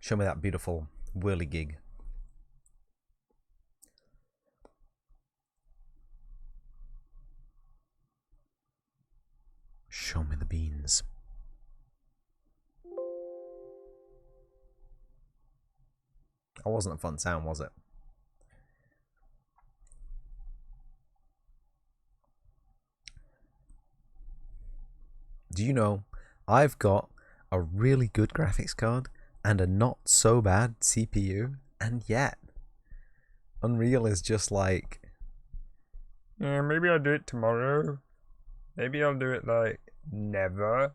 Show me that beautiful whirligig. Show me the beans. That wasn't a fun sound, was it? Do you know, I've got a really good graphics card and a not so bad CPU, and yet Unreal is just like, yeah, maybe I'll do it tomorrow. Maybe I'll do it like never.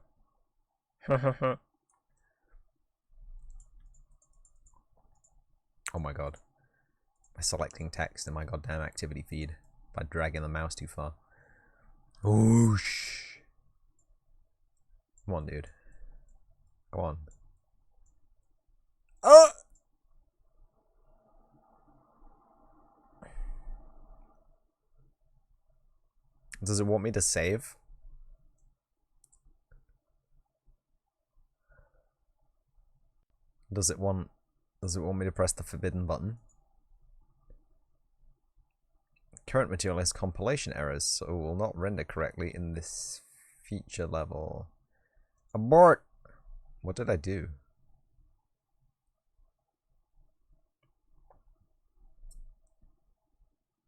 Oh my god. By selecting text in my goddamn activity feed by dragging the mouse too far. Whoosh. Come on, dude. Go on. Oh! Does it want me to save? Does it want me to press the forbidden button? Current material has compilation errors, so it will not render correctly in this feature level. Abort! What did I do?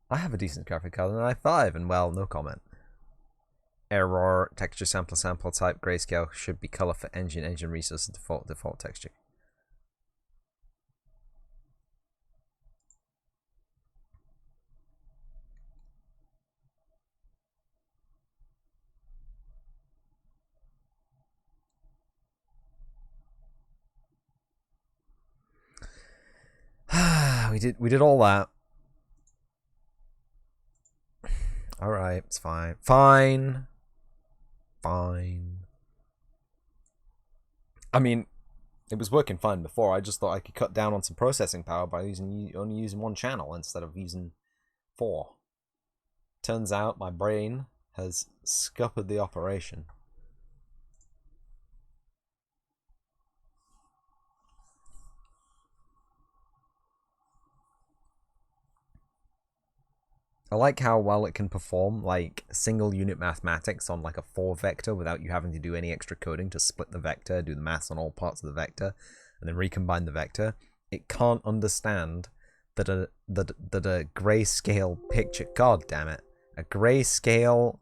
I have a decent graphic card, and i5, and well, no comment. Error, texture sample type, grayscale should be color for engine resource, default texture. we did all that. All right, it's fine. Fine. I mean, it was working fine before. I just thought I could cut down on some processing power by only using one channel instead of using 4. Turns out my brain has scuppered the operation. I like how well it can perform like single unit mathematics on like a 4 vector without you having to do any extra coding to split the vector, do the maths on all parts of the vector, and then recombine the vector. It can't understand that a grayscale picture, god damn it, a grayscale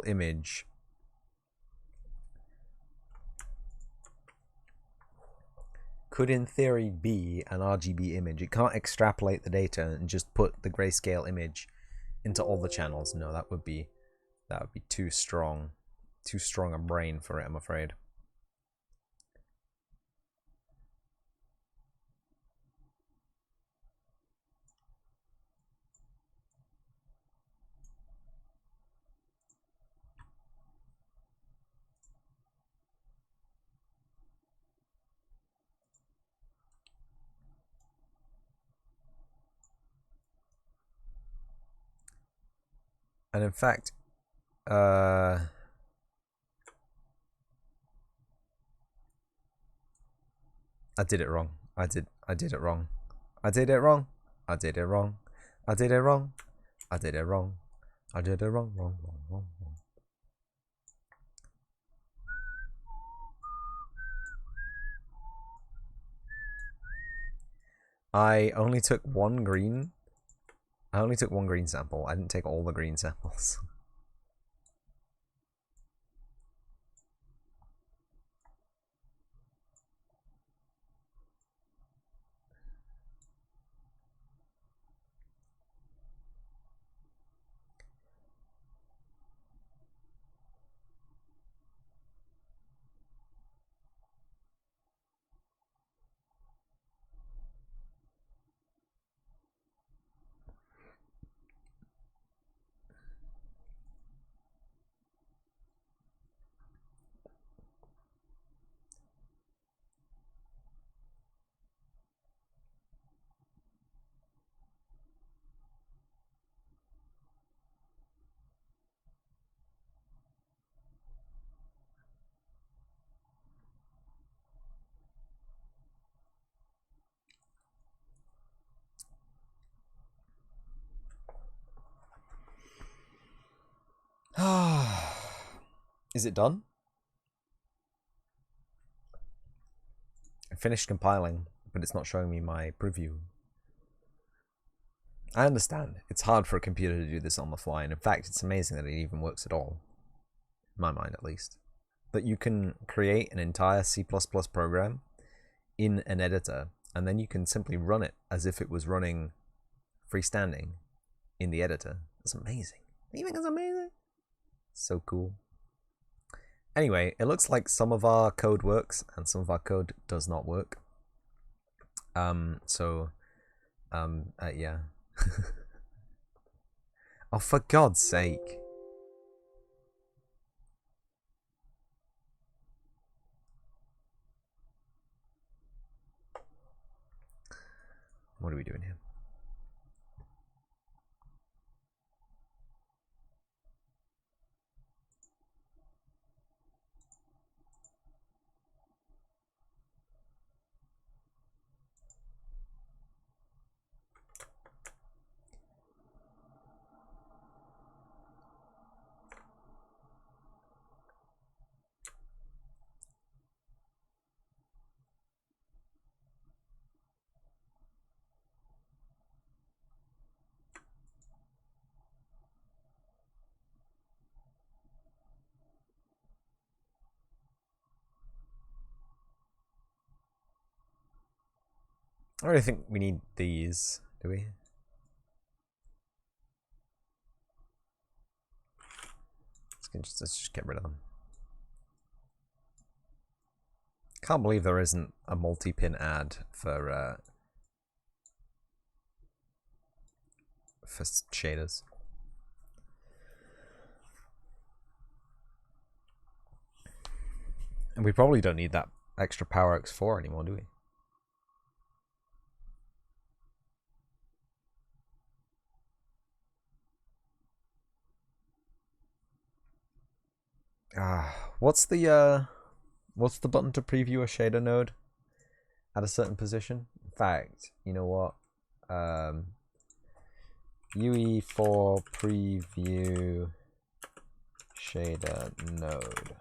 image could in theory be an RGB image. It can't extrapolate the data and just put the grayscale image into all the channels. No, that would be too strong a brain for it, I'm afraid. And in fact, I did it wrong. I did it wrong. I did it wrong. I did it wrong. I did it wrong. I did it wrong. I did it wrong, wrong, wrong, wrong, wrong. I only took one green. I only took one green sample. I didn't take all the green samples. Is it done? I finished compiling, but it's not showing me my preview. I understand. It's hard for a computer to do this on the fly, and in fact, it's amazing that it even works at all. In my mind, at least. That you can create an entire C++ program in an editor, and then you can simply run it as if it was running freestanding in the editor. That's amazing. Do you think it's amazing? So cool. Anyway, it looks like some of our code works and some of our code does not work. Yeah. Oh, for God's sake. What are we doing here? I don't think we need these, do we? Let's just get rid of them. Can't believe there isn't a multi-pin add for shaders. And we probably don't need that extra PowerX4 anymore, do we? What's the button to preview a shader node at a certain position? In fact, you know what? UE for preview shader node.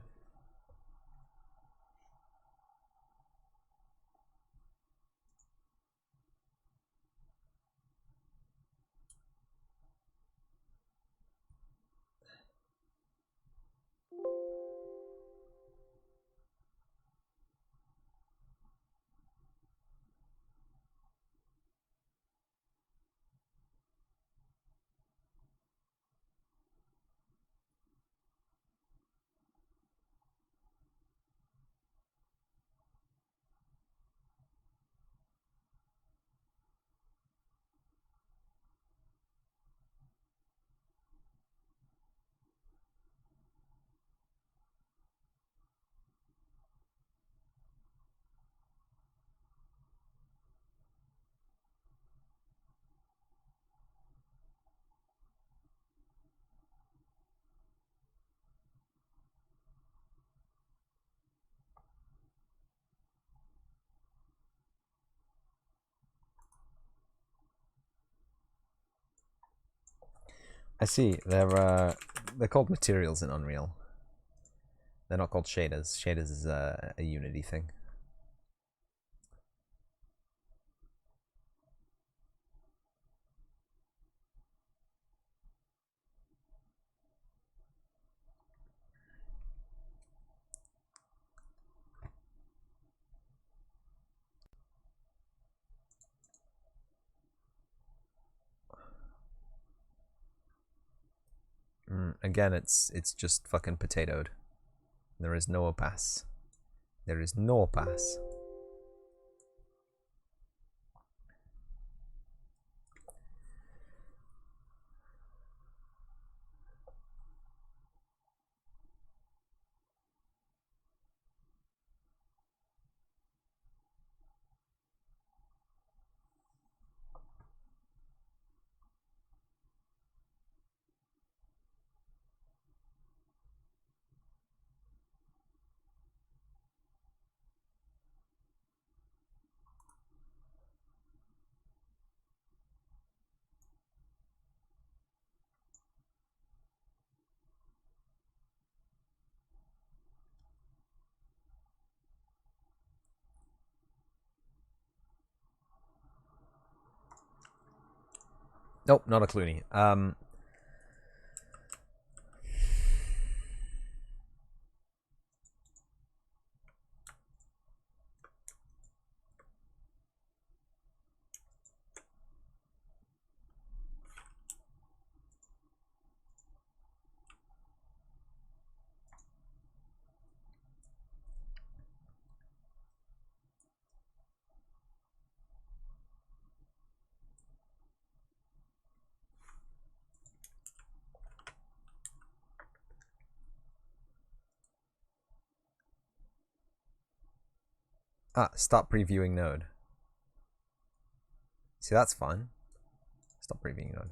I see. They're called materials in Unreal. They're not called shaders. Shaders is a Unity thing. Again, it's just fucking potatoed. There is no opass. There is no opass. Nope, not a Clooney. Stop previewing node. See, that's fine. Stop previewing node.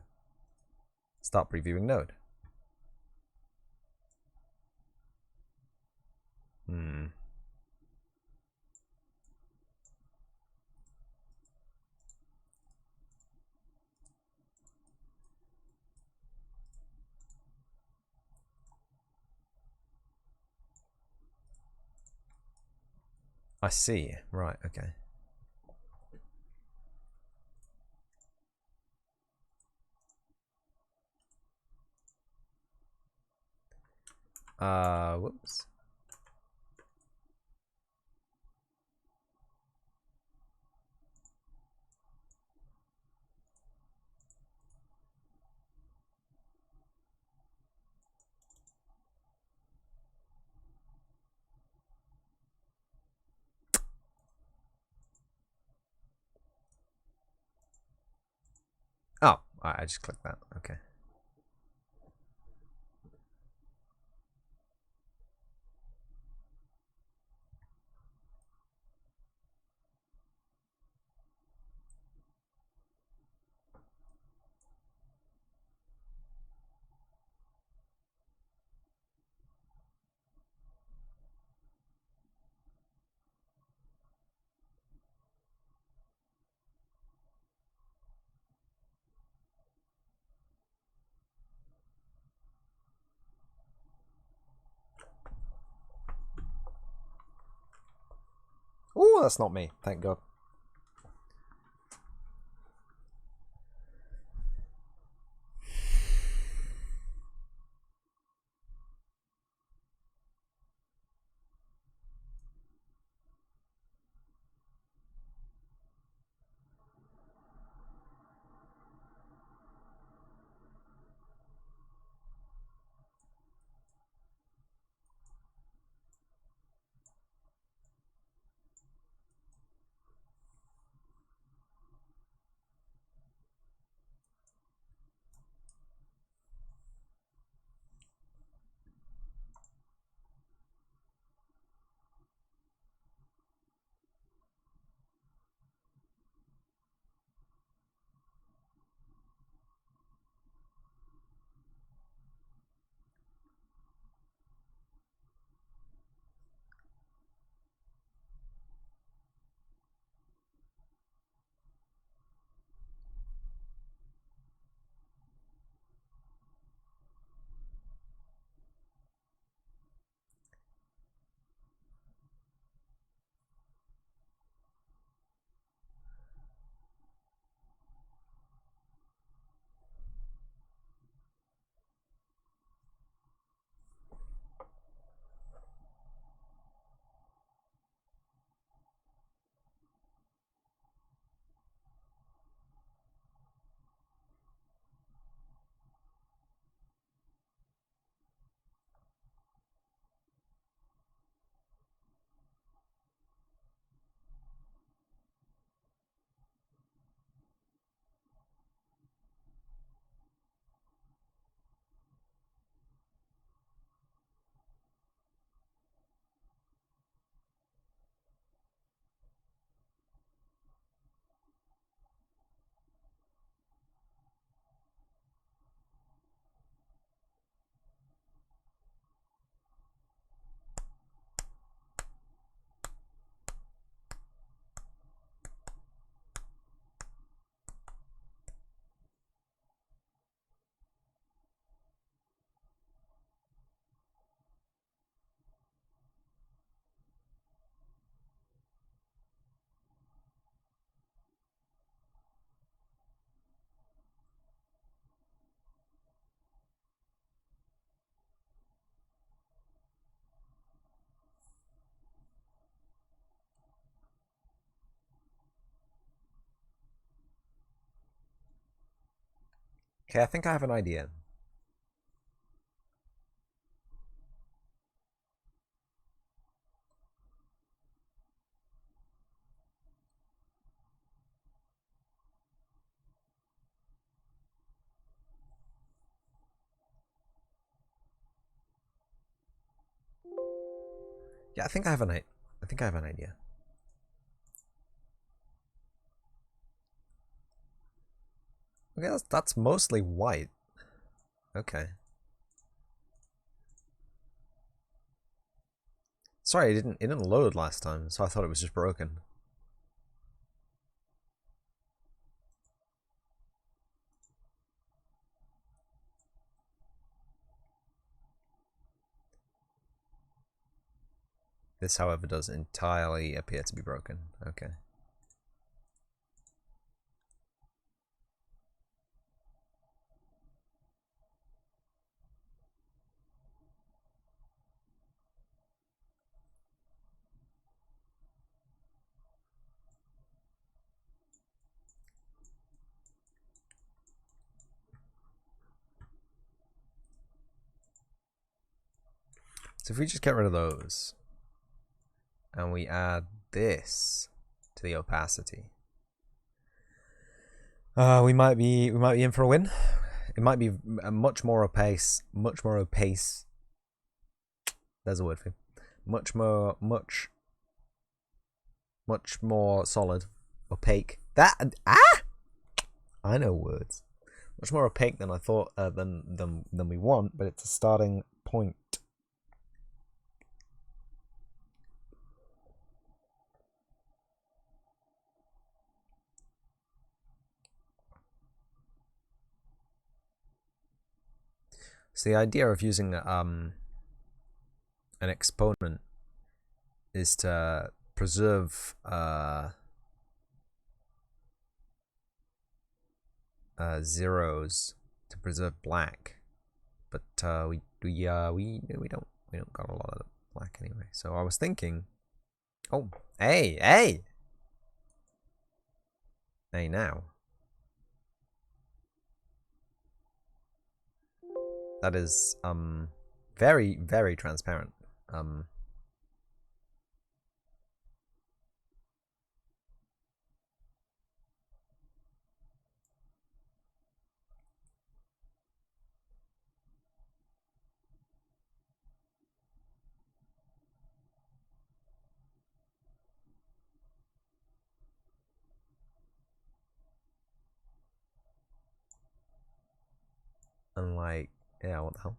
Stop previewing node. I see. Right, okay. Whoops. Oh, I just clicked that. Okay. Oh, that's not me. Thank God. Okay, I think I have an idea. Yeah, I think I have an idea. Okay, that's mostly white. Okay. Sorry, it didn't load last time, so I thought it was just broken. This, however, does entirely appear to be broken. Okay. So if we just get rid of those, and we add this to the opacity, we might be in for a win. It might be a much more opaque. There's a word for it. Much more solid, opaque. I know words. Much more opaque than I thought than we want, but it's a starting point. So the idea of using an exponent is to preserve zeros to preserve black, but we don't got a lot of black anyway. So I was thinking, oh, hey now. That is very, very transparent. And like, yeah, what the hell?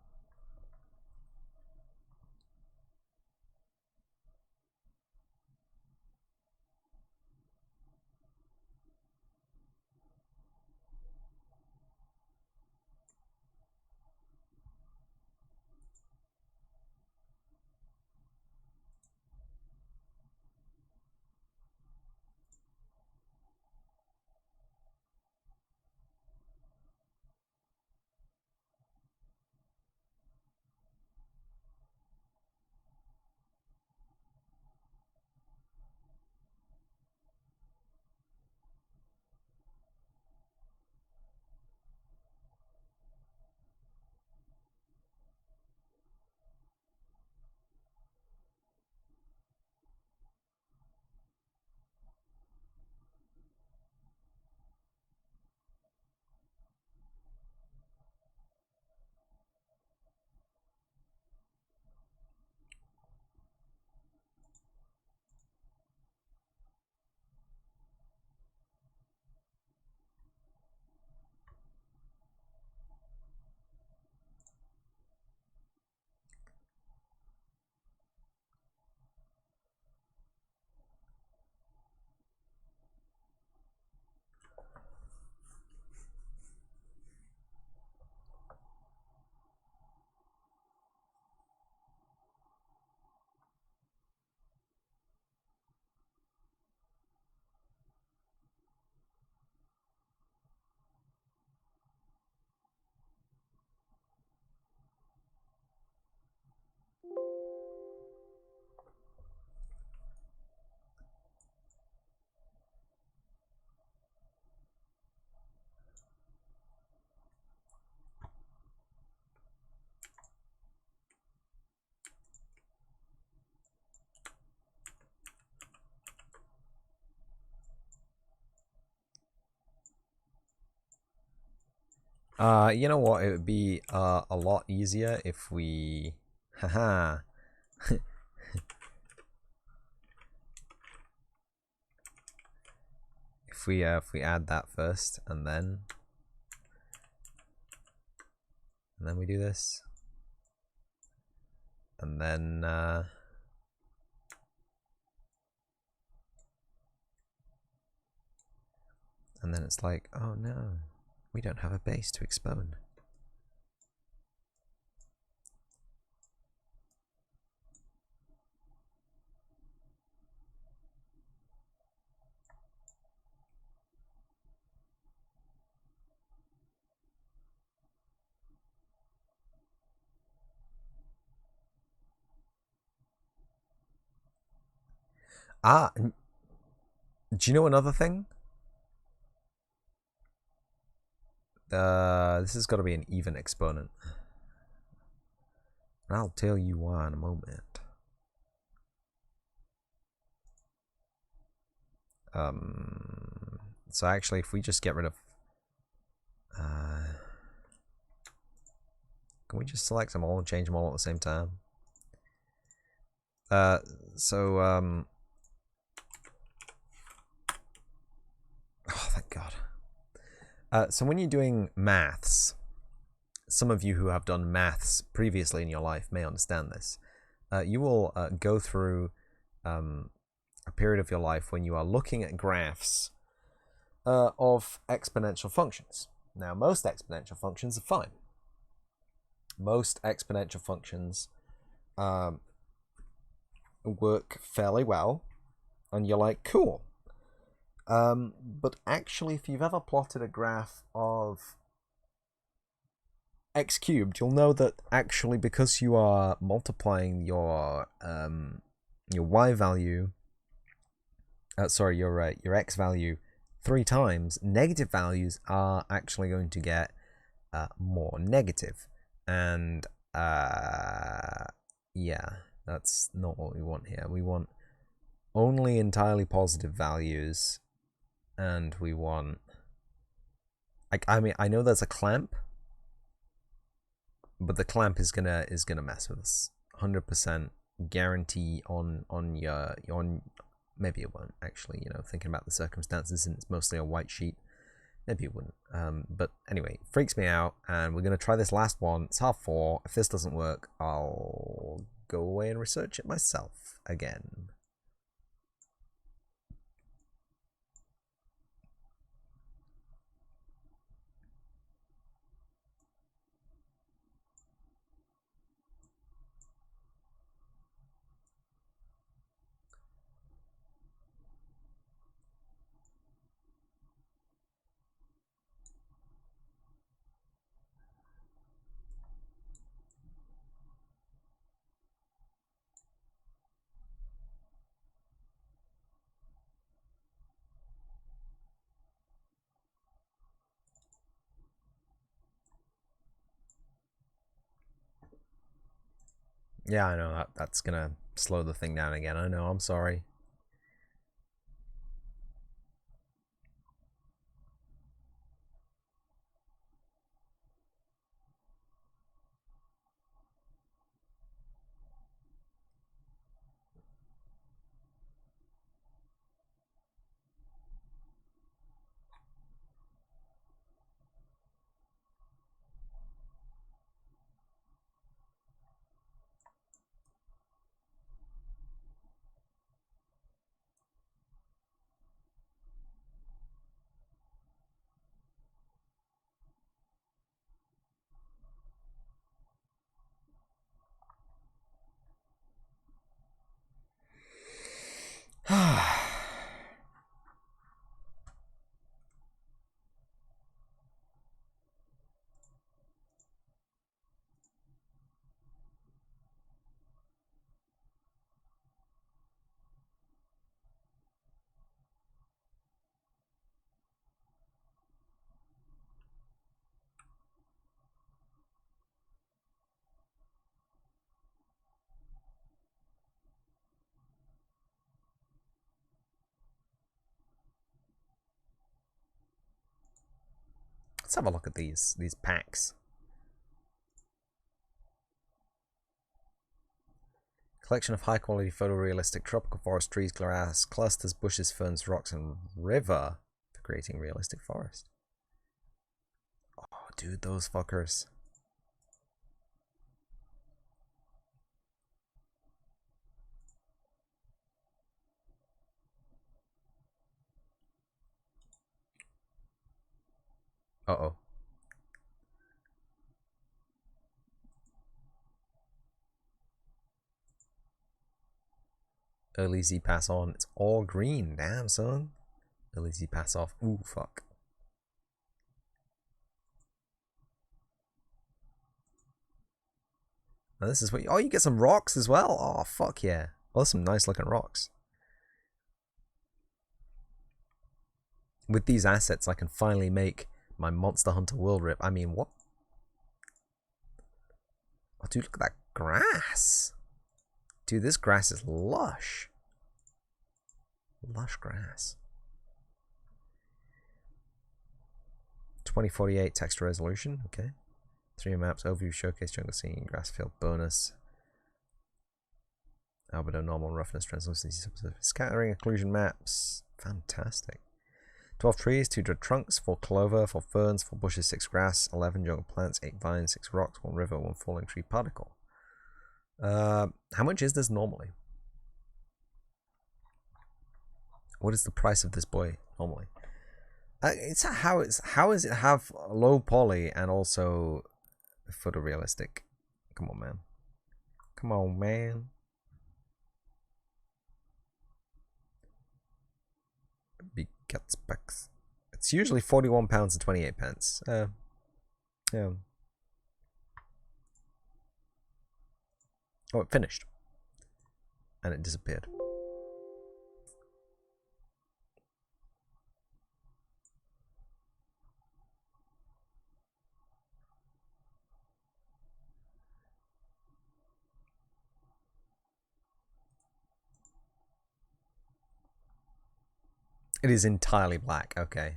You know what? It would be a lot easier if we, haha, if we add that first and then we do this, and then it's like, oh no, we don't have a base to expone. Ah, do you know another thing? This has got to be an even exponent. And I'll tell you why in a moment. So actually, if we just get rid of, can we just select them all and change them all at the same time? Oh, thank God. So when you're doing maths, some of you who have done maths previously in your life may understand this. You will go through a period of your life when you are looking at graphs of exponential functions. Now, most exponential functions are fine. Most exponential functions work fairly well, and you're like, cool. But actually, if you've ever plotted a graph of x cubed, you'll know that actually, because you are multiplying your y value, your x value 3 times, negative values are actually going to get more negative, and yeah, that's not what we want here. We want only entirely positive values, and we want, I mean, I know there's a clamp, but the clamp is gonna mess with us. 100% guarantee on maybe it won't actually. You know, thinking about the circumstances, and it's mostly a white sheet. Maybe it wouldn't. But anyway, freaks me out, and we're gonna try this last one. It's half 4. If this doesn't work, I'll go away and research it myself again. Yeah, I know that's gonna slow the thing down again. I know. I'm sorry. Let's have a look at these packs. Collection of high-quality photorealistic tropical forest trees, grass, clusters, bushes, ferns, rocks, and river for creating realistic forest. Oh, dude, those fuckers. Uh-oh. Early Z pass on. It's all green. Damn, son. Early Z pass off. Ooh, fuck. Now this is what you... Oh, you get some rocks as well. Oh, fuck yeah. Well, there's some nice looking rocks. With these assets, I can finally make my Monster Hunter World Rip. I mean, what? Oh, dude, look at that grass. Dude, this grass is lush. Lush grass. 2048 texture resolution. Okay. 3 maps, overview, showcase, jungle scene, grass field bonus. Albedo, normal, roughness, translucency, scattering, occlusion maps. Fantastic. 12 trees, 2 dead trunks, 4 clover, 4 ferns, 4 bushes, 6 grass, 11 jungle plants, 8 vines, 6 rocks, 1 river, 1 falling tree particle. How much is this normally? What is the price of this boy normally? How does it have low poly and also photorealistic? Come on, man. Come on, man. Big cat specs. It's usually £41.28. Yeah. Oh, it finished. And it disappeared. It is entirely black. Okay.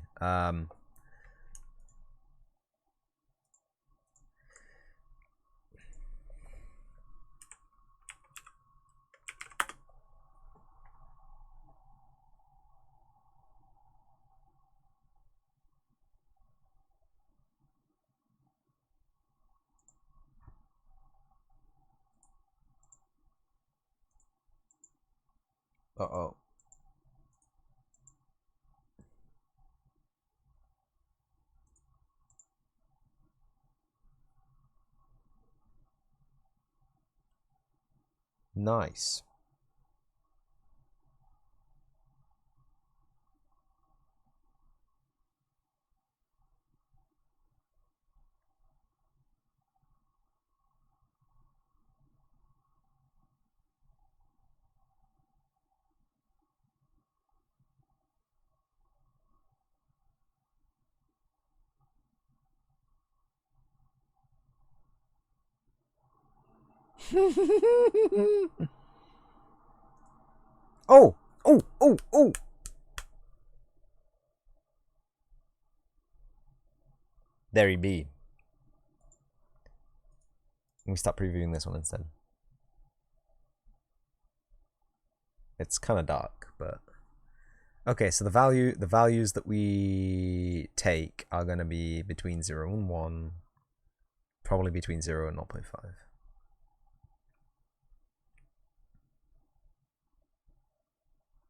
Uh-oh. Nice. Oh! Oh! Oh! Oh! There he be. Let me stop previewing this one instead. It's kind of dark, but okay. So the values that we take are going to be between 0 and 1, probably between 0 and 0.5.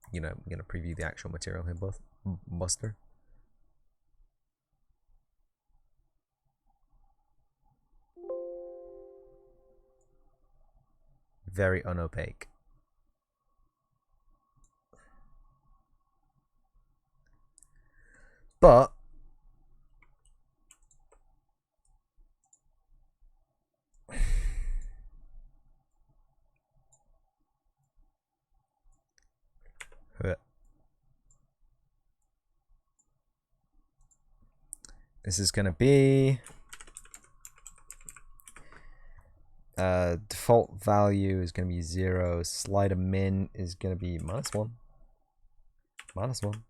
You know, I'm going to preview the actual material here, Buster. Very unopaque. But this is going to be default value is going to be 0. Slider min is going to be -1. -1.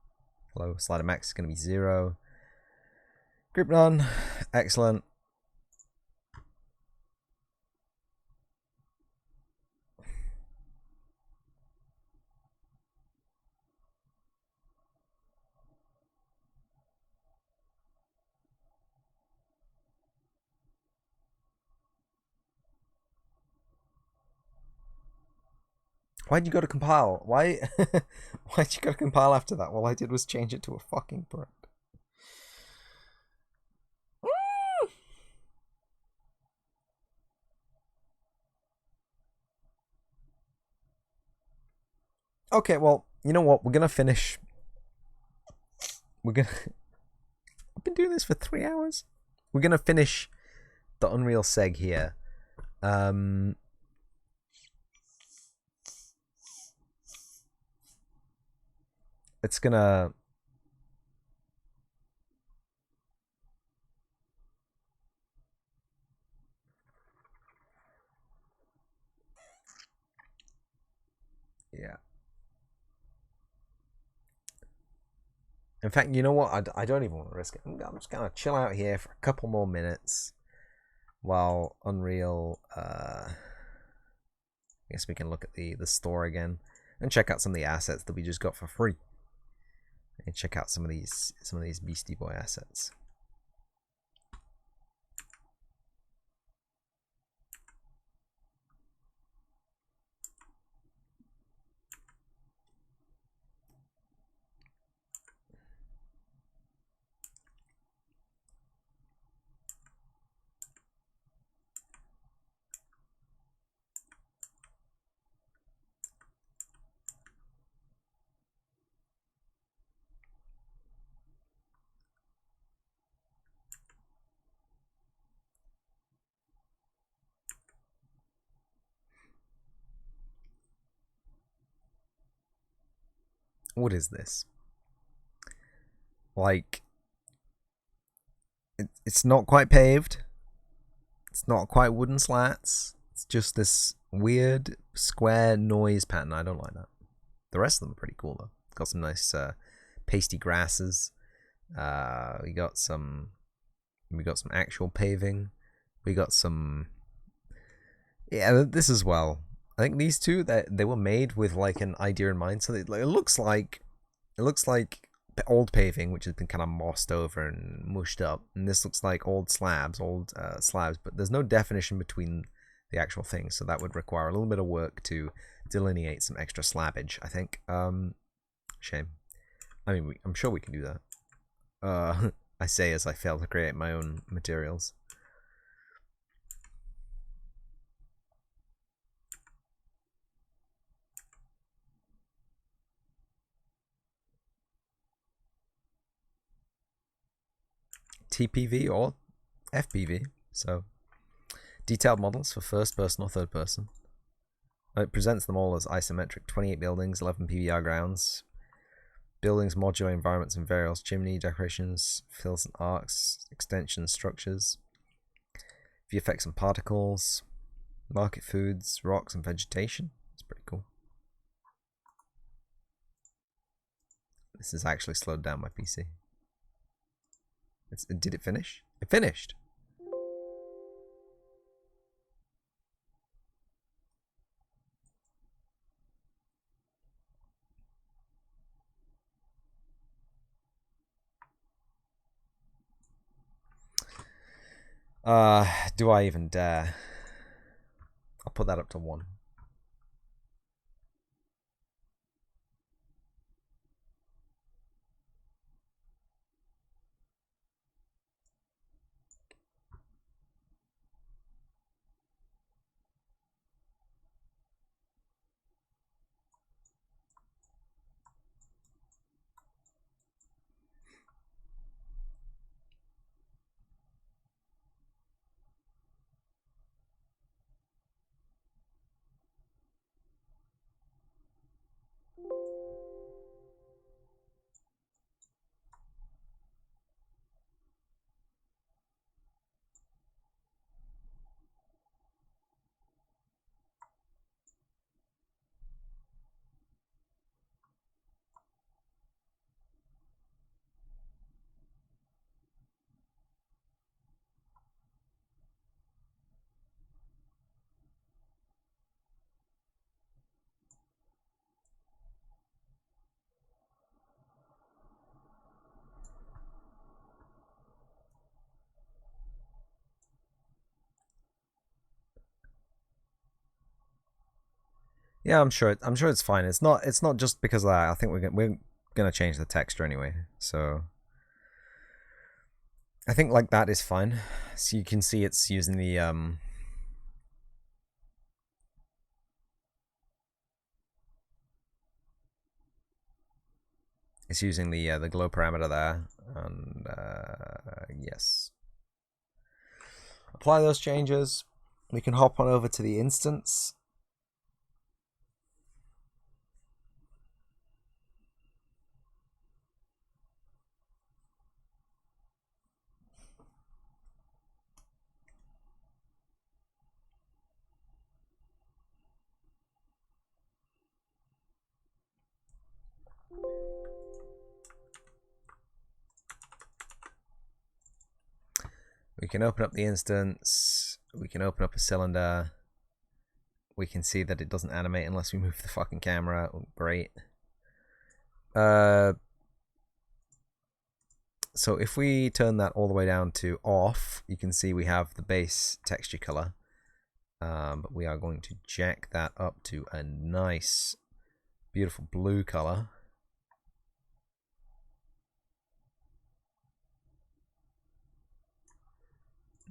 Hello, slider max is going to be 0. Group none. Excellent. Why'd you go to compile? Why'd you go to compile after that? All I did was change it to a fucking print. Okay, well, you know what? We're gonna finish. We're gonna. I've been doing this for 3 hours. We're gonna finish the Unreal Seg here. It's gonna. Yeah. In fact, you know what? I don't even want to risk it. I'm just gonna chill out here for a couple more minutes while Unreal. I guess we can look at the store again and check out some of the assets that we just got for free. And check out some of these Beastie Boy assets. What is this? Like, it's not quite paved. It's not quite wooden slats. It's just this weird square noise pattern. I don't like that. The rest of them are pretty cool though. Got some nice pasty grasses. We got some actual paving. We got some. Yeah, this as well. I think these two they were made with like an idea in mind. So it looks like old paving, which has been kind of mossed over and mushed up, and this looks like old slabs, but there's no definition between the actual things, so that would require a little bit of work to delineate some extra slabbage, I think. Shame. I mean, I'm sure we can do that. I say as I fail to create my own materials. TPV or FPV, so detailed models for first person or third person. It presents them all as isometric. 28 buildings, 11 PBR grounds, buildings, modular environments and variables, chimney, decorations, fills and arcs, extensions, structures, VFX and particles, market foods, rocks and vegetation. It's pretty cool. This has actually slowed down my PC. Did it finish? It finished. Do I even dare? I'll put that up to 1. Yeah, I'm sure. I'm sure it's fine. It's not. It's not just because of that. I think we're gonna change the texture anyway. So I think like that is fine. So you can see it's using the It's using the glow parameter there, and yes. Apply those changes. We can hop on over to the instance. We can open up the instance. We can open up a cylinder. We can see that it doesn't animate unless we move the fucking camera. Oh, great. So if we turn that all the way down to off, you can see we have the base texture color. But we are going to jack that up to a nice, beautiful blue color.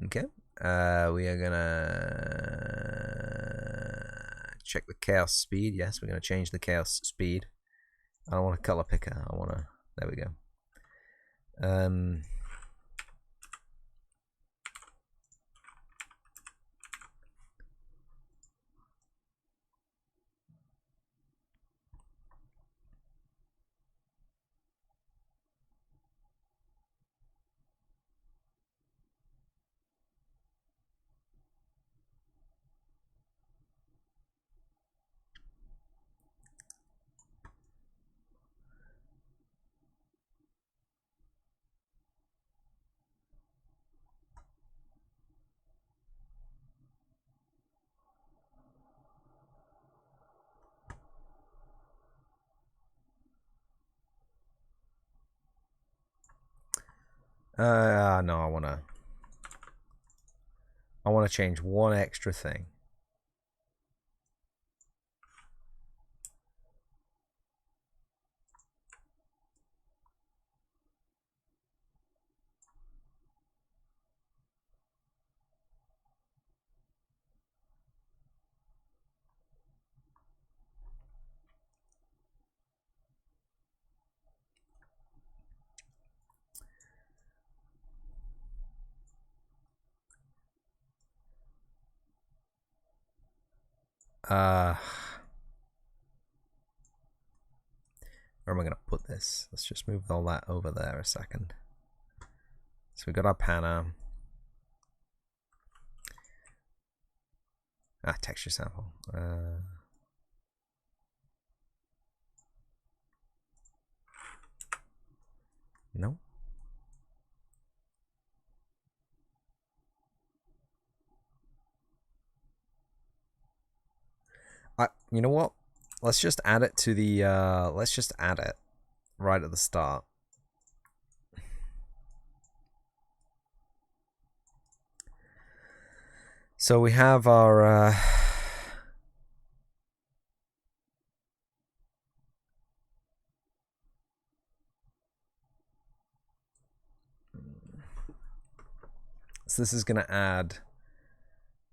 Okay. We are gonna check the chaos speed. Yes, we're gonna change the chaos speed. I don't want a color picker. I want to. There we go. No, I wanna change one extra thing. Where am I gonna put this? Let's just move all that over there a second. So we got our PANE. Texture sample. No. You know what? Let's just add it to the. Let's just add it right at the start. So we have our. So this is gonna add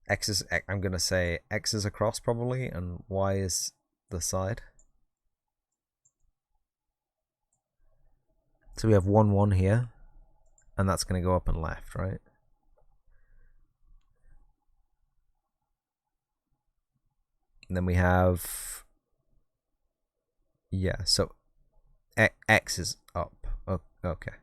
x's. I'm gonna say x is across probably, and y is the side. So we have 1, 1 here, and that's gonna go up and left, right? And then we have, yeah. So x is up. Oh, okay.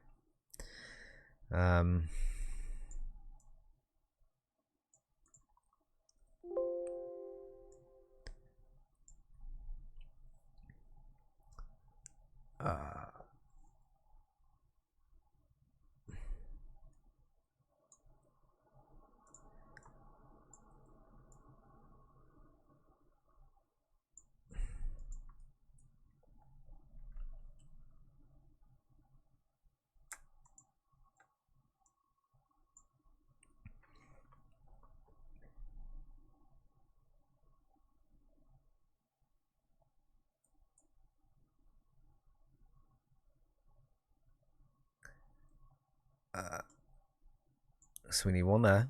So we need one there.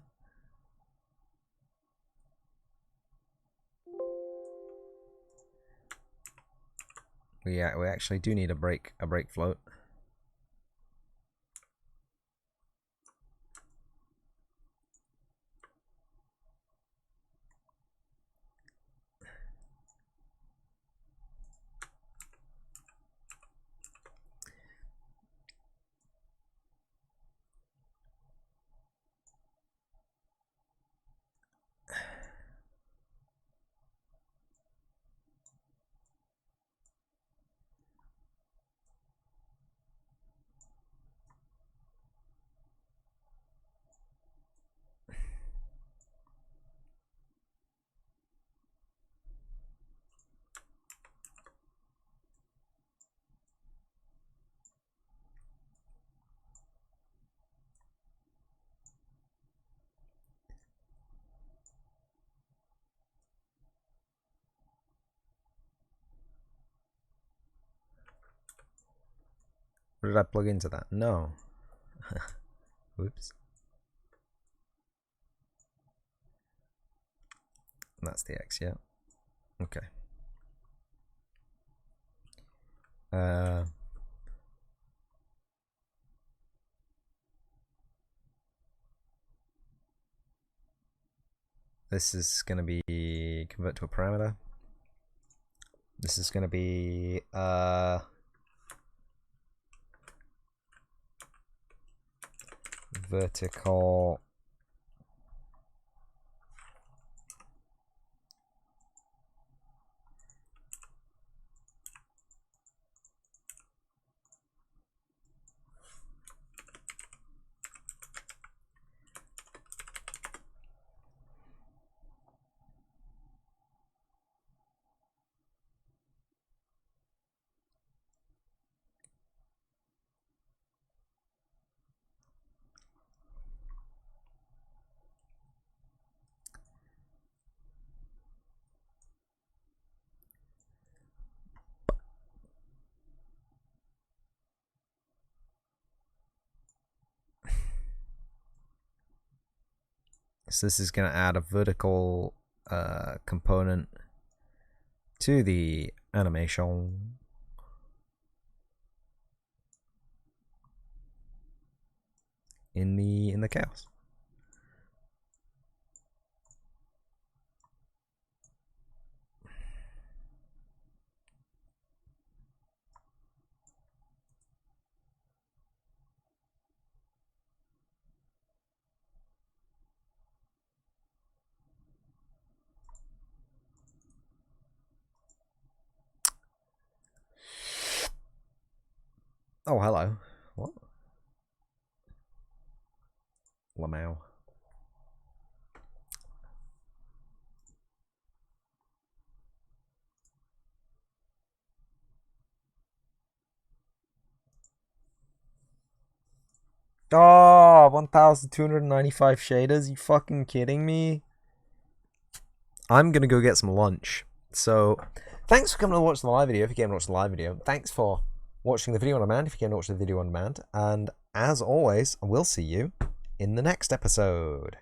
We actually do need a brake float. What did I plug into that? No. Whoops. That's the X, yeah. Okay. This is going to be convert to a parameter. This is going to be vertical So this is going to add a vertical component to the animation. In the chaos. Oh, hello. What? Lamau. Oh, 1,295 shaders? You fucking kidding me? I'm gonna go get some lunch. So, thanks for coming to watch the live video if you came to watch the live video. Thanks for watching the video on demand if you came to watch the video on demand. And as always, I will see you in the next episode.